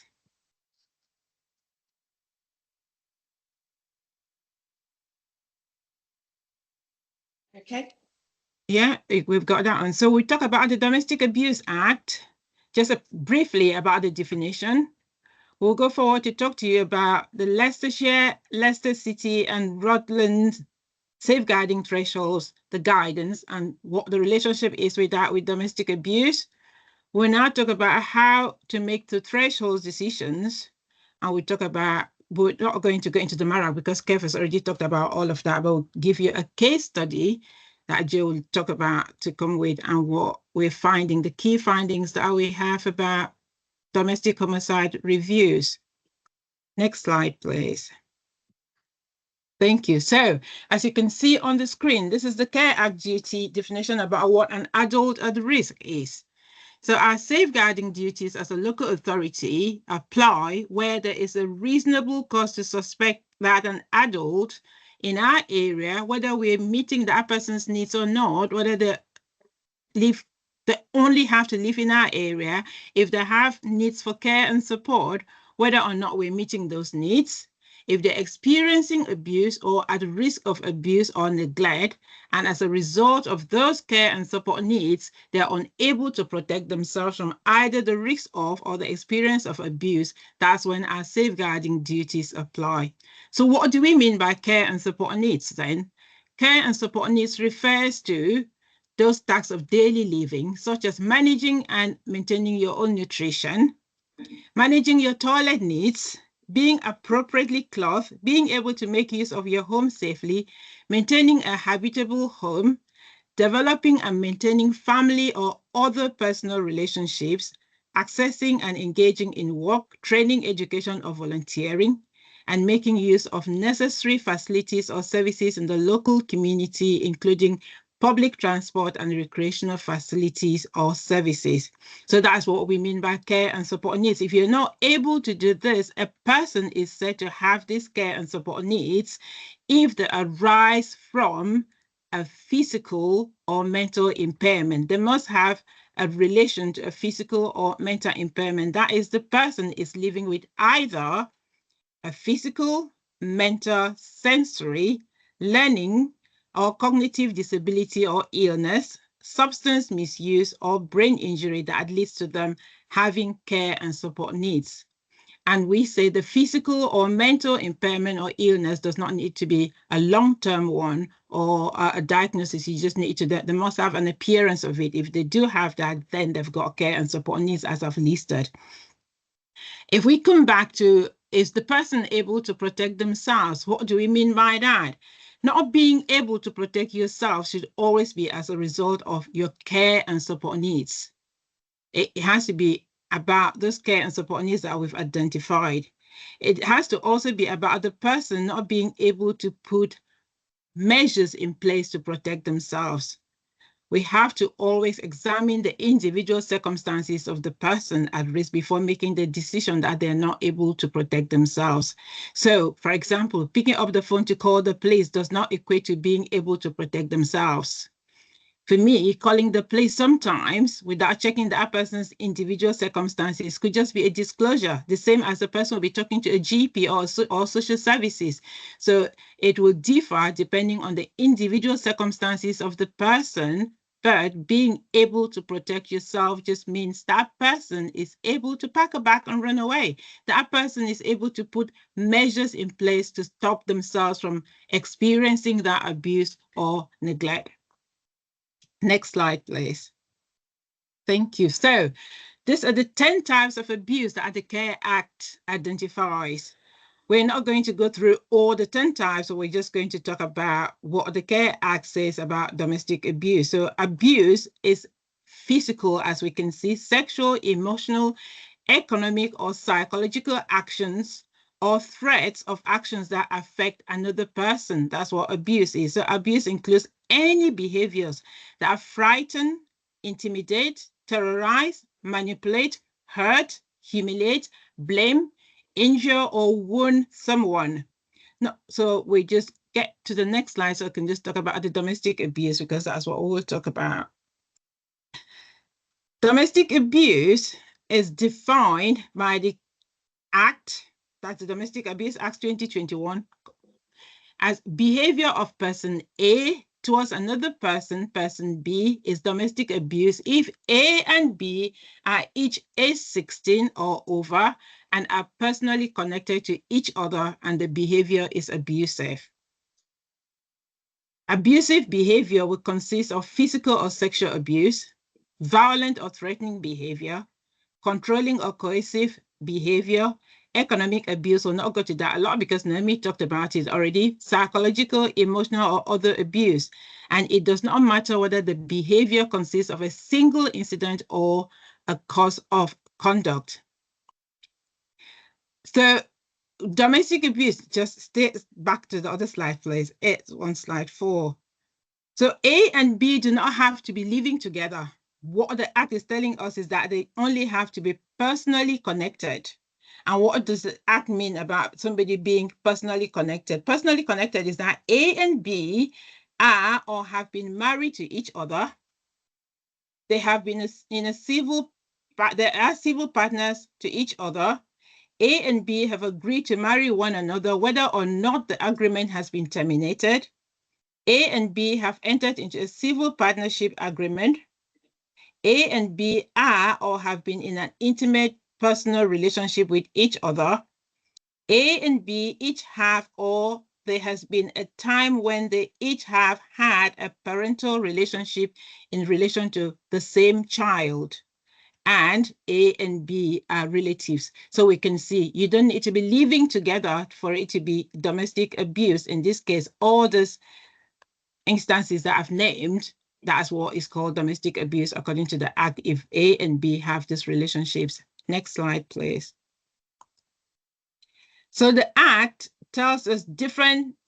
Okay. Yeah, we've got that one. So we talk about the Domestic Abuse Act, just briefly about the definition. We'll go forward to talk to you about the Leicestershire, Leicester City and Rutland safeguarding thresholds, the guidance, and what the relationship is with that with domestic abuse. We'll now talk about how to make the thresholds decisions. And we talk about, we're not going to go into the MARAC because Kev has already talked about all of that, but we'll give you a case study that Joe will talk about to come with and what we're finding, the key findings that we have about domestic homicide reviews. Next slide, please. Thank you. So as you can see on the screen, this is the Care Act duty definition about what an adult at risk is. So our safeguarding duties as a local authority apply where there is a reasonable cause to suspect that an adult in our area, whether we're meeting that person's needs or not, whether they only have to live in our area, if they have needs for care and support, whether or not we're meeting those needs, if they're experiencing abuse or at risk of abuse or neglect, and as a result of those care and support needs, they're unable to protect themselves from either the risk of or the experience of abuse, that's when our safeguarding duties apply. So what do we mean by care and support needs then? Care and support needs refers to those tasks of daily living, such as managing and maintaining your own nutrition, managing your toilet needs, being appropriately clothed, being able to make use of your home safely, maintaining a habitable home, developing and maintaining family or other personal relationships, accessing and engaging in work, training, education, or volunteering, and making use of necessary facilities or services in the local community, including public transport and recreational facilities or services. So that's what we mean by care and support needs. If you're not able to do this, a person is said to have these care and support needs if they arise from a physical or mental impairment. They must have a relation to a physical or mental impairment. That is, the person is living with either a physical, mental, sensory, learning, or cognitive disability or illness, substance misuse, or brain injury that leads to them having care and support needs. And we say the physical or mental impairment or illness does not need to be a long-term one or a diagnosis. You just need to, they must have an appearance of it. If they do have that, then they've got care and support needs as I've listed. If we come back to, is the person able to protect themselves? What do we mean by that? Not being able to protect yourself should always be as a result of your care and support needs. It has to be about those care and support needs that we've identified. It has to also be about the person not being able to put measures in place to protect themselves. We have to always examine the individual circumstances of the person at risk before making the decision that they're not able to protect themselves. So, for example, picking up the phone to call the police does not equate to being able to protect themselves. For me, calling the police sometimes without checking that person's individual circumstances could just be a disclosure, the same as the person will be talking to a GP or social services. So it will differ depending on the individual circumstances of the person, but being able to protect yourself just means that person is able to pack a bag and run away. That person is able to put measures in place to stop themselves from experiencing that abuse or neglect. Next slide, please. Thank you. So these are the 10 types of abuse that the Care Act identifies. We're not going to go through all the 10 types, so we're just going to talk about what the Care Act says about domestic abuse. So abuse is physical, as we can see, sexual, emotional, economic, or psychological actions or threats of actions that affect another person. That's what abuse is. So abuse includes any behaviors that frighten, intimidate, terrorize, manipulate, hurt, humiliate, blame, injure, or wound someone. No, so we just get to the next slide so I can just talk about the domestic abuse, because that's what we'll talk about. Domestic abuse is defined by the Act, that's the Domestic Abuse Act 2021, as behavior of person A towards another person, person B, is domestic abuse if A and B are each age 16 or over and are personally connected to each other and the behavior is abusive. Abusive behavior will consist of physical or sexual abuse, violent or threatening behavior, controlling or coercive behavior, economic abuse. Will not go to that a lot because Naomi talked about it already, psychological, emotional, or other abuse. And it does not matter whether the behavior consists of a single incident or a cause of conduct. So domestic abuse, just stay back to the other slide, please. It's on slide 4. So A and B do not have to be living together. What the Act is telling us is that they only have to be personally connected. And what does the Act mean about somebody being personally connected? Personally connected is that A and B are or have been married to each other. They have been they are civil partners to each other. A and B have agreed to marry one another, whether or not the agreement has been terminated. A and B have entered into a civil partnership agreement. A and B are or have been in an intimate personal relationship with each other. A and B each have, or there has been a time when they each have had a parental relationship in relation to the same child. And A and B are relatives. So we can see you don't need to be living together for it to be domestic abuse. In this case, all these instances that I've named, that's what is called domestic abuse according to the Act if A and B have these relationships. Next slide, please. So the Act tells us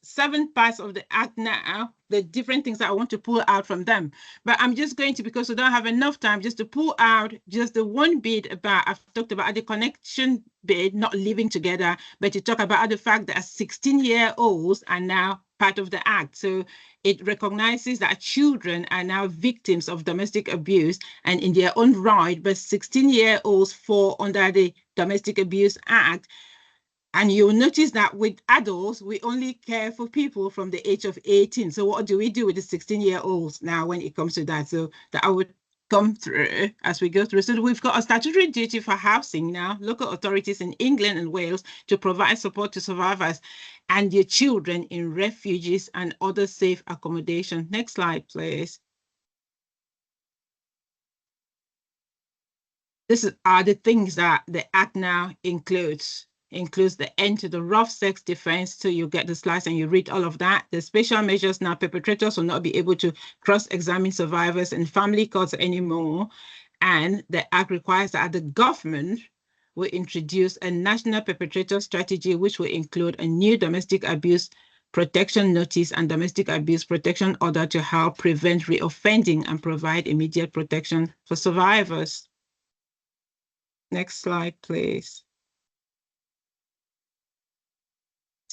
7 parts of the Act now, the different things that I want to pull out from them. But I'm just going to, because we don't have enough time, just to pull out just the one bit about, I've talked about the connection bit, not living together, but to talk about the fact that 16-year-olds are now part of the Act. So it recognizes that children are now victims of domestic abuse and in their own right, but 16-year-olds fall under the Domestic Abuse Act. And you'll notice that with adults, we only care for people from the age of 18. So what do we do with the 16-year-olds now when it comes to that? So that I would come through as we go through. So we've got a statutory duty for housing now, local authorities in England and Wales to provide support to survivors and their children in refuges and other safe accommodation. Next slide, please. These are the things that the Act now includes the end to the rough sex defense. So you get the slides and you read all of that. The special measures now, perpetrators will not be able to cross-examine survivors in family courts anymore. And the Act requires that the government will introduce a national perpetrator strategy, which will include a new domestic abuse protection notice and domestic abuse protection order to help prevent reoffending and provide immediate protection for survivors. Next slide, please.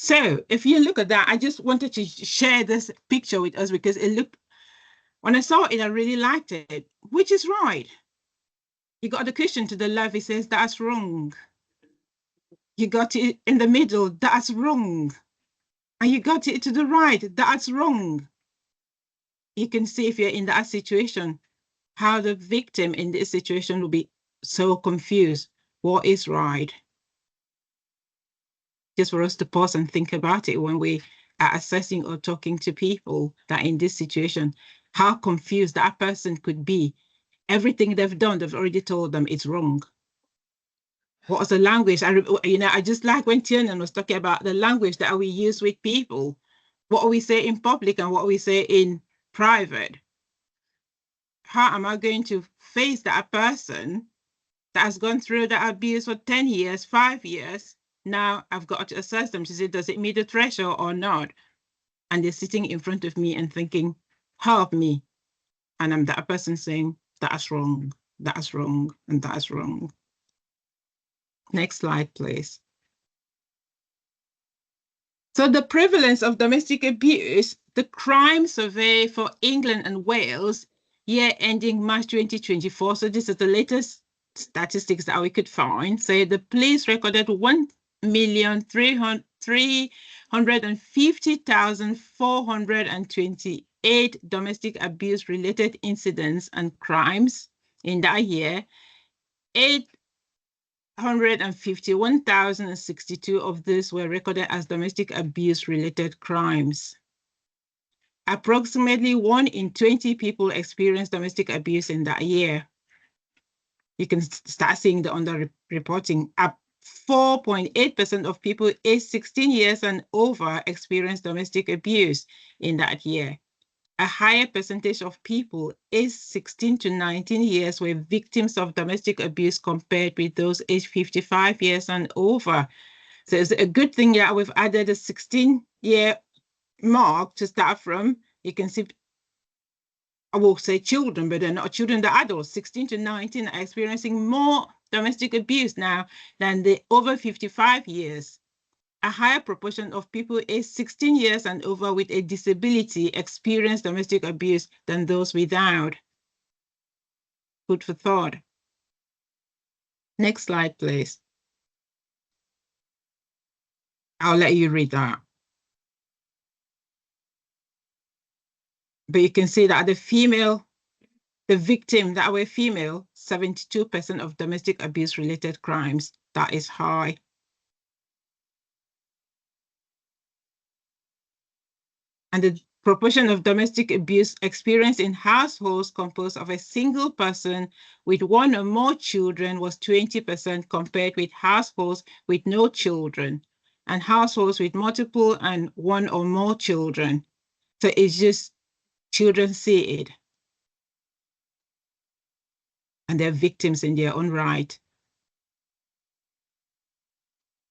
So if you look at that, I just wanted to share this picture with us because it looked, when I saw it, I really liked it, which is right. You got the question to the left, it says that's wrong. You got it in the middle, that's wrong. And you got it to the right, that's wrong. You can see if you're in that situation, how the victim in this situation will be so confused. What is right? Just for us to pause and think about it when we are assessing or talking to people that in this situation, how confused that person could be. Everything they've done, they've already told them it's wrong. What was the language? I just like when Tiernan was talking about the language that we use with people. What we say in public and what we say in private. How am I going to face that person that has gone through that abuse for 10 years, 5 years? Now I've got to assess them to say, does it meet the threshold or not? And they're sitting in front of me and thinking, help me. And I'm that person saying, that's wrong, that's wrong, and that's wrong. Next slide, please. So the prevalence of domestic abuse, the crime survey for England and Wales, year ending March 2024. So this is the latest statistics that we could find. So the police recorded 1,350,428 domestic abuse related incidents and crimes in that year. 851,062 of these were recorded as domestic abuse related crimes. Approximately 1 in 20 people experienced domestic abuse in that year. You can start seeing the underreporting. 4.8% of people aged 16 years and over experienced domestic abuse in that year. A higher percentage of people aged 16 to 19 years were victims of domestic abuse compared with those aged 55 years and over. So it's a good thing that we've added a 16-year mark to start from. You can see, I will say children, but they're not children, the adults, 16 to 19 are experiencing more domestic abuse now than the over 55 years. A higher proportion of people aged 16 years and over with a disability experience domestic abuse than those without. Food for thought. Next slide, please. I'll let you read that. But you can see that the victim that were female, 72% of domestic abuse related crimes. That is high. And the proportion of domestic abuse experienced in households composed of a single person with 1 or more children was 20% compared with households with no children and households with multiple and 1 or more children. So it's just children see it. And they're victims in their own right.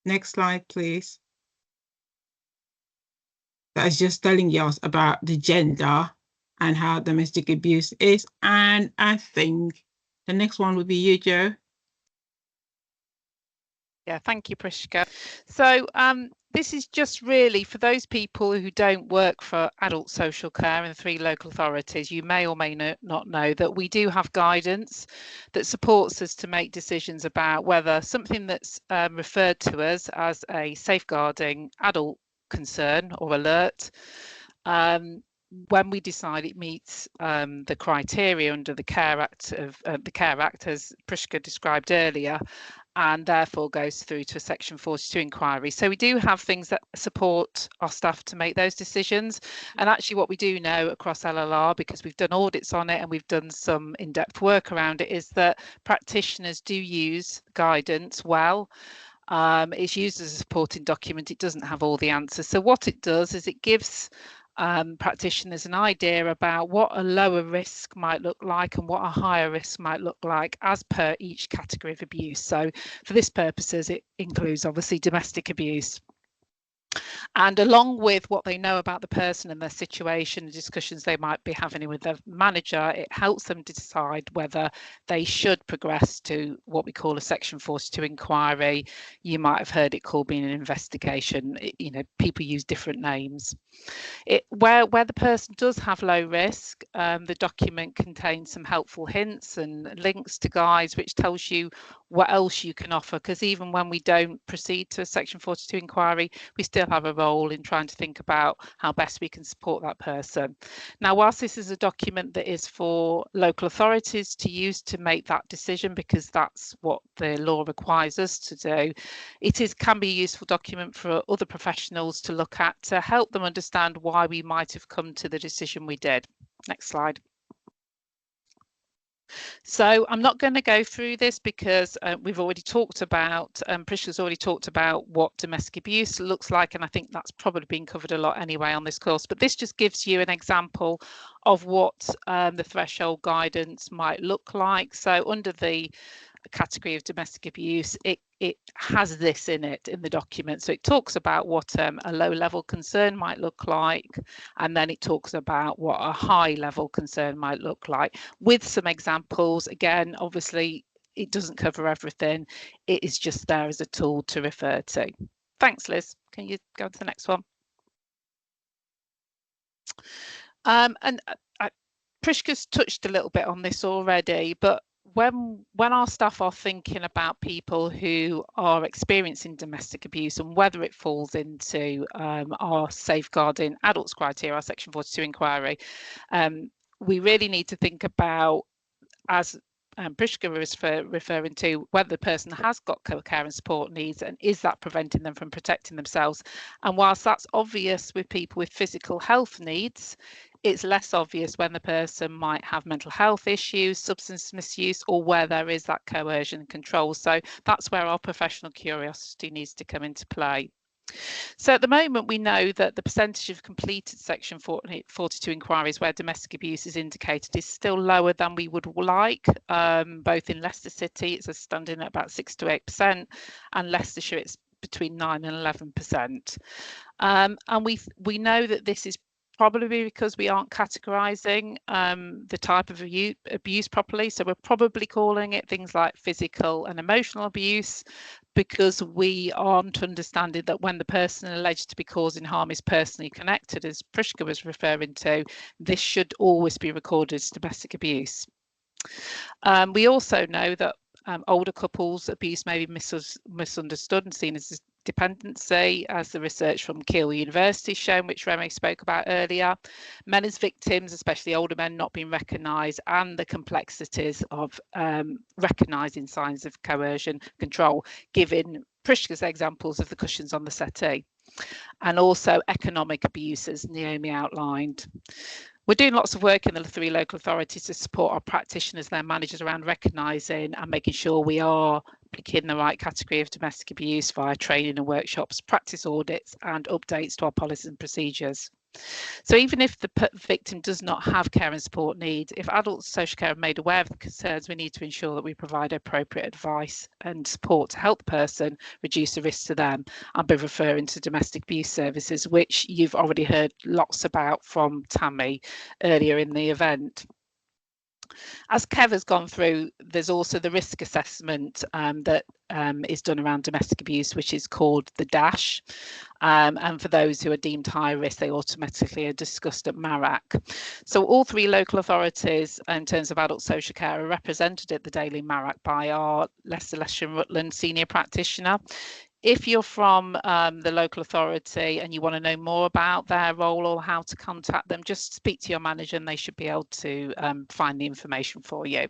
Next slide, please. That's just telling you about the gender and how domestic abuse is. And I think the next one would be you, Jo. Yeah, thank you, Prishka. So this is just really for those people who don't work for adult social care in the 3 local authorities. You may or may not know that we do have guidance that supports us to make decisions about whether something that's referred to us as a safeguarding adult concern or alert, when we decide it meets the criteria under the Care Act as Prishka described earlier, and therefore goes through to a Section 42 inquiry. So we do have things that support our staff to make those decisions. And actually what we do know across LLR, because we've done audits on it and we've done some in-depth work around it, is that practitioners do use guidance well. It's used as a supporting document. It doesn't have all the answers. So what it does is it gives practitioners an idea about what a lower risk might look like and what a higher risk might look like as per each category of abuse. So for this purposes, it includes obviously domestic abuse. And along with what they know about the person and their situation, the discussions they might be having with their manager, it helps them to decide whether they should progress to what we call a Section 42 inquiry. You might have heard it called being an investigation. You know, people use different names. Where the person does have low risk, the document contains some helpful hints and links to guides which tells you what else you can offer, because even when we don't proceed to a Section 42 inquiry, we still have a role in trying to think about how best we can support that person. Now, whilst this is a document that is for local authorities to use to make that decision, because that's what the law requires us to do, it can be a useful document for other professionals to look at to help them understand why we might have come to the decision we did. Next slide. So I'm not going to go through this because we've already talked about, Prishka's already talked about what domestic abuse looks like, and I think that's probably been covered a lot anyway on this course, but this just gives you an example of what the threshold guidance might look like. So under the category of domestic abuse, it has this in it in the document. So it talks about what a low level concern might look like, and then it talks about what a high level concern might look like with some examples. Again, obviously it doesn't cover everything. It is just there as a tool to refer to. Thanks, Liz. Can you go to the next one? Prishka's touched a little bit on this already, but when our staff are thinking about people who are experiencing domestic abuse and whether it falls into our safeguarding adults criteria, our Section 42 inquiry, we really need to think about, as Prishka was referring to, whether the person has got care and support needs, and is that preventing them from protecting themselves. And whilst that's obvious with people with physical health needs, it's less obvious when the person might have mental health issues, substance misuse, or where there is that coercion and control. So that's where our professional curiosity needs to come into play. So at the moment, we know that the percentage of completed Section 42 inquiries where domestic abuse is indicated is still lower than we would like. Both in Leicester City, it's standing at about 6 to 8%, and Leicestershire, it's between 9 and 11%. And we know that this is probably because we aren't categorising the type of abuse properly. So we're probably calling it things like physical and emotional abuse, because we aren't understanding that when the person alleged to be causing harm is personally connected, as Prishka was referring to, this should always be recorded as domestic abuse. We also know that older couples' abuse may be misunderstood and seen as dependency, as the research from Keele University shown, which Remy spoke about earlier. Men as victims, especially older men, not being recognised, and the complexities of recognising signs of coercion control, given Prishka's examples of the cushions on the settee, and also economic abuse, as Naomi outlined. We're doing lots of work in the 3 local authorities to support our practitioners, their managers, around recognising and making sure we are picking the right category of domestic abuse via training and workshops, practice audits, and updates to our policies and procedures. So even if the victim does not have care and support needs, if adult social care are made aware of the concerns, we need to ensure that we provide appropriate advice and support to help the person reduce the risk to them, and be referring to domestic abuse services, which you've already heard lots about from Tammy earlier in the event. As Kev has gone through, there's also the risk assessment that is done around domestic abuse, which is called the DASH. And for those who are deemed high risk, they automatically are discussed at MARAC. So all three local authorities in terms of adult social care are represented at the daily MARAC by our Leicestershire and Rutland senior practitioner. If you're from the local authority and you want to know more about their role or how to contact them, just speak to your manager and they should be able to find the information for you.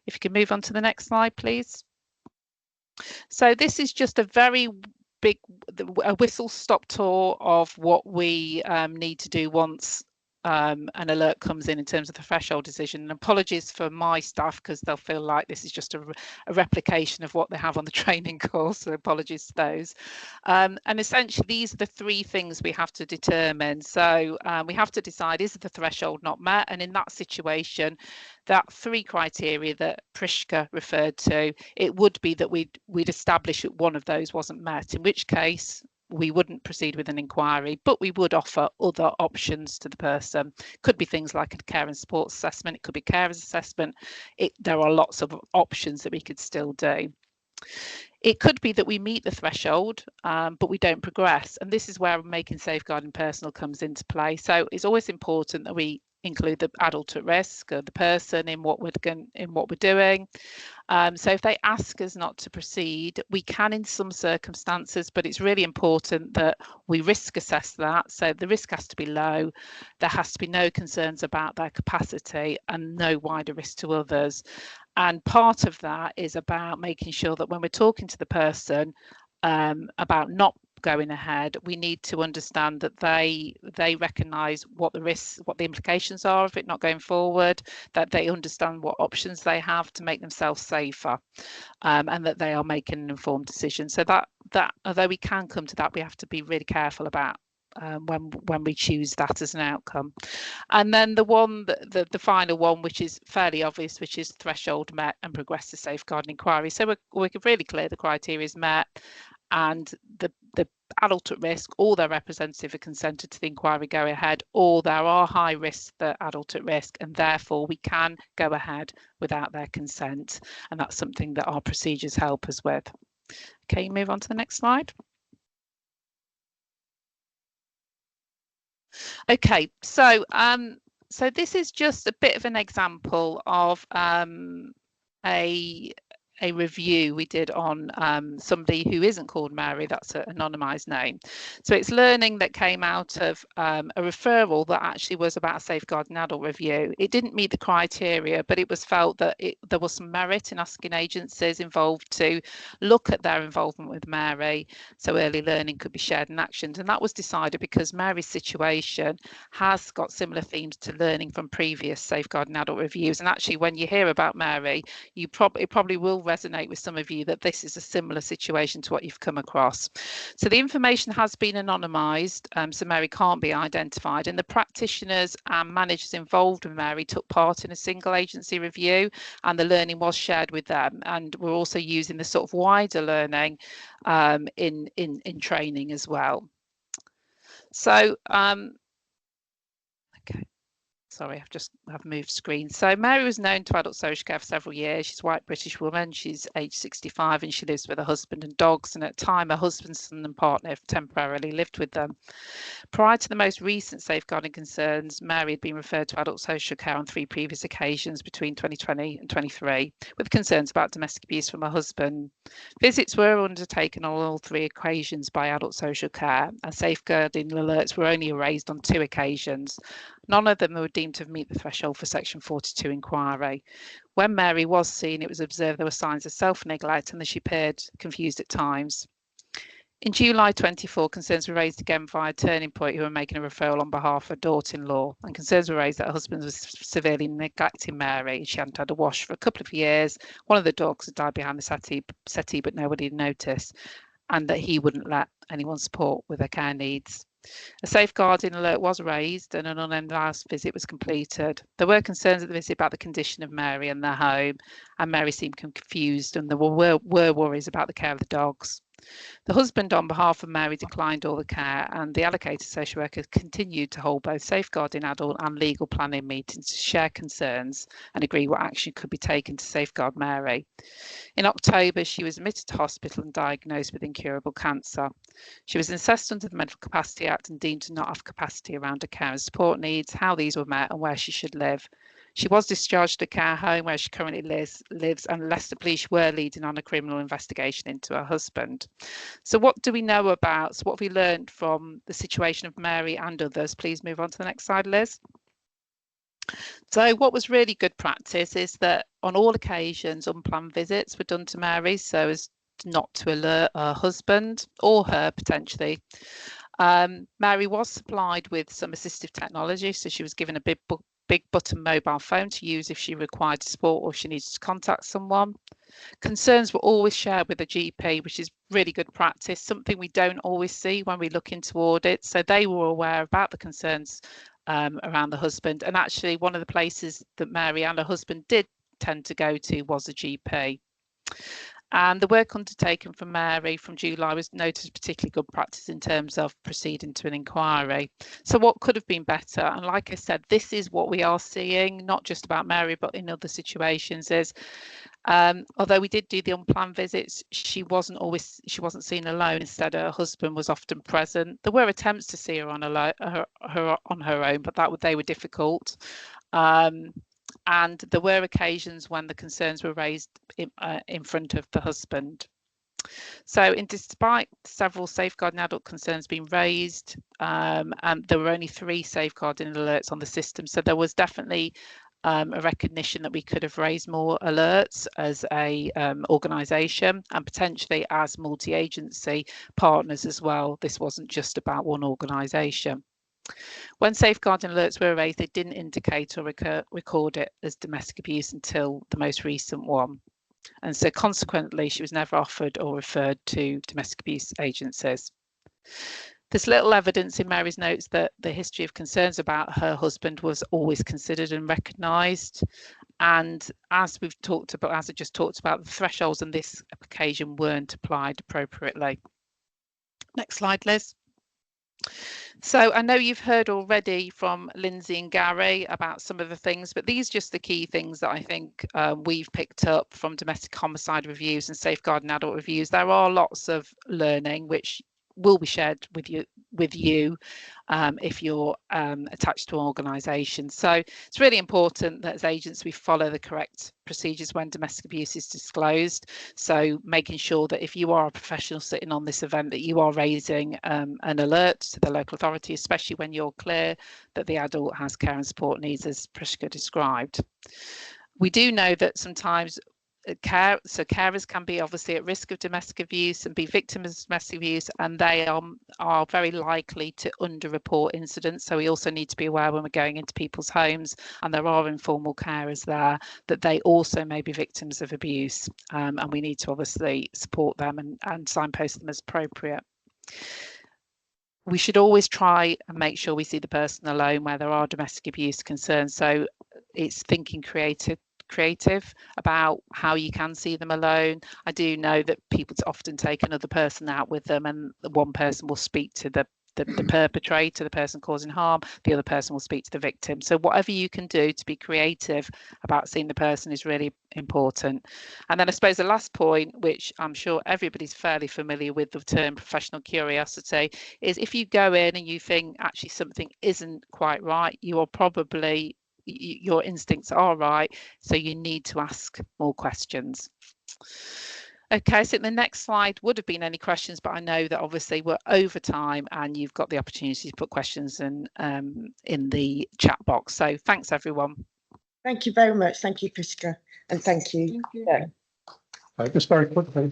If you can move on to the next slide, please. So this is just a very a whistle-stop tour of what we need to do once an alert comes in terms of the threshold decision. And apologies for my staff because they'll feel like this is just a replication of what they have on the training course, so apologies to those. And essentially these are the three things we have to determine. So we have to decide, is the threshold not met? And in that situation, that three criteria that Prishka referred to, it would be that we'd establish that one of those wasn't met, in which case we wouldn't proceed with an inquiry, but we would offer other options to the person. Could be things like a care and support assessment, it could be carers assessment. There are lots of options that we could still do. It could be that we meet the threshold, but we don't progress. And this is where making safeguarding personal comes into play. So it's always important that we include the adult at risk, or the person in what we're doing. So if they ask us not to proceed, we can in some circumstances, but it's really important that we risk assess that. So the risk has to be low, there has to be no concerns about their capacity and no wider risk to others. And part of that is about making sure that when we're talking to the person about not going ahead, we need to understand that they recognise what the risks, what the implications are of it not going forward, that they understand what options they have to make themselves safer, and that they are making an informed decision. So that although we can come to that, we have to be really careful about when we choose that as an outcome. And then the final one, which is fairly obvious, which is threshold met and progress to safeguarding inquiry. So we're really clear the criteria is met, and the adult at risk or their representative are consented to the inquiry go ahead, or there are high risks that adult at risk and therefore we can go ahead without their consent, and that's something that our procedures help us with. Okay, move on to the next slide. Okay, so so this is just a bit of an example of a review we did on somebody who isn't called Mary, that's an anonymised name. So it's learning that came out of a referral that actually was about a safeguarding adult review. It didn't meet the criteria, but it was felt that there was some merit in asking agencies involved to look at their involvement with Mary, so early learning could be shared in actions. And that was decided because Mary's situation has got similar themes to learning from previous safeguarding adult reviews. And actually, when you hear about Mary, it probably will resonate with some of you that this is a similar situation to what you've come across. So the information has been anonymised, so Mary can't be identified, and the practitioners and managers involved with Mary took part in a single agency review, and the learning was shared with them. And we're also using the sort of wider learning in training as well. So okay. Sorry, I've moved screen. So Mary was known to adult social care for several years. She's a white British woman. She's aged 65 and she lives with her husband and dogs. And at the time, her husband, son and partner temporarily lived with them. Prior to the most recent safeguarding concerns, Mary had been referred to adult social care on 3 previous occasions between 2020 and 23, with concerns about domestic abuse from her husband. Visits were undertaken on all 3 occasions by adult social care, and safeguarding alerts were only raised on 2 occasions. None of them were deemed to meet the threshold for Section 42 inquiry. When Mary was seen, it was observed there were signs of self-neglect and that she appeared confused at times. In July 24, concerns were raised again via Turning Point, who were making a referral on behalf of her daughter-in-law, and concerns were raised that her husband was severely neglecting Mary. She hadn't had a wash for a couple of years. One of the dogs had died behind the settee, but nobody had noticed, and that he wouldn't let anyone support with her care needs. A safeguarding alert was raised and an unannounced visit was completed. There were concerns at the visit about the condition of Mary and their home, and Mary seemed confused, and there were worries about the care of the dogs. The husband, on behalf of Mary, declined all the care, and the allocated social worker continued to hold both safeguarding adult and legal planning meetings to share concerns and agree what action could be taken to safeguard Mary. In October, she was admitted to hospital and diagnosed with incurable cancer. She was assessed under the Medical Capacity Act and deemed to not have capacity around her care and support needs, how these were met, and where she should live. She was discharged to a care home where she currently lives, and Leicester Police were leading on a criminal investigation into her husband. So what do we know about, so what have we learned from the situation of Mary and others? Please move on to the next slide, Liz. So what was really good practice is that on all occasions, unplanned visits were done to Mary so as not to alert her husband or her potentially. Mary was supplied with some assistive technology, so she was given a big button mobile phone to use if she required support or if she needed to contact someone. Concerns were always shared with a GP, which is really good practice, something we don't always see when we look into audits. So they were aware about the concerns around the husband, and actually one of the places that Mary and her husband did tend to go to was a GP. And the work undertaken from Mary from July was noted as particularly good practice in terms of proceeding to an inquiry. So what could have been better? And like I said, this is what we are seeing, not just about Mary, but in other situations, is although we did do the unplanned visits, she wasn't seen alone. Instead, her husband was often present. There were attempts to see her on her own, but they were difficult. And there were occasions when the concerns were raised in front of the husband. So despite several safeguarding adult concerns being raised, and there were only 3 safeguarding alerts on the system, so there was definitely a recognition that we could have raised more alerts as a organisation and potentially as multi-agency partners as well. This wasn't just about one organisation. When safeguarding alerts were raised, they didn't indicate or record it as domestic abuse until the most recent one. And so consequently, she was never offered or referred to domestic abuse agencies. There's little evidence in Mary's notes that the history of concerns about her husband was always considered and recognised. And as we've talked about, as I just talked about, the thresholds on this occasion weren't applied appropriately. Next slide, Liz. So I know you've heard already from Lindsay and Gary about some of the things, but these are just the key things that I think we've picked up from domestic homicide reviews and safeguarding adult reviews. There are lots of learning which will be shared with you if you're attached to an organisation. So it's really important that as agents we follow the correct procedures when domestic abuse is disclosed. So making sure that if you are a professional sitting on this event, that you are raising an alert to the local authority, especially when you're clear that the adult has care and support needs as Prisca described. We do know that sometimes carers can be obviously at risk of domestic abuse and be victims of domestic abuse, and they are very likely to underreport incidents. So we also need to be aware when we're going into people's homes and there are informal carers there that they also may be victims of abuse, and we need to obviously support them and signpost them as appropriate. We should always try and make sure we see the person alone where there are domestic abuse concerns. So it's thinking creative about how you can see them alone. I do know that people often take another person out with them, and one person will speak to the perpetrator, the person causing harm, the other person will speak to the victim. So whatever you can do to be creative about seeing the person is really important. And then I suppose the last point, which I'm sure everybody's fairly familiar with, the term professional curiosity, is if you go in and you think actually something isn't quite right, you are probably, your instincts are right, so you need to ask more questions. Okay, so the next slide would have been any questions, but I know that obviously we're over time and you've got the opportunity to put questions in the chat box. So thanks, everyone. Thank you very much. Thank you, Prisca, and thank you. Yeah. Just very quickly,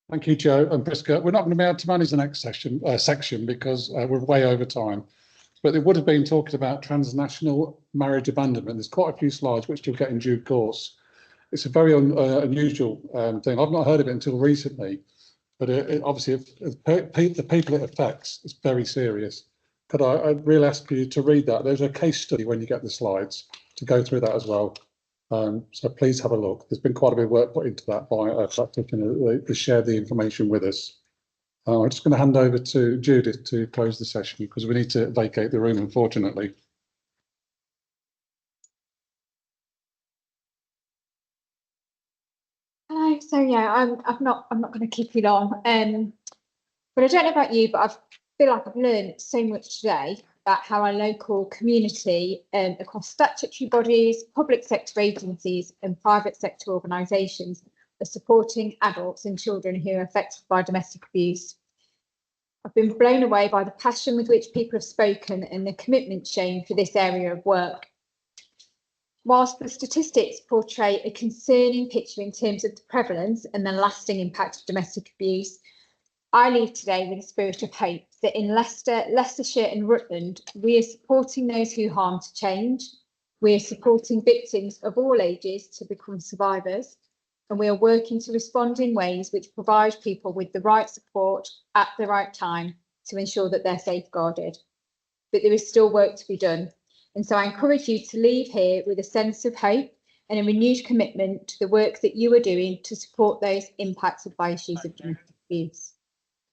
thank you, Joe and Prisca. We're not going to be able to manage the next section because we're way over time. But it would have been talking about transnational marriage abandonment. There's quite a few slides which you'll get in due course. It's a very unusual thing. I've not heard of it until recently, but obviously the people it affects is very serious. Could I really ask you to read that? There's a case study when you get the slides to go through that as well. So please have a look. There's been quite a bit of work put into that by a practitioner. They shared the information with us. I'm just going to hand over to Judith to close the session because we need to vacate the room, unfortunately. Hello. So yeah, I'm not going to keep it on. But I don't know about you, but I feel like I've learned so much today about how our local community across statutory bodies, public sector agencies and private sector organisations are supporting adults and children who are affected by domestic abuse. I've been blown away by the passion with which people have spoken and the commitment shown for this area of work. Whilst the statistics portray a concerning picture in terms of the prevalence and the lasting impact of domestic abuse, I leave today with a spirit of hope that in Leicester, Leicestershire and Rutland, we are supporting those who harm to change, we are supporting victims of all ages to become survivors, and we are working to respond in ways which provide people with the right support at the right time to ensure that they're safeguarded. But there is still work to be done. And so I encourage you to leave here with a sense of hope and a renewed commitment to the work that you are doing to support those impacted by issues of domestic abuse.